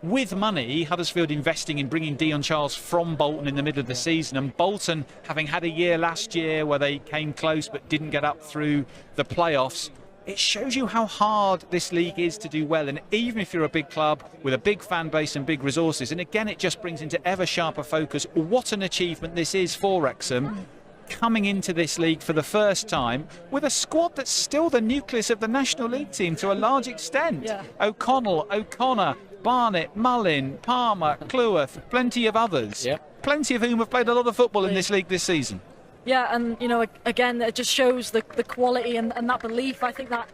Speaker 1: With money, Huddersfield investing in bringing Dion Charles from Bolton in the middle of the season, and Bolton having had a year last year where they came close but didn't get up through the playoffs. It shows you how hard this league is to do well, and even if you're a big club with a big fan base and big resources, and again it just brings into ever sharper focus what an achievement this is for Wrexham, coming into this league for the first time with a squad that's still the nucleus of the National League team to a large extent. O'Connell, O'Connor, Barnett, Mullin, Palmer, Cleworth, plenty of others, plenty of whom have played a lot of football in this league this season.
Speaker 2: Yeah, and again, it just shows the quality and that belief. I think that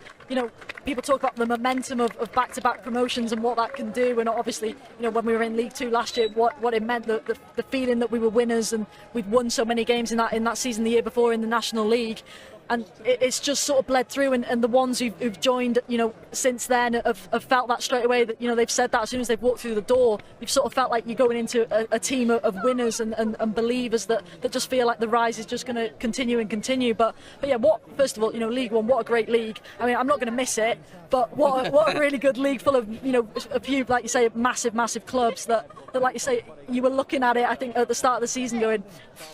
Speaker 2: people talk about the momentum of back-to-back promotions and what that can do, and obviously when we were in League Two last year, what it meant, the feeling that we were winners and we'd won so many games in that season the year before in the National League. And it's just sort of bled through, and the ones who've joined, since then have felt that straight away. That they've said that as soon as they've walked through the door, you've sort of felt like you're going into a team of winners and believers that just feel like the rise is just going to continue and continue. But yeah, first of all, League One, what a great league. I mean, I'm not going to miss it, but what a really good league full of a few, like you say, massive clubs that like you say, you were looking at it, I think, at the start of the season going,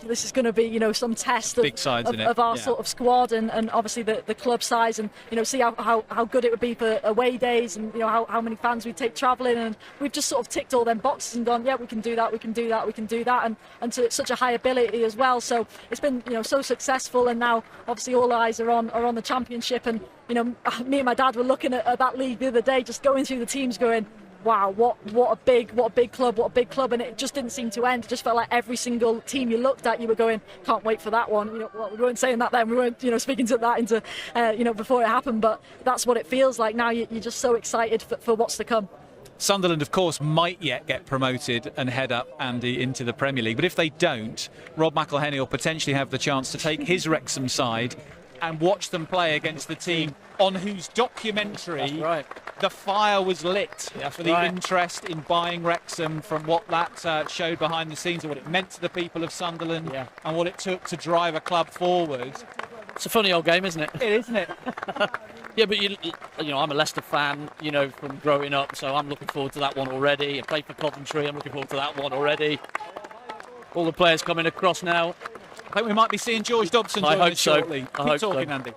Speaker 2: this is going to be some test of our sort of squad and obviously the club size, and see how good it would be for away days, and how many fans we'd take travelling, and we've just sort of ticked all them boxes and gone, yeah, we can do that, and to such a high ability as well. So it's been so successful, and now obviously all eyes are on the Championship, and me and my dad were looking at that league the other day, just going through the teams going, wow, what a big club, and it just didn't seem to end. It just felt like every single team you looked at, you were going, can't wait for that one. We weren't saying that then, we weren't speaking to that into before it happened, but that's what it feels like now. You're just so excited for what's to come.
Speaker 1: Sunderland, of course, might yet get promoted and head up, Andy, into the Premier League, but if they don't, Rob McElhenney will potentially have the chance to take his Wrexham side and watch them play against the team on whose documentary the fire was lit for the interest in buying Wrexham, from what that showed behind the scenes, and what it meant to the people of Sunderland, and what it took to drive a club forward.
Speaker 3: It's a funny old game, isn't it?
Speaker 1: It is, isn't it?
Speaker 3: Yeah, but I'm a Leicester fan, from growing up, so I'm looking forward to that one already. I played for Coventry, I'm looking forward to that one already. All the players coming across now.
Speaker 1: I think we might be seeing George Dobson join us shortly. Keep talking, Andy.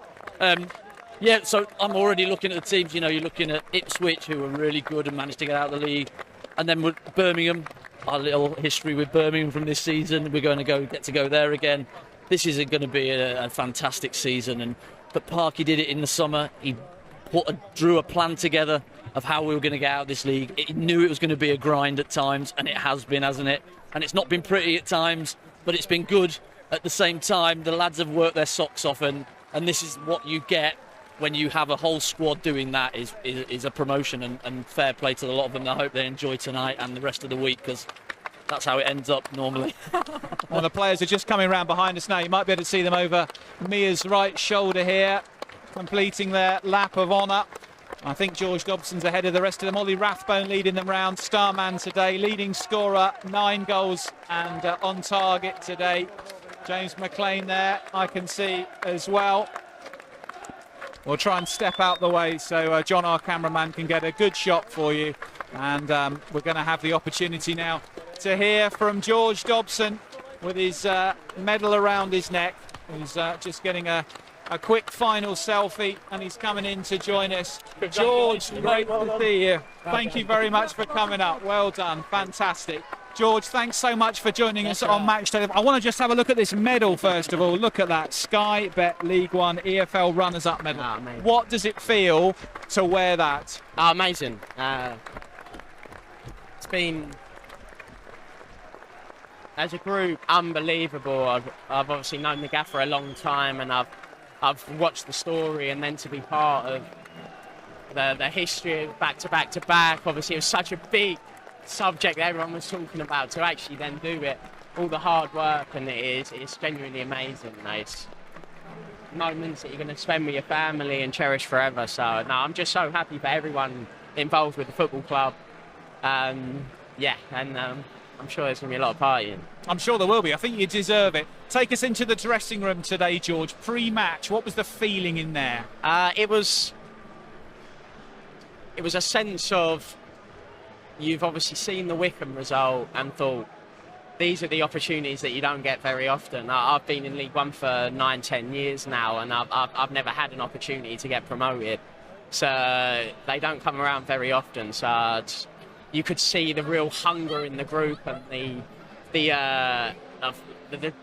Speaker 3: Yeah, so I'm already looking at the teams. You're looking at Ipswich, who are really good and managed to get out of the league. And then with Birmingham, our little history with Birmingham from this season. We're going to get to go there again. This is going to be a fantastic season. But Parky did it in the summer. He drew a plan together of how we were going to get out of this league. He knew it was going to be a grind at times, and it has been, hasn't it? And it's not been pretty at times, but it's been good. At the same time, the lads have worked their socks off, and this is what you get when you have a whole squad doing that, is a promotion, and fair play to a lot of them. I hope they enjoy tonight and the rest of the week, because that's how it ends up normally.
Speaker 1: Well, the players are just coming around behind us now. You might be able to see them over Mia's right shoulder here, completing their lap of honour. I think George Dobson's ahead of the rest of them. Ollie Rathbone leading them round. Starman today, leading scorer, 9 goals and on target today. James McLean there, I can see as well. We'll try and step out the way so John, our cameraman, can get a good shot for you. And we're going to have the opportunity now to hear from George Dobson with his medal around his neck. He's just getting a quick final selfie, and he's coming in to join us. George, great to see you. Thank you very much for coming up. Well done, fantastic. George, thanks so much for joining us on Matchday. I want to just have a look at this medal first of all. Look at that, Sky Bet League One EFL Runners-Up medal. What does it feel to wear that?
Speaker 12: Amazing. It's been, as a group, unbelievable. I've obviously known the gaffer a long time, and I've watched the story, and then to be part of the history of back to back. Obviously, it was such a big subject that everyone was talking about, to actually then do it, all the hard work, and it's genuinely amazing. It's moments that you're going to spend with your family and cherish forever. So no, I'm just so happy for everyone involved with the football club. I'm sure there's going to be a lot of partying. I'm sure there will be. I think you deserve it. Take us into the dressing room today, George. Pre-match, what was the feeling in there? It was a sense of, you've obviously seen the Wycombe result and thought, these are the opportunities that you don't get very often. I've been in League One for 9-10 years now, and I've never had an opportunity to get promoted. So they don't come around very often. So you could see the real hunger in the group, and the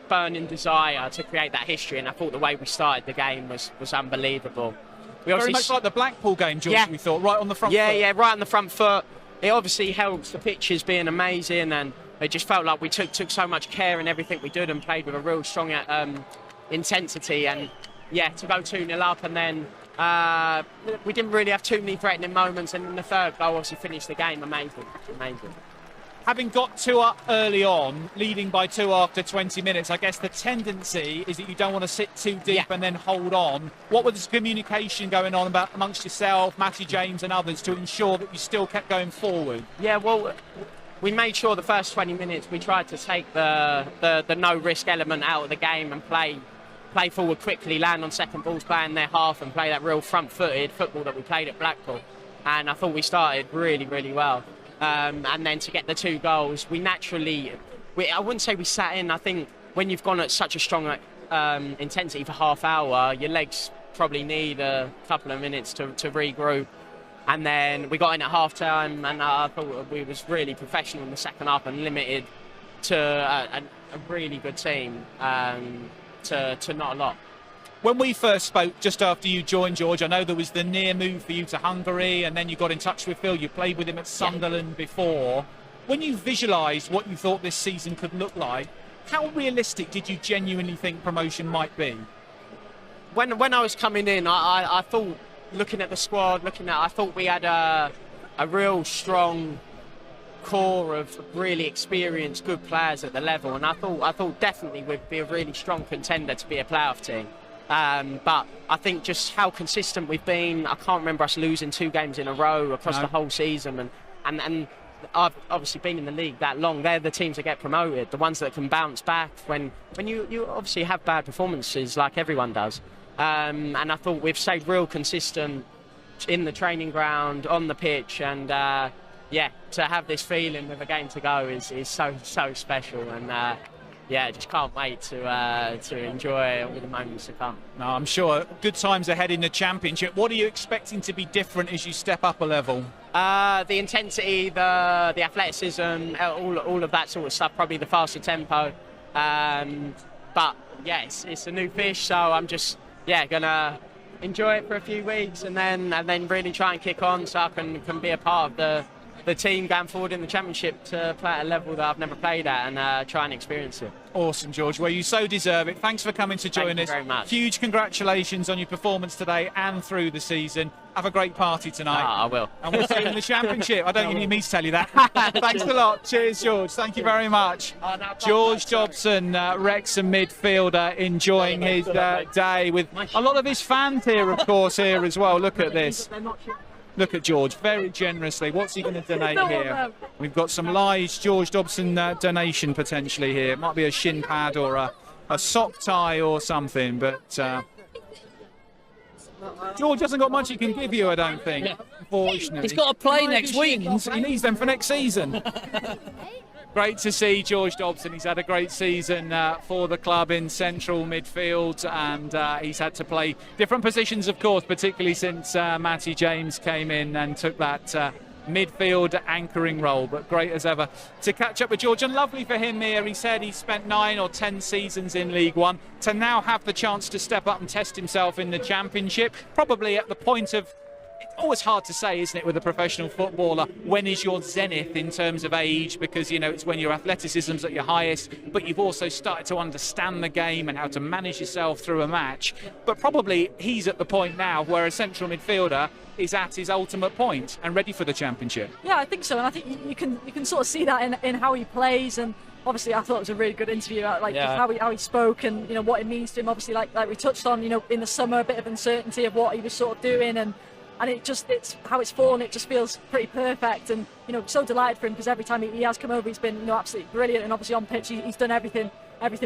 Speaker 12: burning desire to create that history. And I thought the way we started the game was unbelievable. Very much like the Blackpool game, George, we thought, right on the front foot. Yeah, right on the front foot. It obviously helps the pitches being amazing, and it just felt like we took so much care in everything we did, and played with a real strong intensity, and yeah, to go 2-0 up, and then we didn't really have too many threatening moments, and in the third goal obviously finished the game. Amazing.
Speaker 1: Having got 2 up early on, leading by 2 after 20 minutes, I guess the tendency is that you don't want to sit too deep and then hold on. What was the communication going on about amongst yourself, Matty James and others to ensure that you still kept going forward?
Speaker 12: Yeah, well, we made sure the first 20 minutes we tried to take the no-risk element out of the game and play forward quickly, land on second balls, play in their half and play that real front-footed football that we played at Blackpool. And I thought we started really, really well. And then to get the 2 goals, I wouldn't say we sat in. I think when you've gone at such a strong intensity for half hour, your legs probably need a couple of minutes to regroup. And then we got in at half time, and I thought we was really professional in the second half and limited to a really good team to not a lot.
Speaker 1: When we first spoke just after you joined, George, I know there was the near move for you to Hungary, and then you got in touch with Phil. You played with him at Sunderland before. When you visualised what you thought this season could look like, how realistic did you genuinely think promotion might be?
Speaker 12: When I was coming in, I thought, looking at the squad, I thought we had a real strong core of really experienced, good players at the level, and I thought definitely we'd be a really strong contender to be a playoff team. But I think just how consistent we've been, I can't remember us losing 2 games in a row across the whole season, and I've obviously been in the league that long. They're the teams that get promoted, the ones that can bounce back when you obviously have bad performances like everyone does. And I thought we've stayed real consistent in the training ground, on the pitch, and to have this feeling with a game to go is so special, and just can't wait to enjoy all the moments to come.
Speaker 1: No, I'm sure good times ahead in the Championship. What are you expecting to be different as you step up a level?
Speaker 12: The intensity, the athleticism, all of that sort of stuff, probably the faster tempo. But yes, it's a new fish, so I'm just gonna enjoy it for a few weeks and then really try and kick on so I can be a part of the team going forward in the Championship to play at a level that I've never played at and try and experience it.
Speaker 1: Awesome, George. Well, you so deserve it. Thanks for coming to join us.
Speaker 12: Thank you very much.
Speaker 1: Huge congratulations on your performance today and through the season. Have a great party tonight.
Speaker 12: I will.
Speaker 1: And we'll see you in the Championship. I don't think you need me to tell you that. Thanks a lot. Cheers, George. Thank you very much. George Dobson, Wrexham midfielder, enjoying his day with a lot of his fans here, of course, here as well. Look at this. Look at George, very generously. What's he going to donate here? We've got some lies George Dobson donation potentially here. It might be a shin pad or a sock tie or something, but George hasn't got much he can give you, I don't think, unfortunately.
Speaker 5: He's got to play next week.
Speaker 1: He needs them for next season. Great to see George Dobson. He's had a great season for the club in central midfield, and he's had to play different positions, of course, particularly since Matty James came in and took that midfield anchoring role. But great as ever to catch up with George, and lovely for him here. He said he spent 9 or 10 seasons in League One, to now have the chance to step up and test himself in the Championship, probably at the point of, always hard to say, isn't it, with a professional footballer, when is your zenith in terms of age, because, you know, it's when your athleticism's at your highest, but you've also started to understand the game and how to manage yourself through a match. But probably he's at the point now where a central midfielder is at his ultimate point and ready for the Championship.
Speaker 2: Yeah, I think so, and I think you can sort of see that in how he plays. And obviously I thought it was a really good interview, how he spoke and, you know, what it means to him. Obviously, like we touched on, you know, in the summer, a bit of uncertainty of what he was sort of doing, and it's how it's fallen. It just feels pretty perfect, and, you know, so delighted for him, because every time he has come over, he's been, you know, absolutely brilliant, and obviously on pitch he's done everything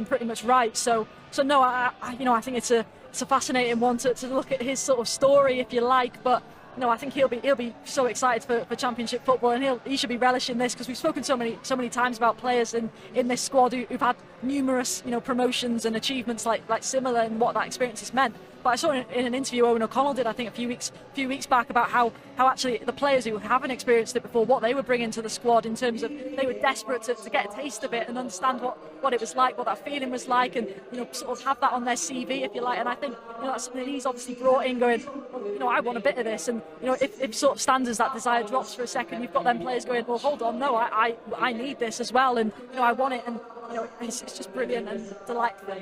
Speaker 2: pretty much right. So no, I think it's a fascinating one to look at his sort of story, if you like. But no, I think he'll be so excited for Championship football, and he should be relishing this, because we've spoken so many times about players in this squad who've had numerous, you know, promotions and achievements like similar, and what that experience has meant. But I saw in an interview Owen O'Connell did, I think, a few weeks back, about how actually the players who haven't experienced it before, what they were bringing to the squad, in terms of they were desperate to get a taste of it and understand what it was like, what that feeling was like, and, you know, sort of have that on their CV, if you like. And I think, you know, that's something he's obviously brought in, going, well, you know, I want a bit of this. And, you know, if sort of standards, that desire drops for a second, you've got them players going, well, hold on, no, I need this as well, and, you know, I want it. And it's just brilliant and delightful.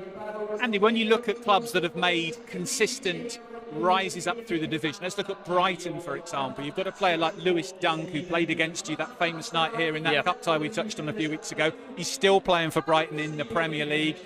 Speaker 1: Andy, when you look at clubs that have made consistent rises up through the division, let's look at Brighton, for example. You've got a player like Lewis Dunk, who played against you that famous night here in that cup tie we touched on a few weeks ago. He's still playing for Brighton in the Premier League.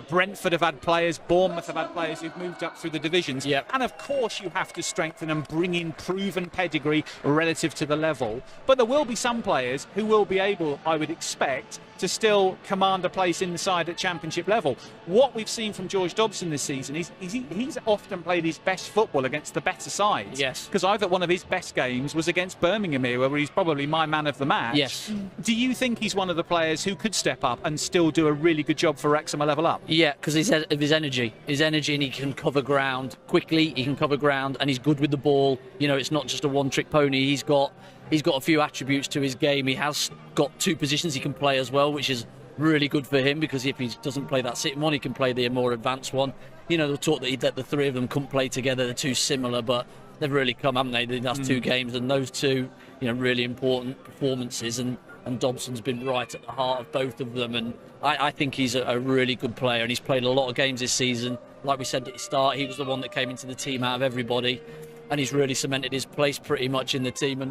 Speaker 1: Brentford have had players, Bournemouth have had players who've moved up through the divisions. And of course you have to strengthen and bring in proven pedigree relative to the level. But there will be some players who will be able, I would expect, to still command a place in the side at championship level. What we've seen from George Dobson this season is he's often played his best football against the better sides. Because I thought one of his best games was against Birmingham here, where he's probably my man of the match. Do you think he's one of the players who could step up and still do a really good job for Wrexham a level up?
Speaker 3: Yeah, because of his energy, and he can cover ground quickly. He can cover ground, and he's good with the ball. It's not just a one-trick pony. He's got a few attributes to his game. He has got two positions he can play as well, which is really good for him, because if he doesn't play that sitting one, he can play the more advanced one. They'll talk that the three of them couldn't play together. They're too similar, but they've really come, haven't they? The last two games, and those two, really important performances. And Dobson's been right at the heart of both of them, and I think he's a really good player, and he's played a lot of games this season. Like we said at the start, he was the one that came into the team out of everybody, and he's really cemented his place pretty much in the team,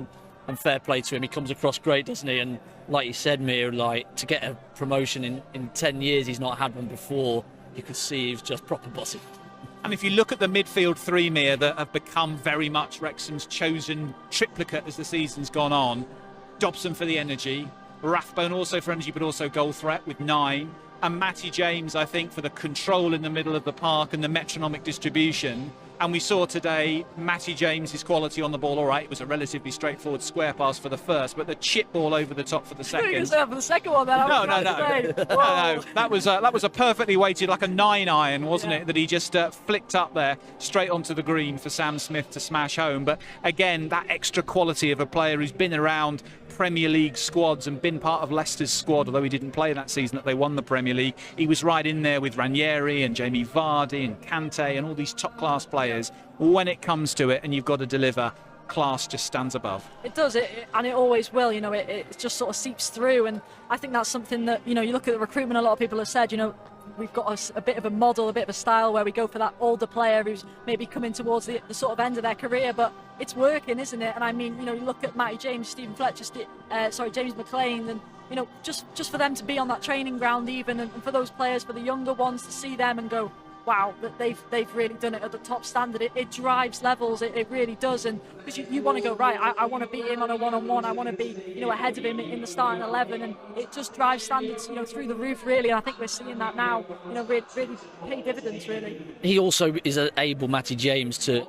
Speaker 3: and fair play to him. He comes across great, doesn't he? And like you said, Mia, to get a promotion in 10 years, he's not had one before. You could see he's just proper bossy.
Speaker 1: And if you look at the midfield three, Mia, that have become very much Wrexham's chosen triplicate as the season's gone on, Dobson for the energy, Rathbone also for energy but also goal threat with 9, and Matty James, I think, for the control in the middle of the park and the metronomic distribution. And we saw today Matty James' quality on the ball. All right, it was a relatively straightforward square pass for the first, but the chip ball over the top for the second.
Speaker 2: For the second one, then.
Speaker 1: No. That was a perfectly weighted, like a 9-iron, wasn't it? That he just flicked up there straight onto the green for Sam Smith to smash home. But again, that extra quality of a player who's been around Premier League squads and been part of Leicester's squad, although he didn't play that season that they won the Premier League. He was right in there with Ranieri and Jamie Vardy and Kante and all these top-class players. When it comes to it and you've got to deliver, class just stands above.
Speaker 2: It does, and it always will. It just sort of seeps through, and I think that's something that, you look at the recruitment, a lot of people have said, we've got a bit of a model, a bit of a style where we go for that older player who's maybe coming towards the sort of end of their career, but it's working, isn't it? And I mean, you look at Matty James, Stephen Fletcher, James McLean, and just for them to be on that training ground even, and for those players, for the younger ones to see them and go, wow, that they've really done it at the top standard. It drives levels, it really does, and because you want to go, right, I want to beat him on a one-on-one, I want to be ahead of him in the starting 11, and it just drives standards through the roof, really, and I think we're seeing that now, really pay dividends, really.
Speaker 3: He also is able, Matty James, to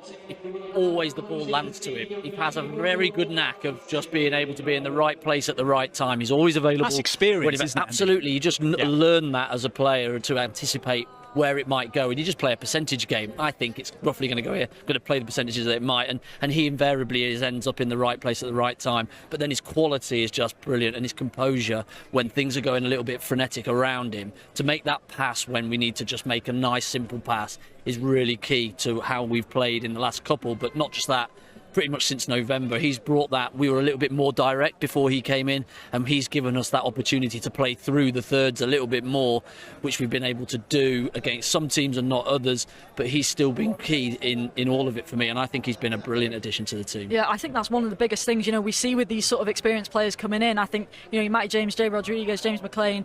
Speaker 3: always the ball lands to him. He has a very good knack of just being able to be in the right place at the right time. He's always available.
Speaker 1: That's experience, isn't it?
Speaker 3: Absolutely, you just learn that as a player to anticipate where it might go, and you just play a percentage game. I think it's roughly going to go here, going to play the percentages that it might, and he invariably ends up in the right place at the right time. But then his quality is just brilliant, and his composure when things are going a little bit frenetic around him, to make that pass when we need to just make a nice simple pass is really key to how we've played in the last couple. But not just that, pretty much since November, he's brought that. We were a little bit more direct before he came in, and he's given us that opportunity to play through the thirds a little bit more, which we've been able to do against some teams and not others. But he's still been key in all of it for me, and I think he's been a brilliant addition to the team.
Speaker 2: Yeah, I think that's one of the biggest things we see with these sort of experienced players coming in. I think Matty James, Jay Rodriguez, James McLean,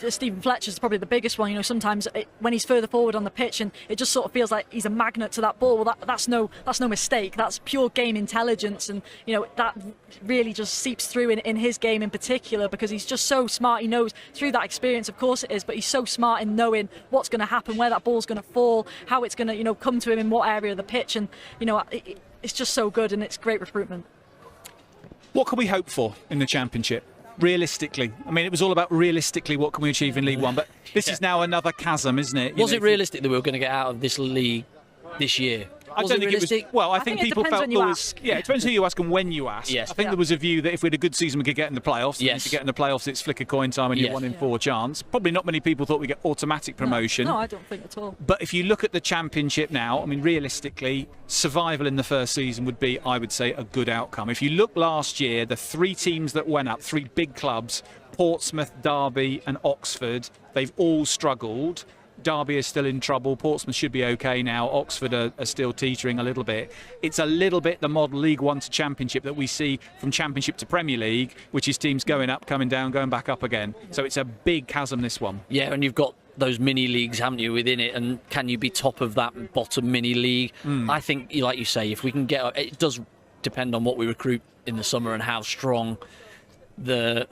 Speaker 2: Stephen Fletcher's probably the biggest one. Sometimes when he's further forward on the pitch, and it just sort of feels like he's a magnet to that ball. Well, that's no mistake. That's pure game intelligence, and that really just seeps through in his game in particular, because he's just so smart. He knows through that experience, of course it is, but he's so smart in knowing what's going to happen, where that ball's going to fall, how it's going to come to him in what area of the pitch, and it's just so good, and it's great recruitment.
Speaker 1: What can we hope for in the Championship? Realistically, I mean, it was all about realistically what can we achieve in League One, but this is now another chasm, isn't it?
Speaker 3: Was it realistic that we were going to get out of this league this year?
Speaker 1: I don't think it was. Well, I think people felt there was. Yeah, it depends who you ask and when you ask.
Speaker 3: Yes.
Speaker 1: I think there was a view that if we had a good season, we could get in the playoffs.
Speaker 3: Yes.
Speaker 1: To get in the playoffs, it's flick a coin time and you're 1 in 4 chance. Probably not many people thought we'd get automatic promotion.
Speaker 2: No, I don't think at all.
Speaker 1: But if you look at the Championship now, I mean, realistically, survival in the first season would be, I would say, a good outcome. If you look last year, the 3 teams that went up, 3 big clubs, Portsmouth, Derby and Oxford, they've all struggled. Derby is still in trouble. Portsmouth should be okay now. Oxford are still teetering a little bit. It's a little bit the model League One to Championship that we see from Championship to Premier League, which is teams going up, coming down, going back up again. So it's a big chasm, this one.
Speaker 3: Yeah, and you've got those mini leagues, haven't you, within it? And can you be top of that bottom mini league? I think, like you say, if we can get... It does depend on what we recruit in the summer and how strong the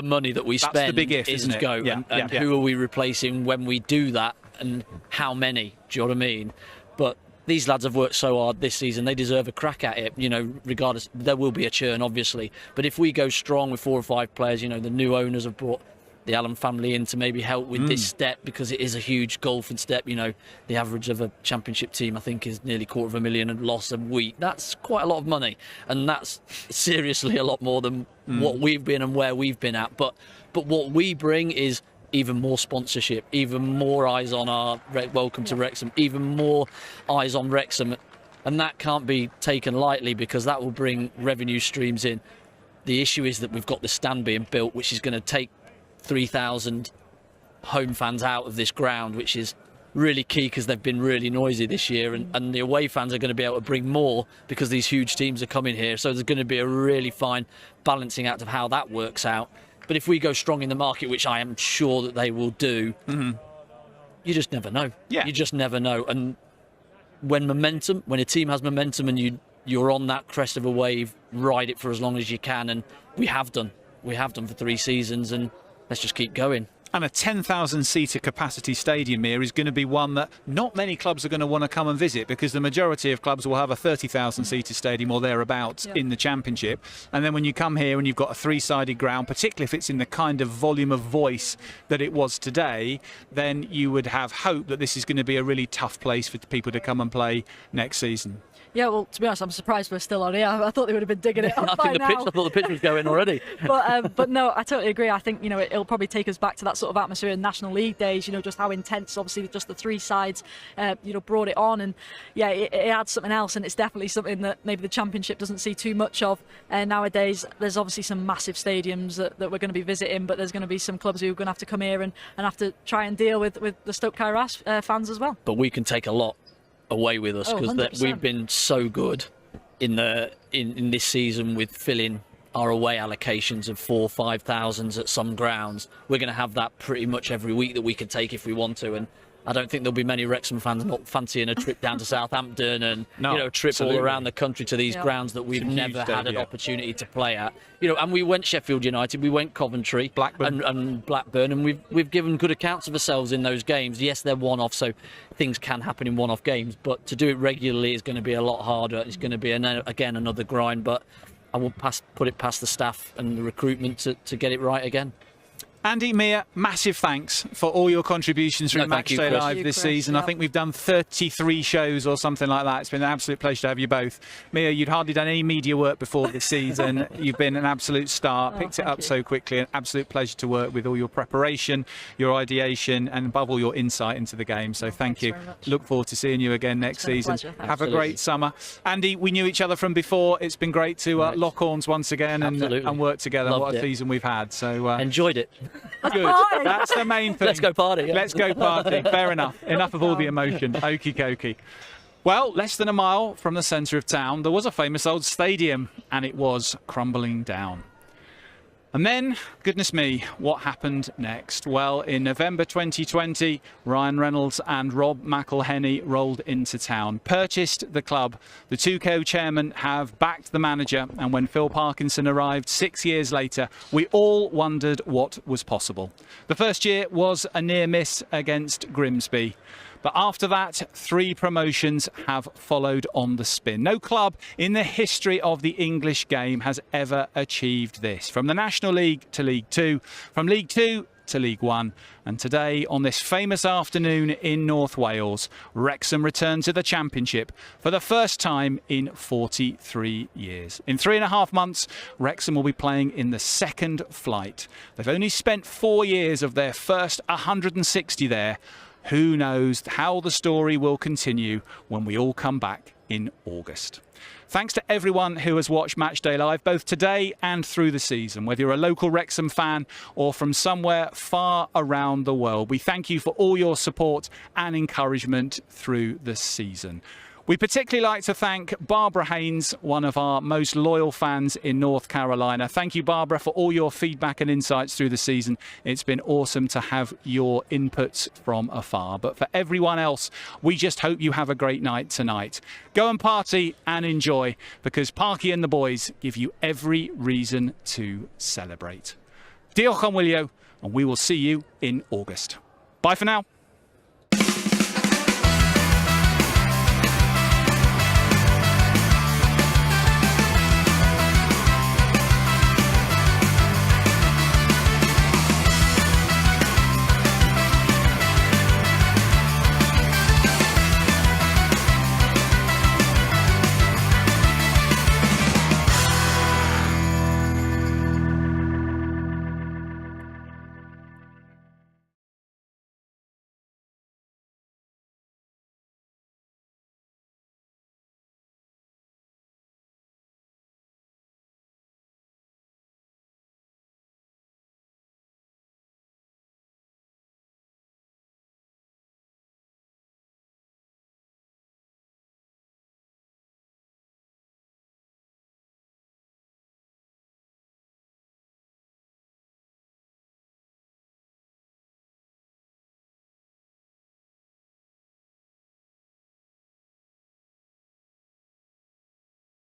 Speaker 3: money that we spend.
Speaker 1: That's the big if,
Speaker 3: is
Speaker 1: isn't it?
Speaker 3: go.
Speaker 1: Yeah,
Speaker 3: and who are we replacing when we do that, and how many? Do you know what I mean? But these lads have worked so hard this season, they deserve a crack at it, regardless. There will be a churn, obviously, but if we go strong with 4 or 5 players, the new owners have brought the Allen family in to maybe help with this step, because it is a huge golfing step. The average of a Championship team, I think, is nearly $250,000 loss a week. That's quite a lot of money, and that's seriously a lot more than what we've been and where we've been at. But what we bring is even more sponsorship, even more eyes on our welcome to Wrexham, even more eyes on Wrexham, and that can't be taken lightly, because that will bring revenue streams in. The issue is that we've got the stand being built, which is going to take 3,000 home fans out of this ground, which is really key because they've been really noisy this year, and the away fans are going to be able to bring more because these huge teams are coming here. So there's going to be a really fine balancing act of how that works out. But if we go strong in the market, which I am sure that they will do, you just never know. You just never know. And when a team has momentum and you're on that crest of a wave, ride it for as long as you can, and we have done for 3 seasons, and let's just keep going.
Speaker 1: And a 10,000-seater capacity stadium here is going to be one that not many clubs are going to want to come and visit, because the majority of clubs will have a 30,000-seater stadium or thereabouts in the Championship. And then when you come here and you've got a 3-sided ground, particularly if it's in the kind of volume of voice that it was today, then you would have hope that this is going to be a really tough place for people to come and play next season.
Speaker 2: Yeah, well, to be honest, I'm surprised we're still on here. I thought they would have been digging it up by now.
Speaker 3: I thought the pitch was going already.
Speaker 2: But no, I totally agree. I think it'll probably take us back to that sort of atmosphere in National League days. Just how intense, obviously, just the 3 sides, brought it on, and it adds something else. And it's definitely something that maybe the Championship doesn't see too much of nowadays. There's obviously some massive stadiums that we're going to be visiting, but there's going to be some clubs who are going to have to come here and have to try and deal with the Stoke Kairas fans as well.
Speaker 3: But we can take a lot away with us, because we've been so good in this season with filling our away allocations of 4,000-5,000 at some grounds. We're going to have that pretty much every week that we can take if we want to, and I don't think there'll be many Wrexham fans not fancying a trip down to Southampton and a trip all around the country to these grounds that we've never had an opportunity to play at. And we went Sheffield United, we went Coventry, Blackburn, and Blackburn, and we've given good accounts of ourselves in those games. Yes, they're one-off, so things can happen in one-off games, but to do it regularly is going to be a lot harder. It's going to be again another grind, but I will put it past the staff and the recruitment to get it right again.
Speaker 1: Andy, Mia, massive thanks for all your contributions through Matchday Live this season. I think we've done 33 shows or something like that. It's been an absolute pleasure to have you both. Mia, you'd hardly done any media work before this season. You've been an absolute star, picked it up so quickly. An absolute pleasure to work with all your preparation, your ideation, and above all, your insight into the game. So thank you. Look forward to seeing you again next season. Have a great summer. Andy, we knew each other from before. It's been great to lock horns once again and work together. What a season we've had. So
Speaker 3: enjoyed it.
Speaker 1: Good. That's the main thing.
Speaker 3: Let's go party. Yeah.
Speaker 1: Let's go party. Fair enough. Enough of all the emotion. Okie dokie. Well, less than a mile from the centre of town, there was a famous old stadium, and it was crumbling down. And then, goodness me, what happened next? Well, in November 2020, Ryan Reynolds and Rob McElhenney rolled into town, purchased the club. The two co-chairmen have backed the manager, and when Phil Parkinson arrived 6 years later, we all wondered what was possible. The first year was a near miss against Grimsby. But after that, 3 promotions have followed on the spin. No club in the history of the English game has ever achieved this. From the National League to League Two, from League Two to League One. And today, on this famous afternoon in North Wales, Wrexham return to the Championship for the first time in 43 years. In 3.5 months, Wrexham will be playing in the second flight. They've only spent 4 years of their first 160 there. Who knows how the story will continue when we all come back in August. Thanks to everyone who has watched Matchday Live, both today and through the season, whether you're a local Wrexham fan or from somewhere far around the world. We thank you for all your support and encouragement through the season. We particularly like to thank Barbara Haynes, one of our most loyal fans in North Carolina. Thank you, Barbara, for all your feedback and insights through the season. It's been awesome to have your inputs from afar. But for everyone else, we just hope you have a great night tonight. Go and party and enjoy, because Parky and the boys give you every reason to celebrate. Diolch am wylio, and we will see you in August. Bye for now.